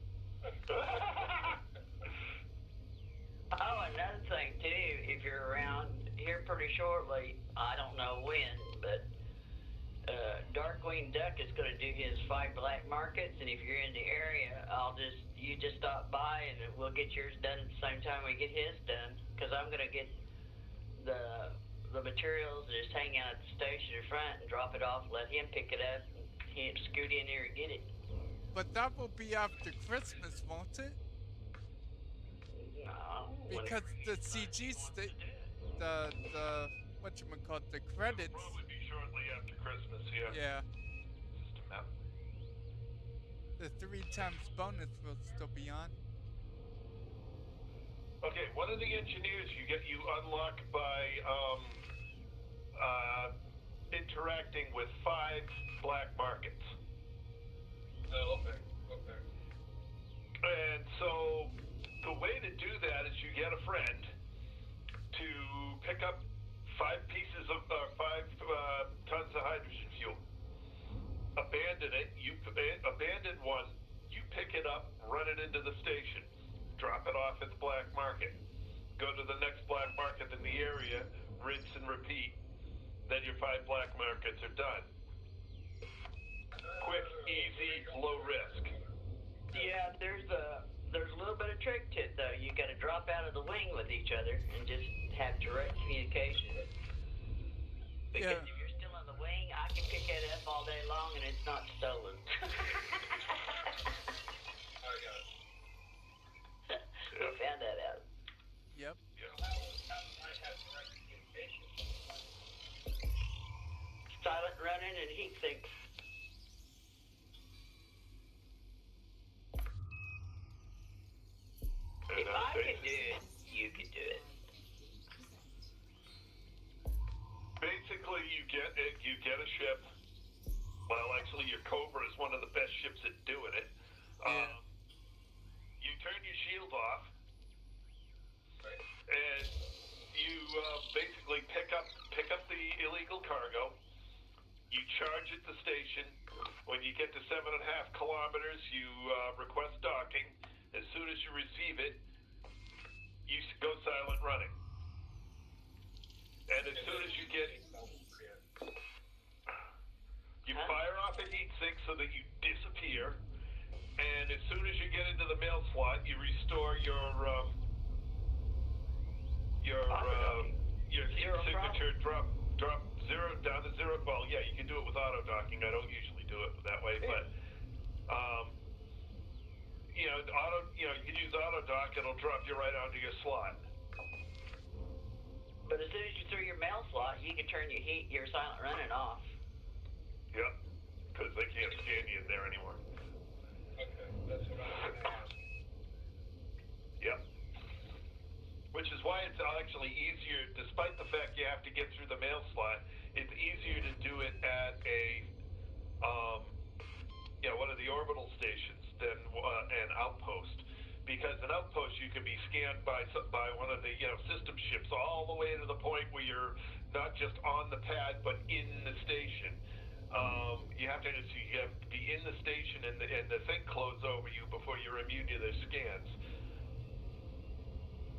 Oh, another thing too, if you're around here pretty shortly, I don't know when, but Darkwing Duck is going to do his 5 black markets, and if you're in the area, you just stop by and we'll get yours done at the same time we get his done, because I'm going to get the materials and just hang out at the station in front and drop it off, let him pick it up, and he scoot in there and get it. But that will be after Christmas, won't it? No, Because the CG the whatchamacallit, the credits. Probably be shortly after Christmas, yeah. Yeah. System out. The 3 times bonus will still be on. Okay, one of the engineers you unlock by interacting with 5 black markets. Oh, okay. And so the way to do that is you get a friend to pick up 5 tons of hydrogen fuel. Abandon it. You abandon one. You pick it up, run it into the station, drop it off at the black market. Go to the next black market in the area, rinse and repeat. Then your 5 black markets are done. Quick, easy, low risk. Yeah, there's a little bit of trick to it though. You got to drop out of the wing with each other and just have direct communication. Because Yeah. if you're still on the wing, I can pick it up all day long and it's not stolen. I got it. We found that out. Yep. I have direct communication. Silent running and heat sinks. And If I can do it, you can do it. basically, you get a ship. Well, actually, your Cobra is one of the best ships at doing it. Yeah. You turn your shield off, and you basically pick up the illegal cargo. You charge at the station. When you get to 7.5 kilometers, you request docking. As soon as you receive it, you go silent running. And as soon as you get, you fire off a heat sink so that you disappear. And as soon as you get into the mail slot, you restore your heat Zero signature drop 0 down to 0. Well, yeah, you can do it with auto docking. I don't usually do it that way, but you can use auto dock. It'll drop you right onto your slot. But as soon as you throw your mail slot, you can turn your silent running off. Yep, because they can't scan you in there anymore. Okay, that's what I was going to ask. Yep. Which is why it's actually easier, despite the fact you have to get through the mail slot, it's easier to do it at one of the orbital stations than an outpost. Because an outpost, you can be scanned by one of the system ships all the way to the point where you're not just on the pad but in the station. You have to be in the station and the thing close over you before you're immune to their scans.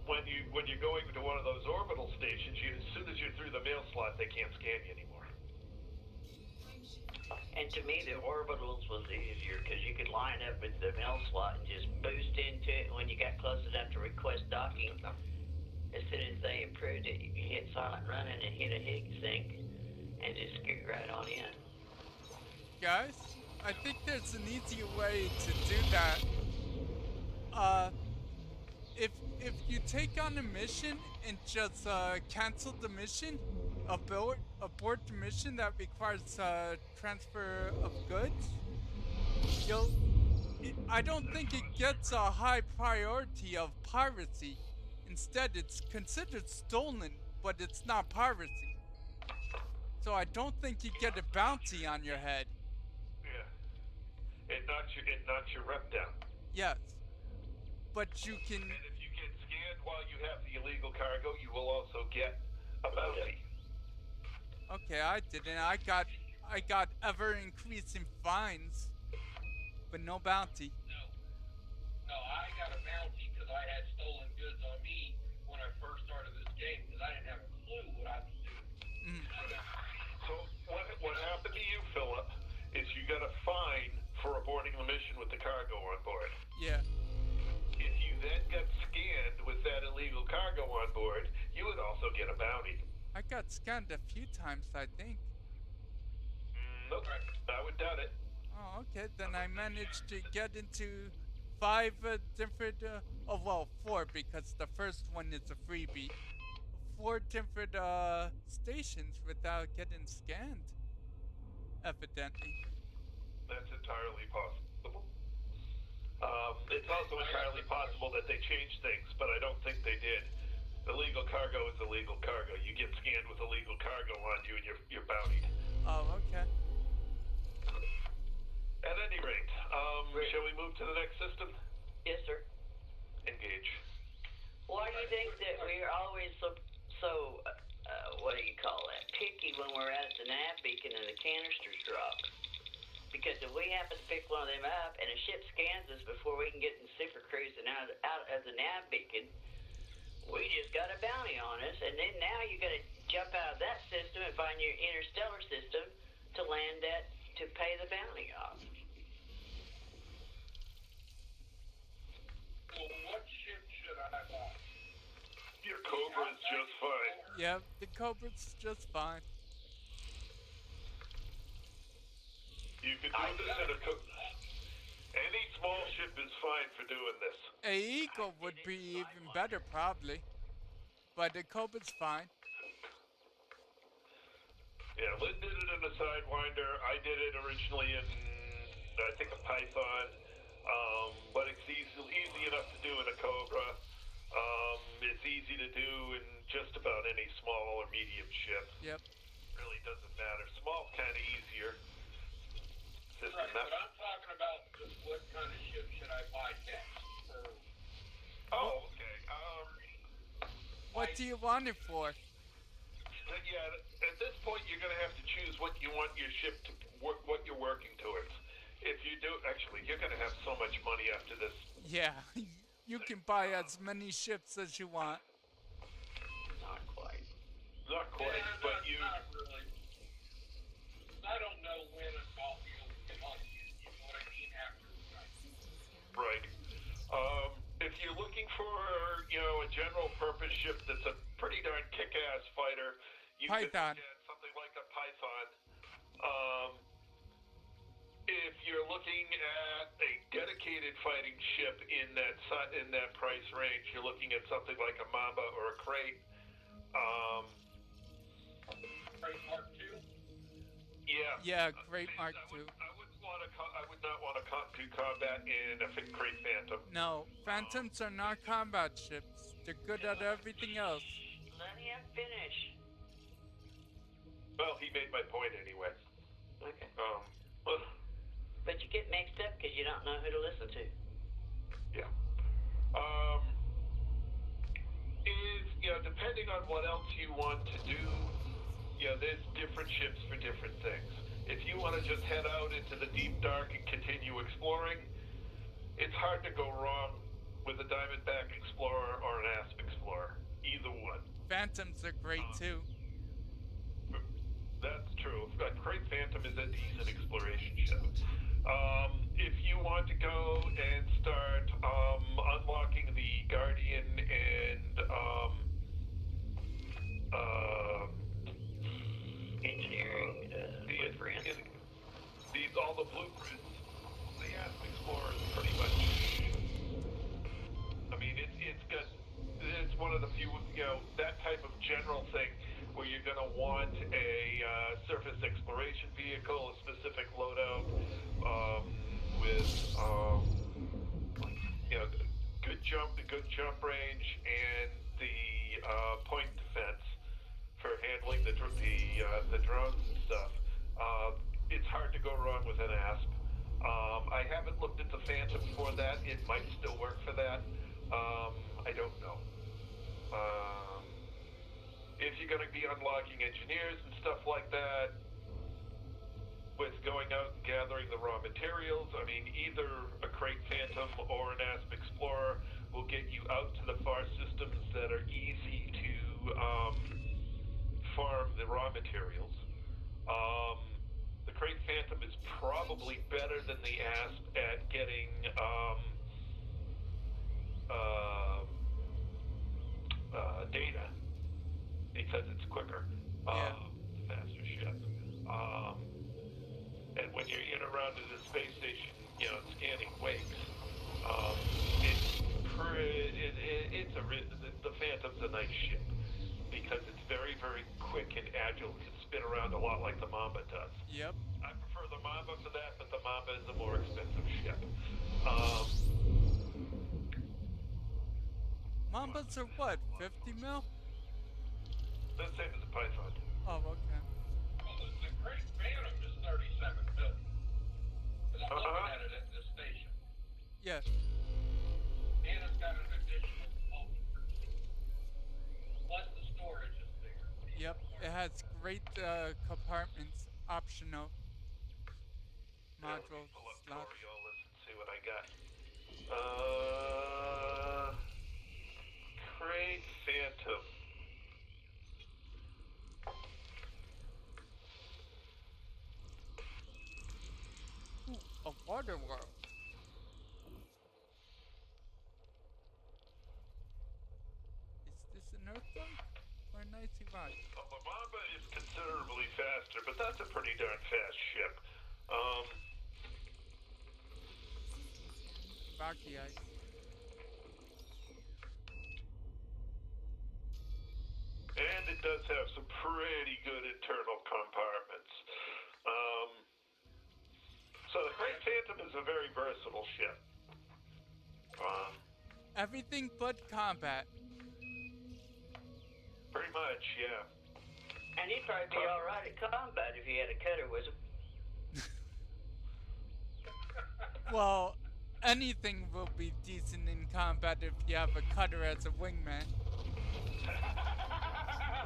When you're going to one of those orbital stations, as soon as you're through the mail slot, they can't scan you anymore. And to me, the orbitals was easier because you could line up with the mail slot and just boost into it when you got close enough to request docking. As soon as they approved it, you could hit silent running and hit a heat sink and just scoot right on in. Guys, I think there's an easier way to do that. If you take on a mission and just cancel the mission, abort the mission that requires transfer of goods, I don't think it gets a high priority of piracy. Instead, it's considered stolen, but it's not piracy. So I don't think you get a bounty on your head. Yeah. It knocks your rep down. Yes. But you can. And if you get scanned while you have the illegal cargo, you will also get a bounty. Okay, I didn't. I got ever increasing fines, but no bounty. No, I got a bounty because I had stolen goods on me when I first started this game because I didn't have a clue what I was doing. So what happened to you, Philip, is you got a fine for aborting the mission with the cargo on board. Yeah. If you then got scanned with that illegal cargo on board, you would also get a bounty. I got scanned a few times, I think. Nope, I would doubt it. Oh, okay. Then I managed to get into 5 different, 4 because the first one is a freebie. 4 different stations without getting scanned. Evidently. That's entirely possible. It's also entirely possible that they changed things, but I don't think they did. Illegal cargo is illegal cargo. You get scanned with illegal cargo on you and you're bountied. Oh, okay. At any rate, shall we move to the next system? Yes, sir. Engage. Why do you think that we're always so what do you call that? Picky when we're at the nav beacon and the canisters drop. Because if we happen to pick one of them up and a ship scans us before we can get in super cruise and out of the nav beacon, we just got a bounty on us, and then now you got to jump out of that system and find your interstellar system to land at to pay the bounty off. Well, what ship should I buy? Your Cobra is just fine. Yep, the Cobra's just fine. You can do this in a any small ship is fine for doing this. A Eagle would be even better, probably. But the Cobra's fine. Yeah, Lynn did it in a Sidewinder. I did it originally in, I think, a Python. But it's easy enough to do in a Cobra. It's easy to do in just about any small or medium ship. Yep. Really doesn't matter. Small's kind of easier. System Right, but I'm talking about just what kind of ship should I buy next? Oh, okay. What do you want it for? Yeah, at this point, you're going to have to choose what you want your ship to work, what you're working towards. If you do, actually, you're going to have so much money after this. Yeah, you can buy as many ships as you want. Not quite. Not quite, Yeah, but you. Not really. I don't know when a golf field can help you. You know what I mean? After the night. Right. If you're looking for, a general purpose ship that's a pretty darn kick-ass fighter, you can Python. look at something like a Python. If you're looking at a dedicated fighting ship in that price range, you're looking at something like a Mamba or a Crate. Right, Mark II? Yeah. Yeah, great Mark II. I would not want to do combat in a Crate Phantom. No, Phantoms are not combat ships. They're good at everything else. Let him finish. Well, he made my point anyway. Okay. Well, But you get mixed up because you don't know who to listen to. yeah. Depending on what else you want to do, there's different ships for different things. If you want to just head out into the deep dark and continue exploring, it's hard to go wrong with a Diamondback Explorer or an Asp Explorer. Either one. Phantoms are great too. That's true. A Crate Phantom is a decent exploration ship. If you want to go and start unlocking the Guardian and Engineering, blueprints. all the blueprints, the Asp Explorer is pretty much. I mean, it's one of the few, that type of general thing where you're going to want a surface exploration vehicle, a specific loadout, with good jump range, and the point defense for handling the drones and stuff. It's hard to go wrong with an Asp. I haven't looked at the Phantom for that. It might still work for that. I don't know. If you're going to be unlocking engineers and stuff like that, with going out and gathering the raw materials, I mean, either a Crate Phantom or an Asp Explorer will get you out to the far systems that are easy to farm the raw materials. The Crate Phantom is probably better than the Asp at getting data, because it's quicker, faster ship. And when you're in around to the space station, scanning wakes, the Phantom's a nice ship because it's very, very quick and agile. It can spin around a lot like the Mamba does. Yep. I prefer the Mamba for that, but the Mamba is a more expensive ship. Mambas are what, 50 mil? The same as a Python. Oh, okay. Well, the Crate Phantom is 37 million. Because I'm looking at it at this station. Yeah. And it's got an additional component. Plus the storage has great compartments, optional Yeah, let me module pull up slots. Coriolis and see what I got. Crate Phantom. Ooh, a water world. Is this an Earthlink or an Icy Rock? The Mamba is considerably faster, but that's a pretty darn fast ship. Um, System scan Rocky Ice. and it does have some pretty good internal compartments. Um, so the Great Phantom is a very versatile ship. Everything but combat. Pretty much, yeah. And he'd probably be all right at combat if he had a cutter with him. Well, anything will be decent in combat if you have a cutter as a wingman.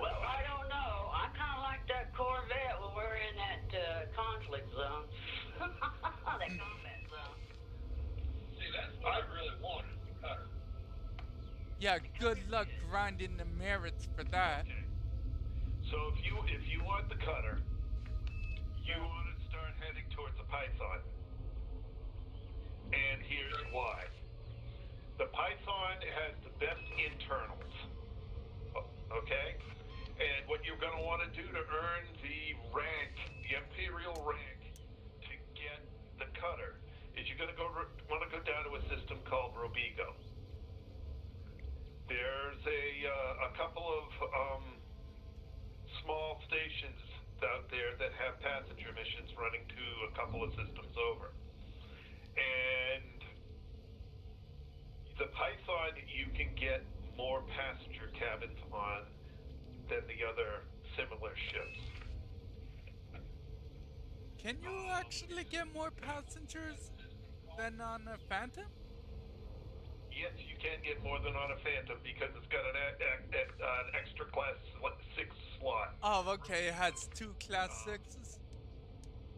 Well, I don't know. I kind of like that Corvette when we're in that conflict zone. That combat zone. See, that's what I really want is the cutter. Yeah, good luck grinding the merits for that. Okay. So if you want the cutter, you want to start heading towards the Python. And here's why. The Python has the best internals. Okay? And what you're going to want to do to earn the rank, the Imperial rank, to get the cutter, is you're going to want to go down to a system called Robigo. There's a couple of small stations out there that have passenger missions running to a couple of systems over. And the Python, you can get more passenger cabins on than the other similar ships. Can you actually get more passengers than on a Phantom? Yes, you can get more than on a Phantom because it's got an extra class 6 slot. Oh, okay, it has 2 class 6s.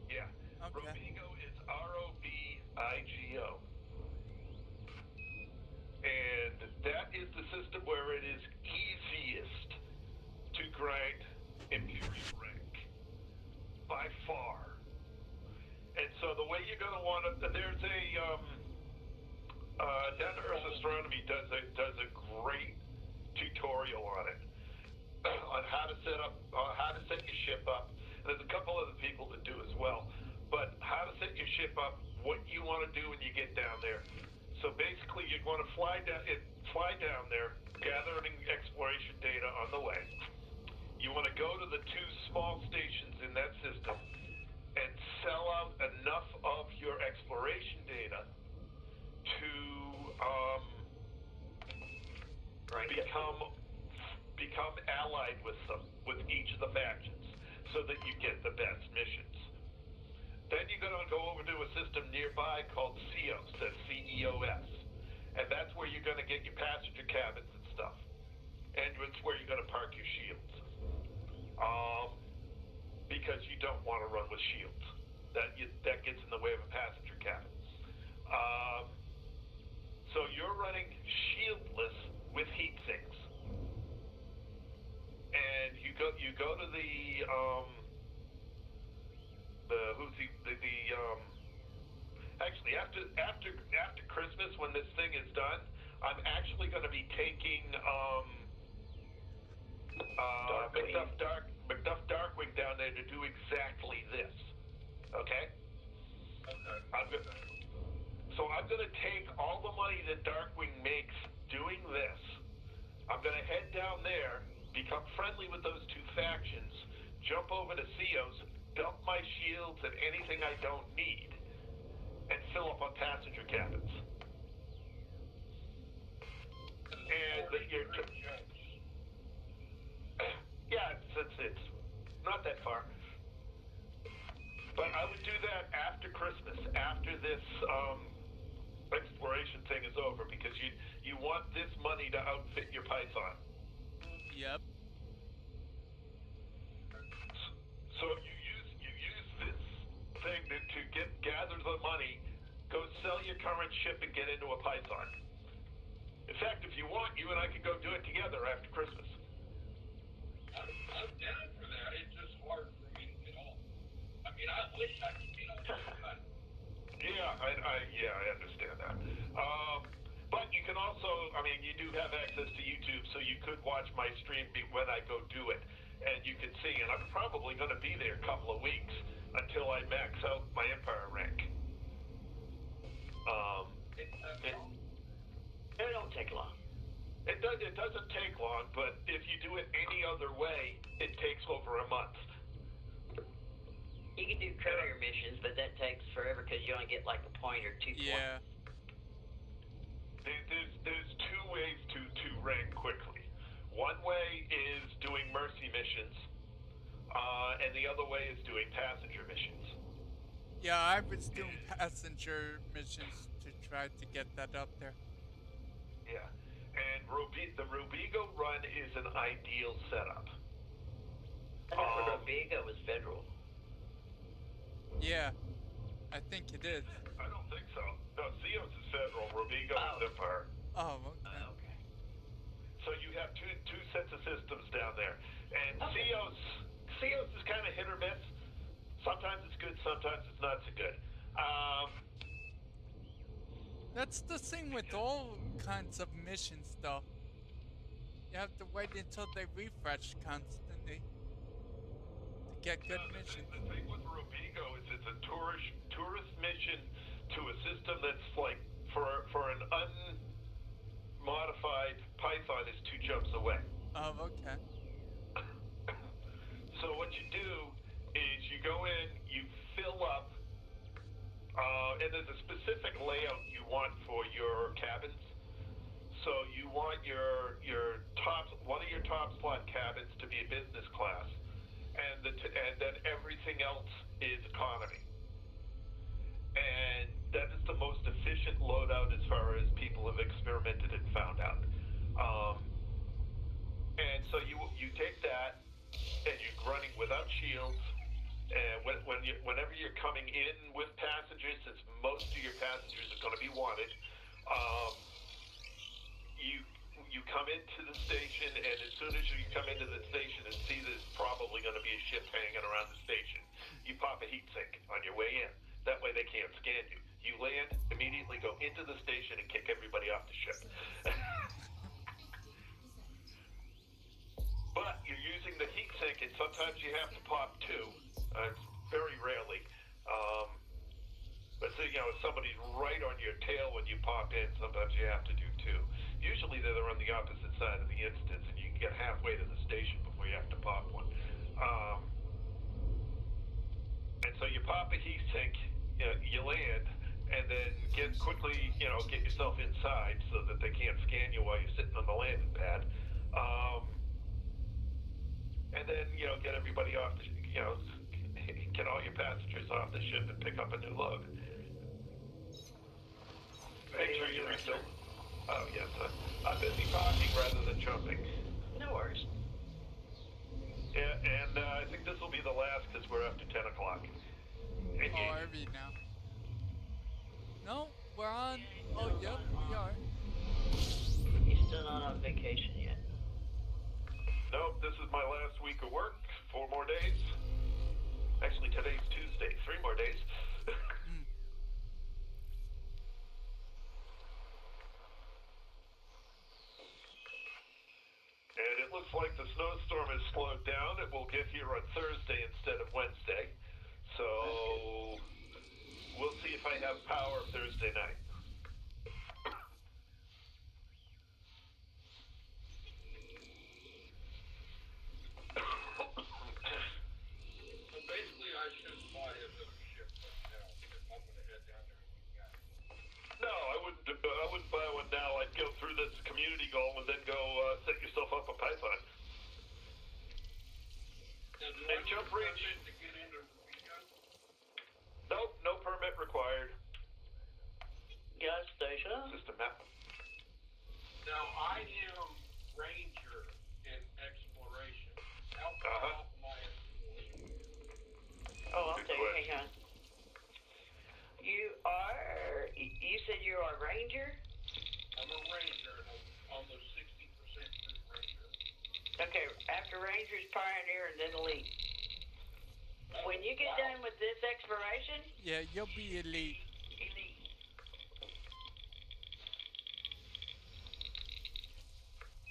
Yeah. Okay. Robigo is Robigo. And that is the system where it is easiest to grind Imperial rank by far. And so the way you're going to want to, there's a Down to Earth Astronomy does a great tutorial on it, on how to set your ship up. And there's a couple other people that do as well. But how to set your ship up, what you want to do when you get down there. So basically, you're going to fly down there, gathering exploration data on the way. You want to go to the 2 small stations in that system and sell out enough of your exploration data to become allied with each of the factions, so that you get the best missions. Then you're going to go over to a system nearby called CEOS, that's CEOS, and that's where you're going to get your passenger cabins and stuff, and it's where you're going to park your shields, because you don't want to run with shields. That gets in the way of a passenger cabin. So you're running shieldless with heat sinks, and you go to actually after Christmas, when this thing is done, I'm actually going to be taking Macduff Darkwing down there to do exactly this. Okay? So I'm going to take all the money that Darkwing makes doing this. I'm going to head down there, become friendly with those 2 factions, jump over to CEOS, dump my shields and anything I don't need, and fill up on passenger cabins. And yeah, it's not that far. But I would do that after Christmas, after this exploration thing is over, because you want this money to outfit your Python. Yep. ship and get into a Python. In fact, if you want, you and I could go do it together after Christmas. I'm down for that. It's just hard for me to get off. I mean, I wish I could get on that. Yeah, I understand that. But you can also, I mean, you do have access to YouTube, so you could watch my stream when I go do it, and you can see. And I'm probably going to be there a couple of weeks until I max out my Empire rank. It don't take long. It doesn't take long, but if you do it any other way, it takes over a month. You can do courier missions, but that takes forever because you only get like a point or 2 points. Yeah. There's two ways to rank quickly. One way is doing mercy missions, and the other way is doing passenger missions. Yeah, I was doing passenger missions to try to get that up there. Yeah, and the Rubigo run is an ideal setup. I thought Robigo was federal. Yeah, I think it is. I don't think so. No, Zeos is federal. Rubigo is Empire. Oh, okay. Okay. So you have two sets of systems down there, and Zeos is kind of hit or miss. Sometimes it's good, sometimes it's not so good. That's the thing with all kinds of missions, though. You have to wait until they refresh constantly to get good missions. The thing with Rubigo is it's a tourist mission to a system that's like for an unmodified Python is 2 jumps away. Oh, okay. So what you do is you go in, you fill up, and there's a specific layout you want for your cabins. So you want your one of your top slot cabins to be a business class, and then everything else is economy. And that is the most efficient loadout as far as people have experimented and found out. And so you take that and you're running without shields. And whenever you're coming in with passengers, since most of your passengers are going to be wanted, you come into the station, and as soon as you come into the station and see there's probably going to be a ship hanging around the station, you pop a heat sink on your way in. That way they can't scan you. You land, immediately go into the station and kick everybody off the ship. But you're using the heat sink, and sometimes you have to pop 2. Very rarely. But so, if somebody's right on your tail when you pop in, sometimes you have to do 2. Usually they're on the opposite side of the instance, and you can get halfway to the station before you have to pop one. And so you pop a heat sink, you land, and then get yourself inside so that they can't scan you while you're sitting on the landing pad. And then, get everybody off the, get all your passengers off the ship and pick up a new load. Make sure you refill. Oh, yes. I'm busy talking rather than jumping. No worries. Yeah, and I think this will be the last because we're up to 10 o'clock. Oh, I read now. No, we're on. Oh, yep, we are. He's still not on vacation yet. Nope, this is my last week of work. 4 more days. Actually, today's Tuesday. 3 more days. And it looks like the snowstorm has slowed down. It will get here on Thursday instead of Wednesday. So we'll see if I have power Thursday night. So basically, I should buy another ship right now if I'm going to head down there with you guys. No, I wouldn't buy one now. I'd go through this community goal and then go set yourself up a Python. Now, do And I jump need a range. permit to get into Rubigo? Nope, no permit required. After Rangers, Pioneer, and then Elite. When you get done with this exploration, Yeah, you'll be elite. Elite.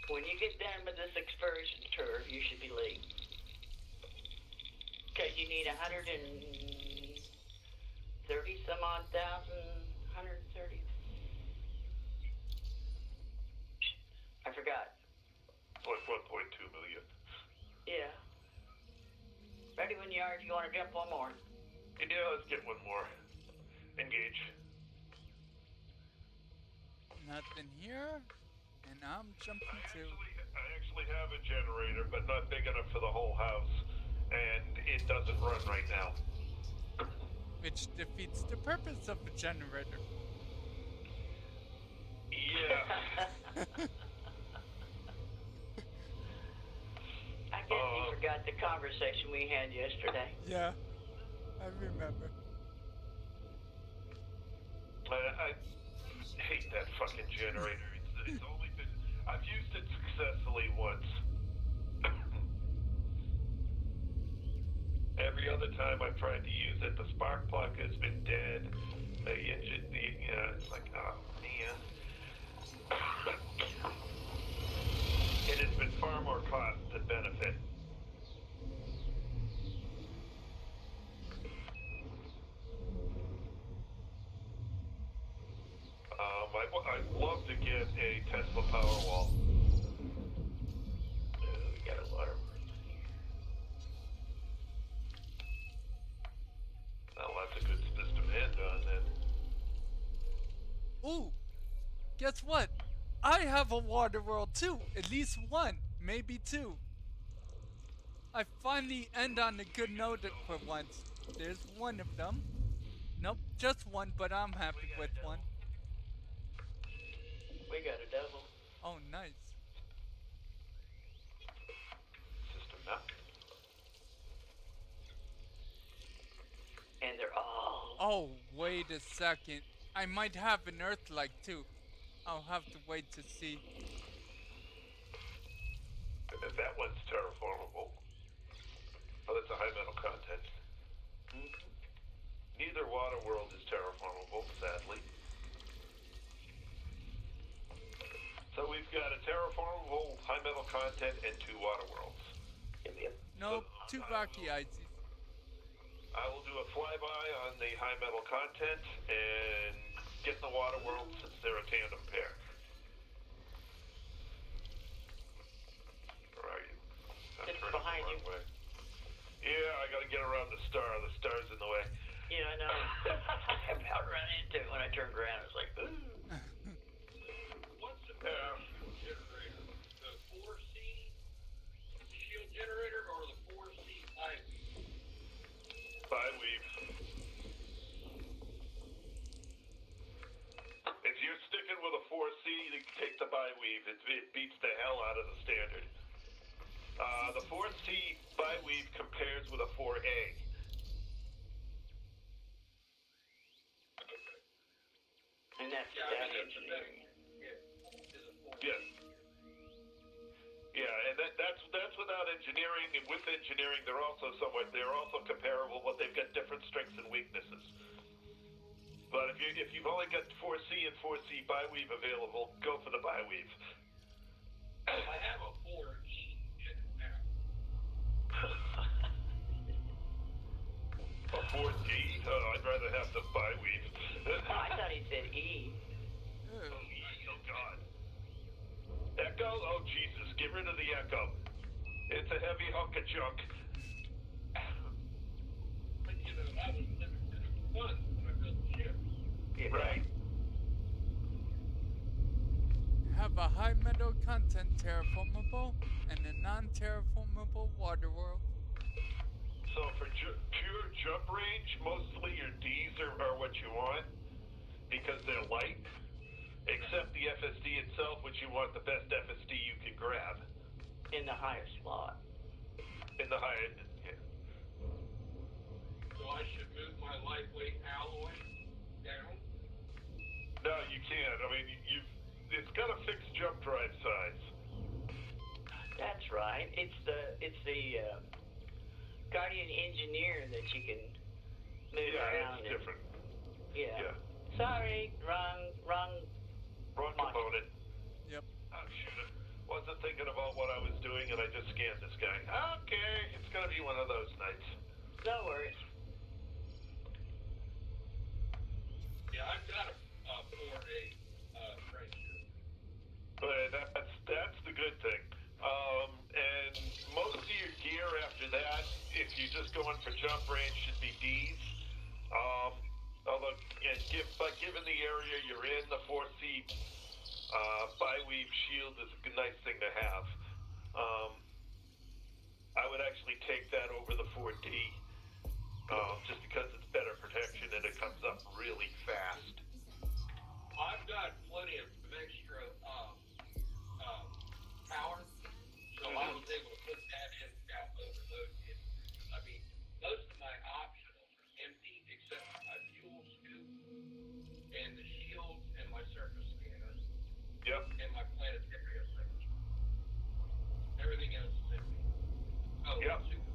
When you get done with this exploration tour, you should be elite. Because you need 130 some odd thousand, 130. I forgot. Like 1.2 million. Yeah. Ready when you are. Do you want to jump one more? Yeah, let's get one more. Engage. Nothing here. And I'm jumping too. I actually have a generator, but not big enough for the whole house. And it doesn't run right now. Which defeats the purpose of a generator. Yeah. I guess you forgot the conversation we had yesterday. Yeah, I remember. I hate that fucking generator. It's only been... I've used it successfully once. Every other time I've tried to use it, the spark plug has been dead. The engine, it's like, oh man. It has been far more cost than benefit. I'd love to get a Tesla Powerwall. We got a water. Now that's a good system to end on then. Ooh, guess what? I have a water world too. At least one, maybe two. I finally end on a good note for once. There's one of them. Nope, just one, but I'm happy with one. We got a double. Oh, nice. System now. And they're all... Oh, wait a second. I might have an Earth-like too. I'll have to wait to see. That one's terraformable. Oh, that's a high metal content. Neither water world is terraformable, sadly. So we've got a terraformable high metal content and 2 water worlds. Yep. Nope, two rocky ices. I will do a flyby on the high metal content and get the water world since they're a tandem pair. Where are you? I'm It's turning behind the you. wrong way. Yeah, I gotta get around the star. The star's in the way. Yeah, I know. I about ran into it when I turned around. It was like, ooh. What's the shield generator? The 4C shield generator or the 4C pipe? Bi-weave. If you're sticking with a 4C, you take the bi-weave. It beats the hell out of the standard. The 4C bi-weave compares with a 4A. And that's without engineering. Yes. Yeah, and that's without engineering. And with engineering, they're also comparable, but they've got different strengths and weaknesses. But if you've only got 4C and 4C bi-weave available, go for the bi-weave. I have a 4E in it now. A 4D? Oh, I'd rather have the bi-weave. Oh, I thought he said E. Oh, God. Echo? Oh, Jesus. Get rid of the echo. It's a heavy hunk of junk. But you know, I was limited to fun when I built the ship. Yeah. Right. Have a high metal content terraformable and a non-terraformable water world. So for pure jump range, mostly your Ds are what you want because they're light, except the FSD itself, which you want the best FSD you can grab. In the highest slot. In the high end, yeah. So I should move my lightweight alloy down. No, you can't. I mean, it's got a fixed jump drive size. That's right. It's the guardian engineer that you can move Yeah, around. it's different. Yeah. Yeah. Sorry, wrong. Wrong component. Yep. Oh, shoot. I wasn't thinking about what I was doing, and I just scanned this guy. Okay, it's going to be one of those nights. No worries. Yeah, I've got a 4A ranger. But that's the good thing. And most of your gear after that, if you're just going for jump range, should be D's. Although, yeah, given the area you're in, the 4C bi-weave shield is a good, nice thing to have. I would actually take that over the 4D, just because it's better protection and it comes up really fast. I've got plenty of extra power, so I was able to put that in without overloading it. I mean, most of my optionals are empty except for my fuel scoop and the shield and my surface scanner Yep. and my planetary range. Everything else is empty. Oh, Yep. super.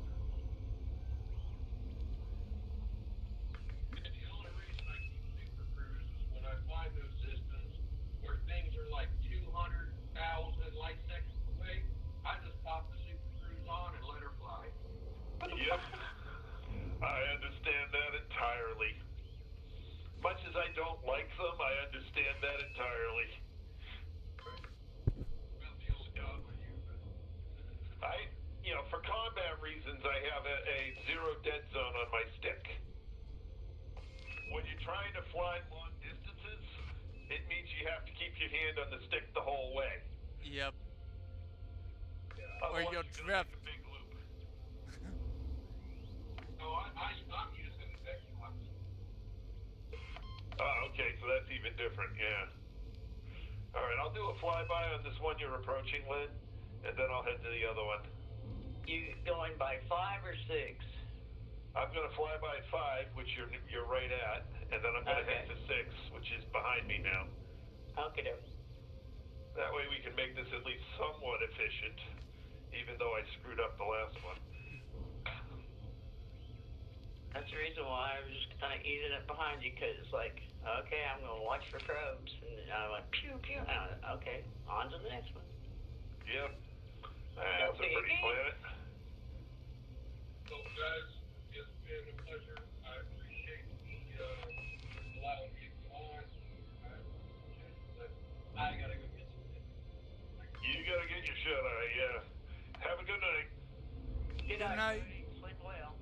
And the only reason I keep super cruise is when I find those systems where things are like 200,000 light seconds away, I just pop the super cruise on and let her fly. Yep. I understand that entirely. Much as I don't like them, I understand that entirely. Well, the old dog with you, but For combat reasons, I have a zero dead zone on my stick. When you're trying to fly long distances, it means you have to keep your hand on the stick the whole way. Yep. Or Otherwise, you'll you're gonna drift. make a big loop. no, I'm using Xbox. Okay, so that's even different, yeah. All right, I'll do a flyby on this one you're approaching, Lynn, and then I'll head to the other one. You going by 5 or 6? I'm going to fly by 5, which you're right at, and then I'm going to head to 6, which is behind me now. Okay, doke. That way we can make this at least somewhat efficient, even though I screwed up the last one. That's the reason why I was just kind of easing it behind you, because it's like, okay, I'm going to watch for probes. And I'm like, pew, pew. And I'm like, okay, on to the next one. Yep. That's a pretty planet. So, guys, it's been a pleasure. I appreciate the allowing me to go on. I gotta go get some dinner. You got to get your shut eye, yeah. Have a good night. Good night. Sleep well.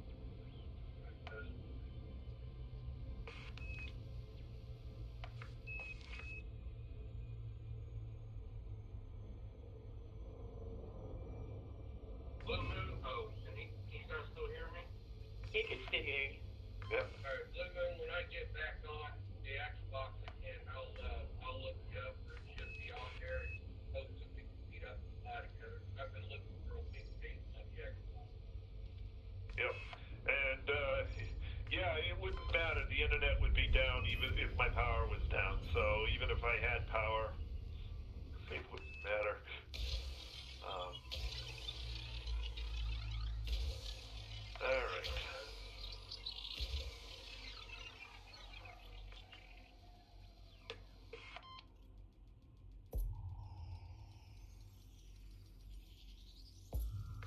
Blue Moon. Oh, and he guys still hear me? He can still hear you. Yep. All right, Blue Moon. When I get back on the Xbox again, I'll look you up. Or it should be on there. Hope so we can meet up and fly together. I've been looking for a big thing on the Xbox. Yep. And, yeah, it wouldn't matter. The internet would be down even if my power was down. So even if I had power, it wouldn't matter. All right.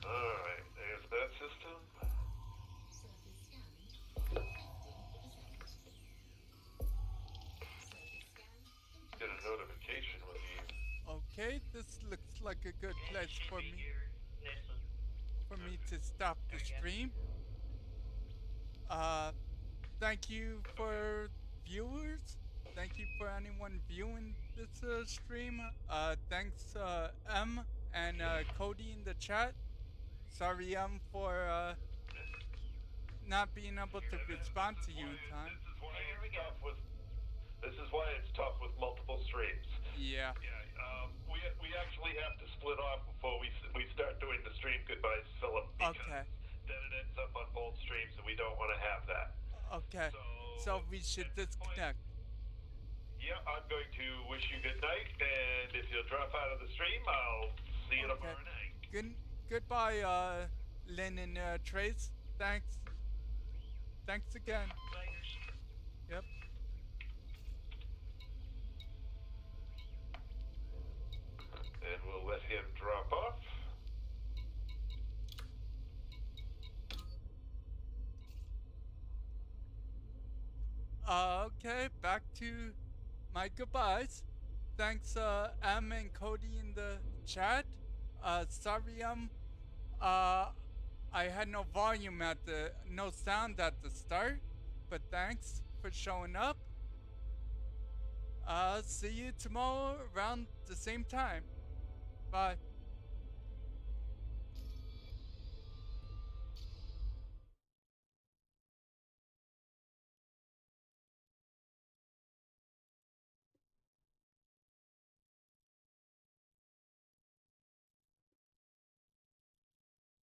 All right. There's that system. Surface scan 50%. Surface scan Get a notification when you. Okay, this looks like a good place for me Listen. to stop the stream. Thank you for viewers. Thank you for anyone viewing this stream. Thanks M and Cody in the chat. Sorry for not being able to respond to you in time. This is why it's tough with multiple streams. Yeah. Yeah. We actually have to split off before we start doing the stream goodbyes, Philip. Okay. Then it ends up on both streams, and we don't want to have that. Okay. So we should disconnect. Yeah, I'm going to wish you good night, and if you'll drop out of the stream, I'll see you tomorrow night. goodbye, Lynn and Trace. Thanks. Thanks again. Yep. And we'll let him drop off. Okay, back to my goodbyes. Thanks, Em and Cody in the chat. Sorry, I had no volume no sound at the start, but thanks for showing up. See you tomorrow around the same time. Bye.